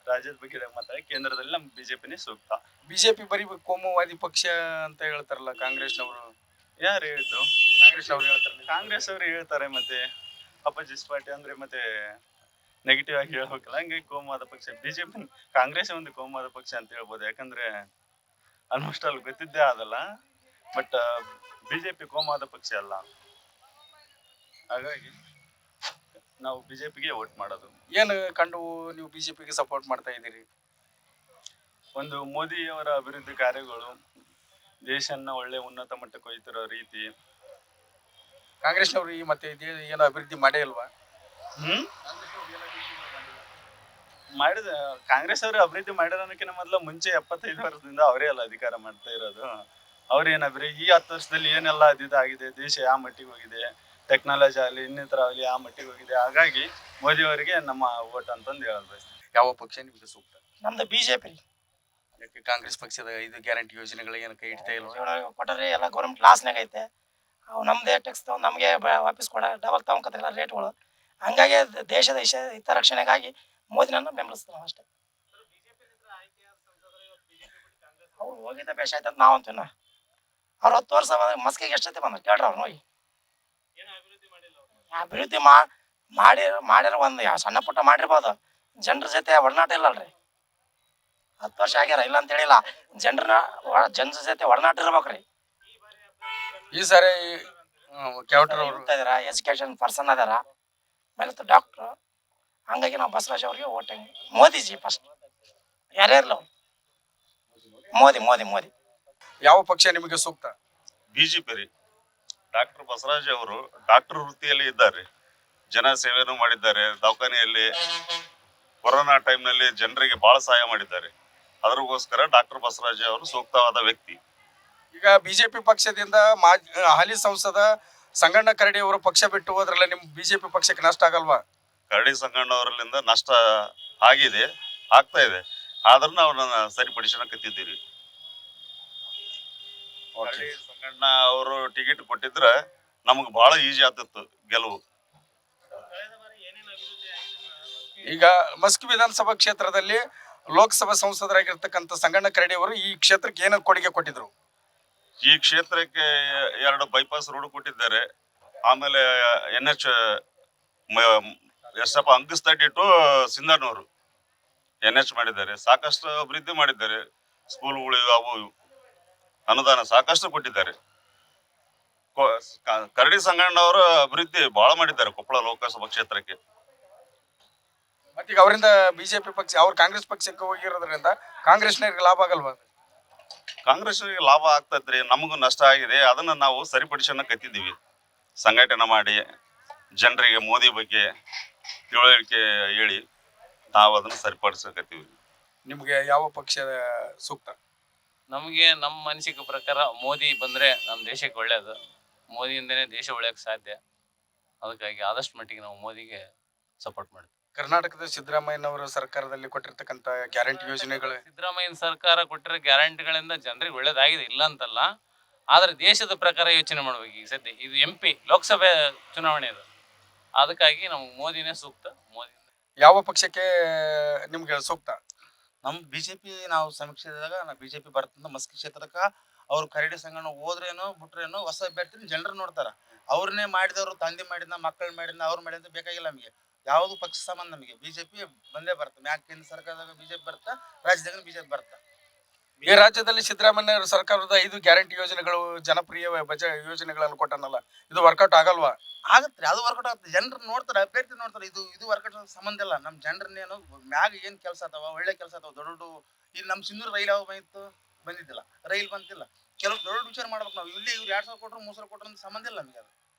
ರಾಜ್ಯದ ಬಗ್ಗೆ ಮಾತಾಡಿ ಕೇಂದ್ರದಲ್ಲಿ ನಮ್ಗೆ ಬಿಜೆಪಿನೇ ಸೂಕ್ತ. ಬಿಜೆಪಿ ಬರೀ ಕೋಮುವಾದಿ ಪಕ್ಷ ಅಂತ ಹೇಳ್ತಾರಲ್ಲ ಕಾಂಗ್ರೆಸ್ನವರು. ಯಾರು ಹೇಳಿದ್ದು? ಕಾಂಗ್ರೆಸ್ನವ್ರು ಹೇಳ್ತಾರೆ. ಕಾಂಗ್ರೆಸ್ ಅವರು ಹೇಳ್ತಾರೆ, ಮತ್ತೆ ಅಪೋಸಿಟ್ ಪಾರ್ಟಿ ಅಂದ್ರೆ ಮತ್ತೆ ನೆಗೆಟಿವ್ ಆಗಿ ಹೇಳ್ಬೇಕಲ್ಲ. ಹಂಗಾಗಿ ಕೋಮುವಾದ ಪಕ್ಷ ಬಿಜೆಪಿ, ಕಾಂಗ್ರೆಸ್ ಒಂದು ಕೋಮುವಾದ ಪಕ್ಷ ಅಂತ ಹೇಳ್ಬೋದು. ಯಾಕಂದ್ರೆ ಆಲ್ಮೋಸ್ಟ್ ಅಲ್ಲಿ ಗೊತ್ತಿದ್ದೇ ಅದಲ್ಲ. ಬಟ್ ಬಿಜೆಪಿ ಕೋಮುವಾದ ಪಕ್ಷ ಅಲ್ಲ, ಹಾಗಾಗಿ ನಾವು ಬಿಜೆಪಿಗೆ ವೋಟ್ ಮಾಡೋದು. ಏನು ಕಂಡು ನೀವು ಬಿಜೆಪಿಗೆ ಸಪೋರ್ಟ್ ಮಾಡ್ತಾ ಇದ್ದೀರಿ? ಒಂದು ಮೋದಿ ಅವರ ಅಭಿವೃದ್ಧಿ ಕಾರ್ಯಗಳು, ದೇಶನ್ನ ಒಳ್ಳೆ ಉನ್ನತ ಮಟ್ಟಕ್ಕೆ ಒಯ್ತಿರೋ ರೀತಿ. ಕಾಂಗ್ರೆಸ್ನವರು ಈ ಮತ್ತೆ ಏನು ಅಭಿವೃದ್ಧಿ ಮಾಡೇ ಇಲ್ವಾ? ಮಾಡಿದ ಕಾಂಗ್ರೆಸ್ ಅವರು ಅಭಿವೃದ್ಧಿ ಮಾಡಿರೋದಕ್ಕಿಂತ ಮೊದಲು ಮುಂಚೆ 75 ವರ್ಷದಿಂದ ಅವರೇ ಅಲ್ಲ ಅಧಿಕಾರ ಮಾಡ್ತಾ ಇರೋದು. ಅವ್ರೇನು ಅಭಿವೃದ್ಧಿ ಈ 10 ವರ್ಷದಲ್ಲಿ ಏನೆಲ್ಲ ಇದಾಗಿದೆ, ದೇಶ ಯಾವ ಮಟ್ಟಿಗೆ ಹೋಗಿದೆ, ಟೆಕ್ನಾಲಜಿ ಆಗಲಿ ಇನ್ನಿತರ ಆಗಲಿ ಯಾವ ಮಟ್ಟಿಗೆ ಹೋಗಿದೆ. ಹಾಗಾಗಿ ಮೋದಿ ಅವರಿಗೆ ನಮ್ಮ ಓಟ್ ಅಂತಂದು ಹೇಳೋದು. ಯಾವ ಪಕ್ಷ ನಿಮಗೆ ಸೂಕ್ತ? ನಮ್ದು ಬಿಜೆಪಿ. ಯಾಕೆ ಕಾಂಗ್ರೆಸ್ ಪಕ್ಷದ 5 ಗ್ಯಾರಂಟಿ ಯೋಜನೆಗಳು ಏನು ಕೈ ಇಡ್ತಾ ಇಲ್ವಾ? ಕೊಟ್ಟರೆ ಎಲ್ಲ ಗೌರ್ಮೆಂಟ್ ಲಾಸ್ನಾಗ ಐತೆ. ಅವು ನಮ್ದೇ ಟ್ಯಾಕ್ಸ್ ತಗೊಂಡು ನಮಗೆ ವಾಪಸ್ ಕೊಡ ಡಬಲ್ ತಗೊಂಕತ್ತಿಲ್ಲ ರೇಟ್ಗಳು. ಹಂಗಾಗಿ ದೇಶದ ಹಿತರಕ್ಷಣೆಗಾಗಿ ಮೋದಿನನ್ನು ಬೆಂಬಲಿಸ್ತೀವಿ ನಾವು ಅಷ್ಟೇ. ಅವ್ರು ಹೋಗಿದ್ದ ಬೇಷ ಆಯ್ತು ಅಂತ ನಾವು ಅಂತೀವಿ. ಅವ್ರು 10 ವರ್ಷ ಮಸ್ಕಿಗೆ ಎಷ್ಟೈತೆ ಬಂದ ಕೇಳ್ರಿ ಅವ್ರು ಹೋಗಿ. ಅಭಿವೃದ್ಧಿ ಮಾಡಿರೋ ಒಂದು ಸಣ್ಣ ಪುಟ್ಟ ಮಾಡಿರ್ಬೋದು, ಜನರ ಜೊತೆ ಒಡನಾಟ ಇಲ್ಲಲ್ರಿ. 10 ವರ್ಷ ಆಗ್ಯಾರ ಇಲ್ಲ ಅಂತ ಹೇಳಿಲ್ಲ. ಜನರ ಜೊತೆ ಒಡನಾಟ ಇರ್ಬೇಕ್ರಿ. ಈ ಸಾರಿ ಎಜುಕೇಶನ್ ಪರ್ಸನ್ ಅದಾರ, ಮೇಲೆ ಡಾಕ್ಟ್ರು. ಹಂಗಾಗಿ ನಾವು ಬಸವರಾಜ್ ಅವ್ರಿಗೆ ಓಟ್ ಮೋದಿಜಿ ಫಸ್ಟ್ ಯಾರ್ಯಾರಲ್ಲ ಮೋದಿ ಮೋದಿ ಮೋದಿ. ಯಾವ ಪಕ್ಷ ನಿಮಗೆ ಸೂಕ್ತ? ಬಿಜೆಪಿ ರೀ. ಡಾಕ್ಟರ್ ಬಸವರಾಜ್ ಅವರು ಡಾಕ್ಟರ್ ವೃತ್ತಿಯಲ್ಲಿ ಇದ್ದಾರೆ, ಜನ ಸೇವೆನೂ ಮಾಡಿದ್ದಾರೆ. ದವಾಖಾನೆಯಲ್ಲಿ ಕೊರೋನಾ ಟೈಮ್ನಲ್ಲಿ ಜನರಿಗೆ ಬಹಳ ಸಹಾಯ ಮಾಡಿದ್ದಾರೆ. ಅದಕ್ಕೋಸ್ಕರ ಡಾಕ್ಟರ್ ಬಸವರಾಜ್ ಅವರು ಸೂಕ್ತವಾದ ವ್ಯಕ್ತಿ. ಈಗ ಬಿಜೆಪಿ ಪಕ್ಷದಿಂದ ಹಾಲಿ ಸಂಸದ ಸಂಗಣ್ಣ ಕರಡಿ ಅವರು ಪಕ್ಷ ಬಿಟ್ಟು ಹೋದ್ರಲ್ಲ, ನಿಮ್ ಬಿಜೆಪಿ ಪಕ್ಷಕ್ಕೆ ನಷ್ಟ ಆಗಲ್ವಾ? ಕರಡಿ ಸಂಗಣ್ಣವರಲ್ಲಿಂದ ನಷ್ಟ ಆಗಿದೆ, ಆಗ್ತಾ ಇದೆ. ಆದ್ರೂ ನಾವು ಸರಿಪಡಿಸಕತ್ತಿದ್ದೀವಿ. ಕರಡಿ ಸಂಗಣ್ಣ ಅವರು ಟಿಕೆಟ್ ಕೊಟ್ಟಿದ್ರೆ ನಮಗೆ ಬಹಳ ಈಜಿ ಆಗ್ತಿತ್ತು ಗೆಲುವು. ಈಗ ಮಸ್ಕಿ ವಿಧಾನಸಭಾ ಕ್ಷೇತ್ರದಲ್ಲಿ ಲೋಕಸಭಾ ಸಂಸದರಾಗಿರ್ತಕ್ಕಂಥ ಸಂಗಣ್ಣ ಕರಡಿ ಅವರು ಈ ಕ್ಷೇತ್ರಕ್ಕೆ ಏನೋ ಕೊಡುಗೆ ಕೊಟ್ಟಿದ್ರು? ಈ ಕ್ಷೇತ್ರಕ್ಕೆ 2 ಬೈಪಾಸ್ ರೋಡ್ ಕೊಟ್ಟಿದ್ದಾರೆ. ಆಮೇಲೆ NH ಎಷ್ಟಪ್ಪ ಅಂಕಸ್ತಡ್ಡಿ ಟು ಸಿಂಧನೂರು NH ಮಾಡಿದ್ದಾರೆ. ಸಾಕಷ್ಟು ಅಭಿವೃದ್ಧಿ ಮಾಡಿದ್ದಾರೆ. ಸ್ಕೂಲ್ಗಳು ಅವು ಅನುದಾನ ಸಾಕಷ್ಟು ಕೊಟ್ಟಿದ್ದಾರೆ. ಕರಡಿ ಸಂಗಣ್ಣ ಅವರು ಅಭಿವೃದ್ಧಿ ಬಹಳ ಮಾಡಿದ್ದಾರೆ ಕೊಪ್ಪಳ ಲೋಕಸಭಾ ಕ್ಷೇತ್ರಕ್ಕೆ. ಮತ್ತೀಗ ಅವರಿಂದ ಬಿಜೆಪಿ ಪಕ್ಷ ಅವ್ರು ಕಾಂಗ್ರೆಸ್ ಪಕ್ಷಕ್ಕೆ ಹೋಗಿರೋದ್ರಿಂದ ಕಾಂಗ್ರೆಸ್ನವ್ರಿಗೆ ಲಾಭ ಆಗಲ್ವಾ? ಕಾಂಗ್ರೆಸ್ಗೆ ಲಾಭ ಆಗ್ತದ್ರಿ, ನಮಗೂ ನಷ್ಟ ಆಗಿದೆ. ಅದನ್ನ ನಾವು ಸರಿಪಡಿಸಕತ್ತಿದ್ದೀವಿ. ಸಂಘಟನೆ ಮಾಡಿ ಜನರಿಗೆ ಮೋದಿ ಬಗ್ಗೆ ತಿಳುವಳಿಕೆ ಹೇಳಿ ನಾವು ಅದನ್ನ ಸರಿಪಡಿಸಕತ್ತೀವಿ. ನಿಮ್ಗೆ ಯಾವ ಪಕ್ಷ ಸೂಕ್ತ? ನಮಗೆ ನಮ್ಮ ಅನಿಸಿಕೆ ಪ್ರಕಾರ ಮೋದಿ ಬಂದ್ರೆ ನಮ್ಮ ದೇಶಕ್ಕೆ ಒಳ್ಳೇದು. ಮೋದಿಯಿಂದನೇ ದೇಶ ಉಳಿಯಕ್ಕೆ ಸಾಧ್ಯ. ಅದಕ್ಕಾಗಿ ಆದಷ್ಟು ಮಟ್ಟಿಗೆ ನಾವು ಮೋದಿಗೆ ಸಪೋರ್ಟ್ ಮಾಡ್ತೀವಿ. ಕರ್ನಾಟಕದ ಸಿದ್ದರಾಮಯ್ಯನವರ ಸರ್ಕಾರದಲ್ಲಿ ಕೊಟ್ಟಿರ್ತಕ್ಕಂಥ ಗ್ಯಾರಂಟಿ ಯೋಜನೆಗಳು ಸಿದ್ದರಾಮಯ್ಯನ ಸರ್ಕಾರ ಕೊಟ್ಟಿರೋ ಗ್ಯಾರಂಟಿಗಳಿಂದ ಜನರಿಗೆ ಒಳ್ಳೇದಾಗಿದೆ, ಇಲ್ಲ ಅಂತಲ್ಲ. ಆದರೆ ದೇಶದ ಪ್ರಕಾರ ಯೋಚನೆ ಮಾಡ್ಬೇಕು. ಈಗ ಸದ್ಯ ಇದು MP ಲೋಕಸಭೆ ಚುನಾವಣೆ ಅದು, ಅದಕ್ಕಾಗಿ ನಮ್ಗೆ ಮೋದಿನೇ ಸೂಕ್ತ. ಮೋದಿ ಯಾವ ಪಕ್ಷಕ್ಕೆ ನಿಮ್ಗೆ ಸೂಕ್ತ? ನಮ್ಮ ಬಿಜೆಪಿ ನಾವು ಸಮೀಕ್ಷೆದಾಗ ಬಿಜೆಪಿ ಬರ್ತಂತ ಮಸ್ಕಿ ಕ್ಷೇತ್ರಕ್ಕೆ ಅವ್ರು ಕರಡಿ ಸಂಗಣ್ಣ ಹೋದ್ರೇನು ಬಿಟ್ರೇನು ಹೊಸ ಅಭ್ಯರ್ಥಿನ ಜನರು ನೋಡ್ತಾರ. ಅವ್ರನ್ನೇ ಮಾಡಿದವರು ತಂದೆ ಮಾಡಿದ್ನ ಮಕ್ಕಳು ಮಾಡಿದ್ನ ಅವ್ರು ಮಾಡಿದ ಬೇಕಾಗಿಲ್ಲ ನಮಗೆ. ಯಾವುದು ಪಕ್ಷ ಸಂಬಂಧ ನಮಗೆ ಬಿಜೆಪಿ ಬಂದೇ ಬರುತ್ತೆ. ಮ್ಯಾಕ್ ಕೇಂದ್ರ ಸರ್ಕಾರದಾಗ ಬಿಜೆಪಿ ಬರ್ತಾ, ರಾಜ್ಯದಾಗ ಬಿಜೆಪಿ ಬರ್ತಾ. ಈ ರಾಜ್ಯದಲ್ಲಿ ಸಿದ್ದರಾಮಯ್ಯ ಸರ್ಕಾರದ 5 ಗ್ಯಾರಂಟಿ ಯೋಜನೆಗಳು ಜನಪ್ರಿಯ ಯೋಜನೆಗಳನ್ನು ಕೊಟ್ಟನಲ್ಲ, ಇದು ವರ್ಕೌಟ್ ಆಗಲ್ವಾ? ಆಗತ್ರಿ, ಅದು ವರ್ಕೌಟ್ ಆಗುತ್ತೆ. ಜನರು ನೋಡ್ತಾರೆ, ಅಭ್ಯರ್ಥಿ ನೋಡ್ತಾರೆ. ಇದು ವರ್ಕೌಟ್ ಸಂಬಂಧ ಇಲ್ಲ. ನಮ್ಮ ಜನರನ್ನೇನು ಮ್ಯಾಗ ಏನ್ ಕೆಲಸ ಆತಾವ, ಒಳ್ಳೆ ಕೆಲಸ ಆತಾವ. ದೊಡ್ಡ ಇಲ್ಲಿ ನಮ್ಮ ಸಿಂಧೂರು ರೈಲ್ ಯಾವ ಬಂದಿತ್ತು, ಬಂದಿದ್ದಿಲ್ಲ. ರೈಲ್ ಬಂತಿಲ್ಲ. ಕೆಲವು ದೊಡ್ಡ ವಿಚಾರ ಮಾಡ್ಬೇಕು ನಾವು. ಇಲ್ಲಿ ಇವ್ರು 2,000 ಕೊಟ್ರು 3,000 ಕೊಟ್ರು ಅಂತ ಸಂಬಂಧ ಇಲ್ಲ ನಮಗೆ. ಅದು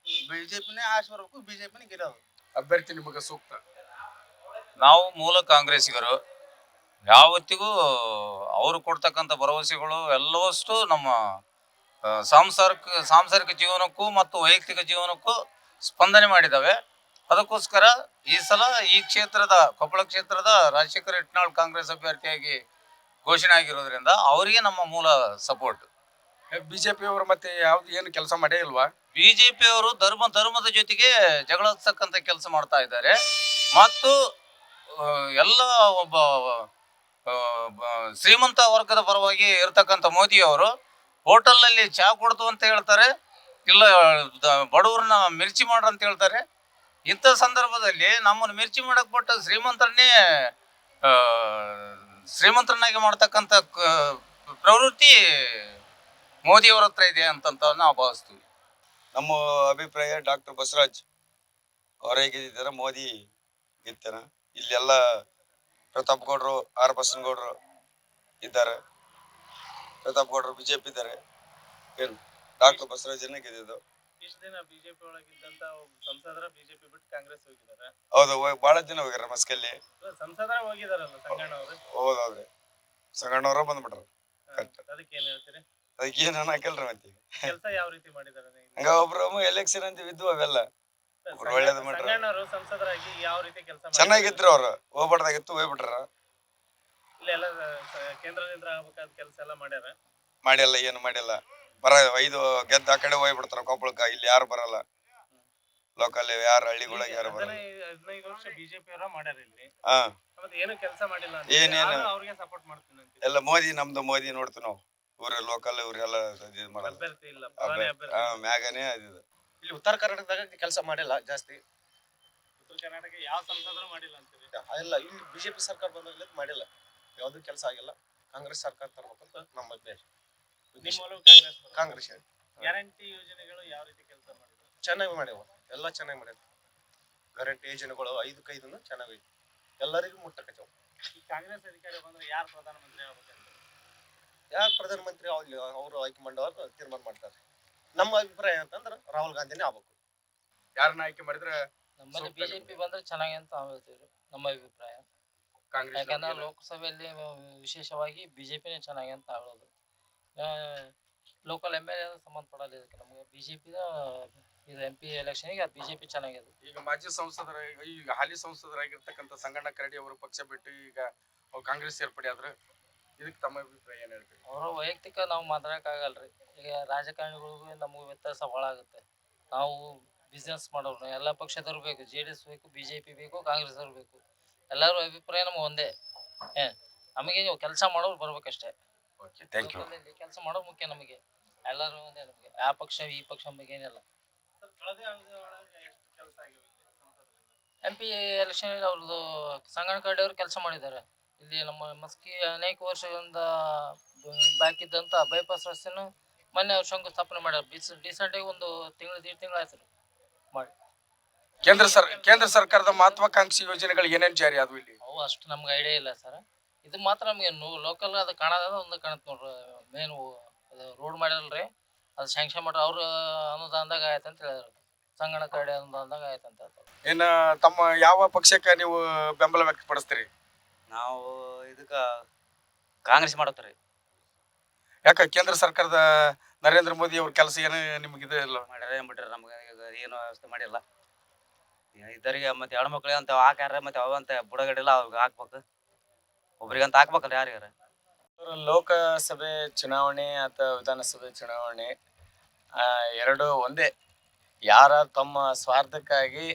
ಬಿಜೆಪಿನೇ ಆಶೆ ಬರ್ಬೇಕು, ಬಿಜೆಪಿನೇ ಗೆಲ್ಲೋದು. ಅಭ್ಯರ್ಥಿ ನಿಮಗೆ ಸೂಕ್ತ? ನಾವು ಮೂಲ ಕಾಂಗ್ರೆಸ್ಸಿಗರು. ಯಾವತ್ತಿಗೂ ಅವರು ಕೊಡ್ತಕ್ಕಂಥ ಭರವಸೆಗಳು ಎಲ್ಲವಷ್ಟು ನಮ್ಮ ಸಾಂಸಾರಿಕ ಜೀವನಕ್ಕೂ ಮತ್ತು ವೈಯಕ್ತಿಕ ಜೀವನಕ್ಕೂ ಸ್ಪಂದನೆ ಮಾಡಿದ್ದಾವೆ. ಅದಕ್ಕೋಸ್ಕರ ಈ ಸಲ ಈ ಕ್ಷೇತ್ರದ ಕೊಪ್ಪಳ ಕ್ಷೇತ್ರದ ರಾಜಶೇಖರ್ ಇಟ್ನಾಳ್ ಕಾಂಗ್ರೆಸ್ ಅಭ್ಯರ್ಥಿಯಾಗಿ ಘೋಷಣೆ ಆಗಿರೋದ್ರಿಂದ ಅವರಿಗೆ ನಮ್ಮ ಮೂಲ ಸಪೋರ್ಟ್. ಬಿಜೆಪಿ ಅವರು ಮತ್ತೆ ಯಾವ್ದು ಏನು ಕೆಲಸ ಮಾಡೇ ಇಲ್ವಾ? ಬಿಜೆಪಿ ಅವರು ಧರ್ಮದ ಜೊತೆಗೆ ಜಗಳ ಹಚ್ಚತಕ್ಕಂಥ ಕೆಲಸ ಮಾಡ್ತಾ ಇದ್ದಾರೆ. ಮತ್ತು ಎಲ್ಲ ಒಬ್ಬ ಶ್ರೀಮಂತ ವರ್ಗದ ಪರವಾಗಿ ಇರ್ತಕ್ಕಂಥ ಮೋದಿ ಅವರು ಹೋಟೆಲ್ನಲ್ಲಿ ಚಹಾ ಕೊಡ್ತು ಅಂತ ಹೇಳ್ತಾರೆ, ಇಲ್ಲ ಬಡವ್ರನ್ನ ಮಿರ್ಚಿ ಮಾಡ್ರ ಅಂತ ಹೇಳ್ತಾರೆ. ಇಂಥ ಸಂದರ್ಭದಲ್ಲಿ ನಮ್ಮನ್ನು ಮಿರ್ಚಿ ಮಾಡಕ್ ಬಿಟ್ಟು ಶ್ರೀಮಂತರನ್ನಾಗಿ ಮಾಡ್ತಕ್ಕಂಥ ಪ್ರವೃತ್ತಿ ಮೋದಿಯವರ ಹತ್ರ ಇದೆ ಅಂತ ನಾವು ಭಾವಿಸ್ತೀವಿ. ನಮ್ಮ ಅಭಿಪ್ರಾಯ ಡಾಕ್ಟರ್ ಬಸವರಾಜ್ ಅವರೇ ಗೆದ್ದಿದ್ದಾರೆ, ಮೋದಿ ಗೆದ್ದಾನ. ಇಲ್ಲೆಲ್ಲ ಪ್ರತಾಪ್ ಗೌಡ್ರು, ಆರ್ ಬಸನಗೌಡರು ಇದ್ದಾರೆ. ಪ್ರತಾಪ್ ಗೌಡ್ರು ಬಿಜೆಪಿ ಇದ್ದಾರೆ. ಏನು ಡಾಕ್ಟರ್ ಬಸವರಾಜನೇ ಗೆದ್ದಿದ್ದು. ಇಷ್ಟು ದಿನ ಬಿಜೆಪಿ ಒಳಗಿದ್ದಂತ ಸಂಸದರ ಬಿಜೆಪಿ ಬಿಟ್ಟು ಕಾಂಗ್ರೆಸ್ ಹೋಗಿದ್ದಾರೆ. ಹೌದು, ಬಹಳ ಜನ ಹೋಗ್ಯಾರ ಮಸ್ಕಲ್ಲಿ. ಸಂಸದರ ಹೋಗಿದಾರಲ್ಲ ಸಂಗಣ್ಣ ಅವರು. ಹೌದೌದ್ರಿ, ಸಂಗಣ್ಣವ್ರ ಬಂದ್ಬಿಟ್ರು. ಅದಕ್ಕೆ ಏನ್ ಹೇಳ್ತೀರಿ? ಅದಕ್ಕೆ ಏನ್ ಅನ್ನಕಲ್ರಿ ಮತ್ತೆ. ಕೆಲಸ ಯಾವ ರೀತಿ ಮಾಡಿದಾರೆ? ಹಂಗ ಒಬ್ರು ಎಲೆಕ್ಷನ್ ಅಂತ ಇದ್ವು ಅವೆಲ್ಲ ಒಳ್ಳೇದು ಮಾಡ್ರ. ಸಂಗಣ್ಣವರು ಸಂಸದರಾಗಿ ಯಾವ ರೀತಿ ಕೆಲಸ ಚೆನ್ನಾಗಿದ್ರು ಅವ್ರು. ಹೋಗ್ಬಾರ್ದಾಗಿತ್ತು, ಹೋಗ್ಬಿಟ್ರ. ಇಲ್ಲೆಲ್ಲ ಕೇಂದ್ರದಿಂದ ಆಗ್ಬೇಕಾದ ಕೆಲಸ ಎಲ್ಲ ಮಾಡ್ಯಾರ. ಮಾಡಿಲ್ಲ, ಏನು ಮಾಡಿಲ್ಲ. 5 ಗೆದ್ದ ಆ ಕಡೆ ಹೋಗ್ಬಿಡ್ತಾರ ಕೊಪ್ಪಳಕ್ಕ. ಇಲ್ಲಿ ಯಾರು ಬರಲ್ಲ. ಲೋಕಲ್ ಯಾರು ಹಳ್ಳಿಗಳಿಗೆ ಯಾರು ಬರಲ್ಲ. 15 ವರ್ಷ ಬಿಜೆಪಿ ಅವರ ಮಾಡ್ಯಾರ ಇಲ್ಲಿ. ಮತ್ತೆ ಏನು ಕೆಲಸ ಮಾಡಿಲ್ಲ ಅಂತ ಏನೇನು ಅವ್ರಿಗೆ ಸಪೋರ್ಟ್ ಮಾಡ್ತೀನಿ ಅಂತ. ಎಲ್ಲ ಮೋದಿ, ನಮ್ದು ಮೋದಿ ನೋಡ್ತೀವಿ ನಾವು. ಇವ್ರ ಲೋಕಲ್ ಇವ್ರೆಲ್ಲ ಇದು ಮಾಡಲ್ಲ. ಅಭ್ಯರ್ಥಿ ಇಲ್ಲ, ಪುರಾಣಿ ಅಭ್ಯರ್ಥಿ. ಮ್ಯಾಗನೇ ಅದಿದು. ಇಲ್ಲಿ ಉತ್ತರ ಕರ್ನಾಟಕದಾಗ ಕೆಲಸ ಮಾಡಿಲ್ಲ ಜಾಸ್ತಿ. ಉತ್ತರ ಕರ್ನಾಟಕ ಯಾವ ಸಂಸದರು ಮಾಡಿಲ್ಲ ಅಂತೀರಿ? ಇಲ್ಲ, ಇಲ್ಲಿ ಬಿಜೆಪಿ ಸರ್ಕಾರ ಬಂದಾಗಲೇ ಮಾಡಿಲ್ಲ. ಯಾವ್ದು ಕೆಲಸ ಆಗಿಲ್ಲ. ಕಾಂಗ್ರೆಸ್ ಸರ್ಕಾರ ತರ್ಬೇಕಂತ ನಮ್ಮ ಉದ್ದೇಶ. ನಿಮ್ಮ ಮೂಲಕ ಕಾಂಗ್ರೆಸ್ ಗ್ಯಾರಂಟಿ ಯೋಜನೆಗಳು ಯಾವ ರೀತಿ ಕೆಲಸ ಮಾಡಿದ್ರು? ಚೆನ್ನಾಗಿ ಮಾಡ್ಯಾವ, ಎಲ್ಲ ಚೆನ್ನಾಗಿ ಮಾಡ್ಯಾವ. ಗ್ಯಾರಂಟಿ ಯೋಜನೆಗಳು 5 ಚೆನ್ನಾಗಿ ಎಲ್ಲರಿಗೂ ಮುಟ್ಟಕತ್ತವ. ಈ ಕಾಂಗ್ರೆಸ್ ಅಧಿಕಾರಿ ಬಂದ್ರೆ ಯಾರು ಪ್ರಧಾನಮಂತ್ರಿ ಆಗ್ಬೇಕಂತ? ಯಾರು ಪ್ರಧಾನಮಂತ್ರಿ ಅವರು ಆಯ್ಕೆ ಮಾಡೋರು ತೀರ್ಮಾನ ಮಾಡ್ತಾರೆ. ನಮ್ಮ ಅಭಿಪ್ರಾಯ ಅಂತಂದ್ರೆ ರಾಹುಲ್ ಗಾಂಧಿನೇ ಆಗ್ಬೇಕು. ಯಾರನ್ನ ಆಯ್ಕೆ ಮಾಡಿದ್ರೆ ನಮ್ಮಲ್ಲಿ ಬಿಜೆಪಿ ಬಂದ್ರೆ ಚೆನ್ನಾಗಿ ಅಂತ ನಾವು ಹೇಳ್ತೀವಿ, ನಮ್ಮ ಅಭಿಪ್ರಾಯ. ಯಾಕಂದ್ರೆ ಲೋಕಸಭೆಯಲ್ಲಿ ವಿಶೇಷವಾಗಿ ಬಿಜೆಪಿನೇ ಚೆನ್ನಾಗಿ ಅಂತ ಹೇಳೋದು. ಲೋಕಲ್ MLA ಸಂಬಂಧಪಡಲ್ಲ ಇದಕ್ಕೆ. ನಮಗೆ ಬಿಜೆಪಿದ ಇದು MP ಎಲೆಕ್ಷನ್ಗೆ ಬಿಜೆಪಿ ಚೆನ್ನಾಗಿದೆ. ಈಗ ಮಾಜಿ ಸಂಸದರ, ಈಗ ಹಾಲಿ ಸಂಸದರಾಗಿರ್ತಕ್ಕಂಥ ಸಂಗಣ್ಣ ಕರಡಿ ಅವರು ಪಕ್ಷ ಬಿಟ್ಟು ಈಗ ಕಾಂಗ್ರೆಸ್ ಸೇರ್ಪಡೆ ಆದ್ರೆ ಇದಕ್ಕೆ ತಮ್ಮ ಅಭಿಪ್ರಾಯ ಏನ್ ಹೇಳ್ತೀರಿ? ಅವರ ವೈಯಕ್ತಿಕ ನಾವು ಮಾತಾಡಕ್ಕಾಗಲ್ರಿ. ಈಗ ರಾಜಕಾರಣಿಗಳಿಗೂ ನಮಗೂ ವ್ಯತ್ಯಾಸ ಭಾಳ ಆಗುತ್ತೆ. ನಾವು ಬಿಸ್ನೆಸ್ ಮಾಡೋರು, ಎಲ್ಲ ಪಕ್ಷದವ್ರು ಬೇಕು. JDS ಬೇಕು, BJP ಬೇಕು, ಕಾಂಗ್ರೆಸ್ ಅವ್ರು ಬೇಕು. ಎಲ್ಲರೂ ಅಭಿಪ್ರಾಯ ನಮ್ಗೆ ಒಂದೇ. ನಮಗೆ ನೀವು ಕೆಲಸ ಮಾಡೋರು ಬರ್ಬೇಕಷ್ಟೇ. ಕೆಲಸ ಮಾಡೋದು ಮುಖ್ಯ ನಮಗೆ. ಎಲ್ಲರೂ ಒಂದೇ ನಮಗೆ. ಆ ಪಕ್ಷ ಈ ಪಕ್ಷ ಬಗ್ಗೆ ಏನಿಲ್ಲ. MP ಎಲೆಕ್ಷನ್ ಅವ್ರದ್ದು ಸಂಗಣ್ಣ ಕರಡಿ ಅವರು ಕೆಲಸ ಮಾಡಿದ್ದಾರೆ. ಇಲ್ಲಿ ನಮ್ಮ ಮಸ್ಕಿ ಅನೇಕ ವರ್ಷಗಳಿಂದ ಬಾಕಿ ಇದ್ದಂತ ಬೈಪಾಸ್ ರಸ್ತೆಯನ್ನು ಮೊನ್ನೆ ಅವ್ರು ಶಂಕುಸ್ಥಾಪನೆ ಮಾಡ್ಯಾರ. ರೀಸೆಂಟ್ ಆಗಿ 1 ತಿಂಗಳು 1.5 ತಿಂಗಳು ಆಯ್ತು ಮಾಡಿ. ಕೇಂದ್ರ ಸರ್ಕಾರದ ಮಹತ್ವಾಕಾಂಕ್ಷಿ ಯೋಜನೆಗಳು ಏನೇನು ಜಾರಿ ಆದ್ವು ಇಲ್ಲಿ? ಅವು ಅಷ್ಟು ನಮ್ಗೆ ಐಡಿಯಾ ಇಲ್ಲ ಸರ್. ಇದು ಮಾತ್ರ ನಮಗೆ ಲೋಕಲ್ ಅದು ಕಾಣೋದ ಒಂದು ಕಾಣುತ್ತೆ ನೋಡ್ರಿ. ಮೇನ್ ರೋಡ್ ಮಾಡಿರಲ್ರಿ, ಅದು ಸ್ಯಾಂಕ್ಷನ್ ಮಾಡ್ರಿ. ಅವ್ರು ಅನುದಾನದಾಗ ಆಯ್ತು ಅಂತ ಹೇಳಿದ್ರು. ಸಂಗಣ್ಣ ಕರಡಿ ಅನುದಾನದಾಗ ಆಯ್ತು ಅಂತ ಹೇಳ್ತಾರೆ. ಇನ್ನು ತಮ್ಮ ಯಾವ ಪಕ್ಷಕ್ಕೆ ನೀವು ಬೆಂಬಲ ವ್ಯಕ್ತಪಡಿಸ್ತೀರಿ? ನಾವು ಇದಕ್ಕ ಕಾಂಗ್ರೆಸ್ ಮಾಡತ್ತೀರಿ. ಯಾಕ ಕೇಂದ್ರ ಸರ್ಕಾರದ ನರೇಂದ್ರ ಮೋದಿ ಅವ್ರ ಕೆಲಸ ಏನು ನಿಮ್ಗೆ ಇದೆ ಇಲ್ಲ? ಮಾಡ್ಯಾರ ಏನ್ ಬಿಟ್ಟಾರ, ನಮ್ಗೆ ಏನು ವ್ಯವಸ್ಥೆ ಮಾಡಿಲ್ಲ. ಇದ್ದರಿಗೆ ಮತ್ತೆ ಹೆಣ್ಮಕ್ಳಿಗೆ ಅಂತ ಹಾಕ್ಯಾರ ಮತ್ತೆ ಅವಂತ ಬುಡಗಡೆಲ್ಲ ಅವ್ರಿಗೆ ಹಾಕ್ಬೇಕು, ಒಬ್ರಿಗಂತ ಹಾಕ್ಬೇಕಲ್ಲ ಯಾರಿಗಾರ. ಲೋಕಸಭೆ ಚುನಾವಣೆ ಅಥವಾ ವಿಧಾನಸಭೆ ಚುನಾವಣೆ ಎರಡು ಒಂದೇ. ಯಾರ ತಮ್ಮ ಸ್ವಾರ್ಥಕ್ಕಾಗಿ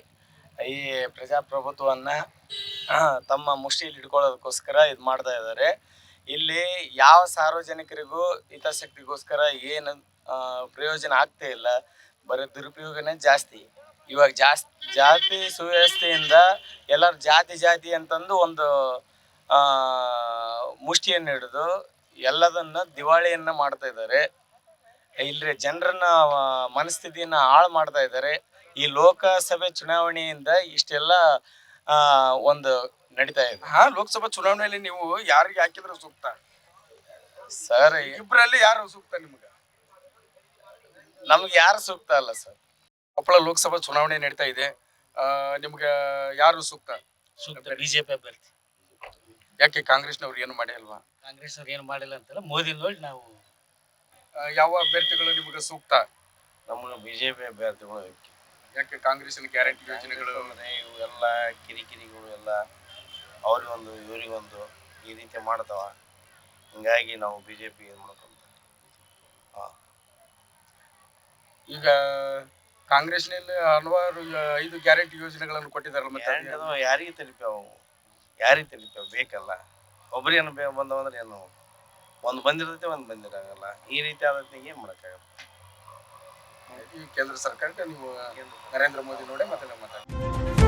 ಈ ಪ್ರಜಾಪ್ರಭುತ್ವವನ್ನ ತಮ್ಮ ಮುಷ್ಟಿಯಲ್ಲಿ ಹಿಡ್ಕೊಳ್ಳೋದಕ್ಕೋಸ್ಕರ ಇದು ಮಾಡ್ತಾ ಇದ್ದಾರೆ. ಇಲ್ಲಿ ಯಾವ ಸಾರ್ವಜನಿಕರಿಗೂ ಹಿತಾಸಕ್ತಿಗೋಸ್ಕರ ಏನು ಪ್ರಯೋಜನ ಆಗ್ತಾ ಇಲ್ಲ, ಬರೀ ದುರುಪಯೋಗನೇ ಜಾಸ್ತಿ. ಇವಾಗ ಜಾತಿ ಸುವ್ಯವಸ್ಥೆಯಿಂದ ಎಲ್ಲರೂ ಜಾತಿ ಅಂತಂದು ಒಂದು ಮುಷ್ಟಿಯನ್ನು ಹಿಡಿದು ಎಲ್ಲದನ್ನ ದಿವಾಳಿಯನ್ನ ಮಾಡ್ತಾ ಇದ್ದಾರೆ. ಇಲ್ಲಿ ಜನರನ್ನ ಮನಸ್ಥಿತಿಯನ್ನ ಹಾಳು ಮಾಡ್ತಾ ಇದ್ದಾರೆ. ಈ ಲೋಕಸಭೆ ಚುನಾವಣೆಯಿಂದ ಇಷ್ಟೆಲ್ಲ ಒಂದು ನಡೀತಾ ಇದೆ. ಲೋಕಸಭಾ ಚುನಾವಣೆಯಲ್ಲಿ ನೀವು ಯಾರಿಗೆ ಹಾಕಿದ್ರೆ ಸೂಕ್ತ ಸರ್? ಇಬ್ಬರಲ್ಲಿ ಯಾರು ಸೂಕ್ತ ನಿಮ್ಗೆ? ನಮ್ಗೆ ಯಾರು ಸೂಕ್ತ ಅಲ್ಲ ಸರ್. ಕೊಪ್ಪಳ ಲೋಕಸಭಾ ಚುನಾವಣೆ ನಡೀತಾ ಇದೆ, ನಿಮ್ಗೆ ಯಾರು ಸೂಕ್ತ? ಬಿಜೆಪಿ ಅಭ್ಯರ್ಥಿ. ಯಾಕೆ ಕಾಂಗ್ರೆಸ್ನವ್ರು ಏನು ಮಾಡಿ ಅಲ್ವಾ? ಕಾಂಗ್ರೆಸ್ ಅವ್ರು ಏನು ಮಾಡಿಲ್ಲ ಅಂತಲ್ಲ, ಮೋದಿ ನೋಡಿ ನಾವು. ಯಾವ ಅಭ್ಯರ್ಥಿಗಳು ನಿಮ್ಗೆ ಸೂಕ್ತ? ನಮಗೆ ಬಿಜೆಪಿ ಅಭ್ಯರ್ಥಿಗಳು ಬೇಕು. ಯಾಕೆ ಕಾಂಗ್ರೆಸ್ಸಿನ ಗ್ಯಾರಂಟಿ ಯೋಜನೆಗಳು ಇವೆಲ್ಲ ಕಿರಿಕಿರಿಗಳು ಎಲ್ಲ ಅವ್ರಿಗೊಂದು ಇವರಿಗೊಂದು ಈ ರೀತಿ ಮಾಡ್ತಾವ. ಹಿಂಗಾಗಿ ನಾವು ಬಿಜೆಪಿ ಮಾಡ್ಕೊಂತ. ಈಗ ಕಾಂಗ್ರೆಸ್ನಲ್ಲಿ ಹಲವಾರು 5 ಗ್ಯಾರಂಟಿ ಯೋಜನೆಗಳನ್ನು ಕೊಟ್ಟಿದ್ದಾರಲ್ಲ, ಮತ್ತೆ ಯಾರಿಗೆ ತಲುಪ್ಯಾವ? ಯಾರಿಗೆ ತಲುಪ್ಯಾವ? ಬೇಕಲ್ಲ. ಒಬ್ರಿಗೇನು ಬಂದವಂದ್ರೆ ಏನು ಒಂದು ಬಂದಿರ್ತೈತೆ, ಒಂದು ಬಂದಿರಂಗಲ್ಲ. ಈ ರೀತಿ ಆದಕ್ಕೆ ಏನು ಮಾಡೋಕ್ಕಾಗಲ್ಲ. ಈ ಕೇಂದ್ರ ಸರ್ಕಾರಕ್ಕೆ ನೀವು ನರೇಂದ್ರ ಮೋದಿ ನೋಡಿ ಮಾತಾಡಿ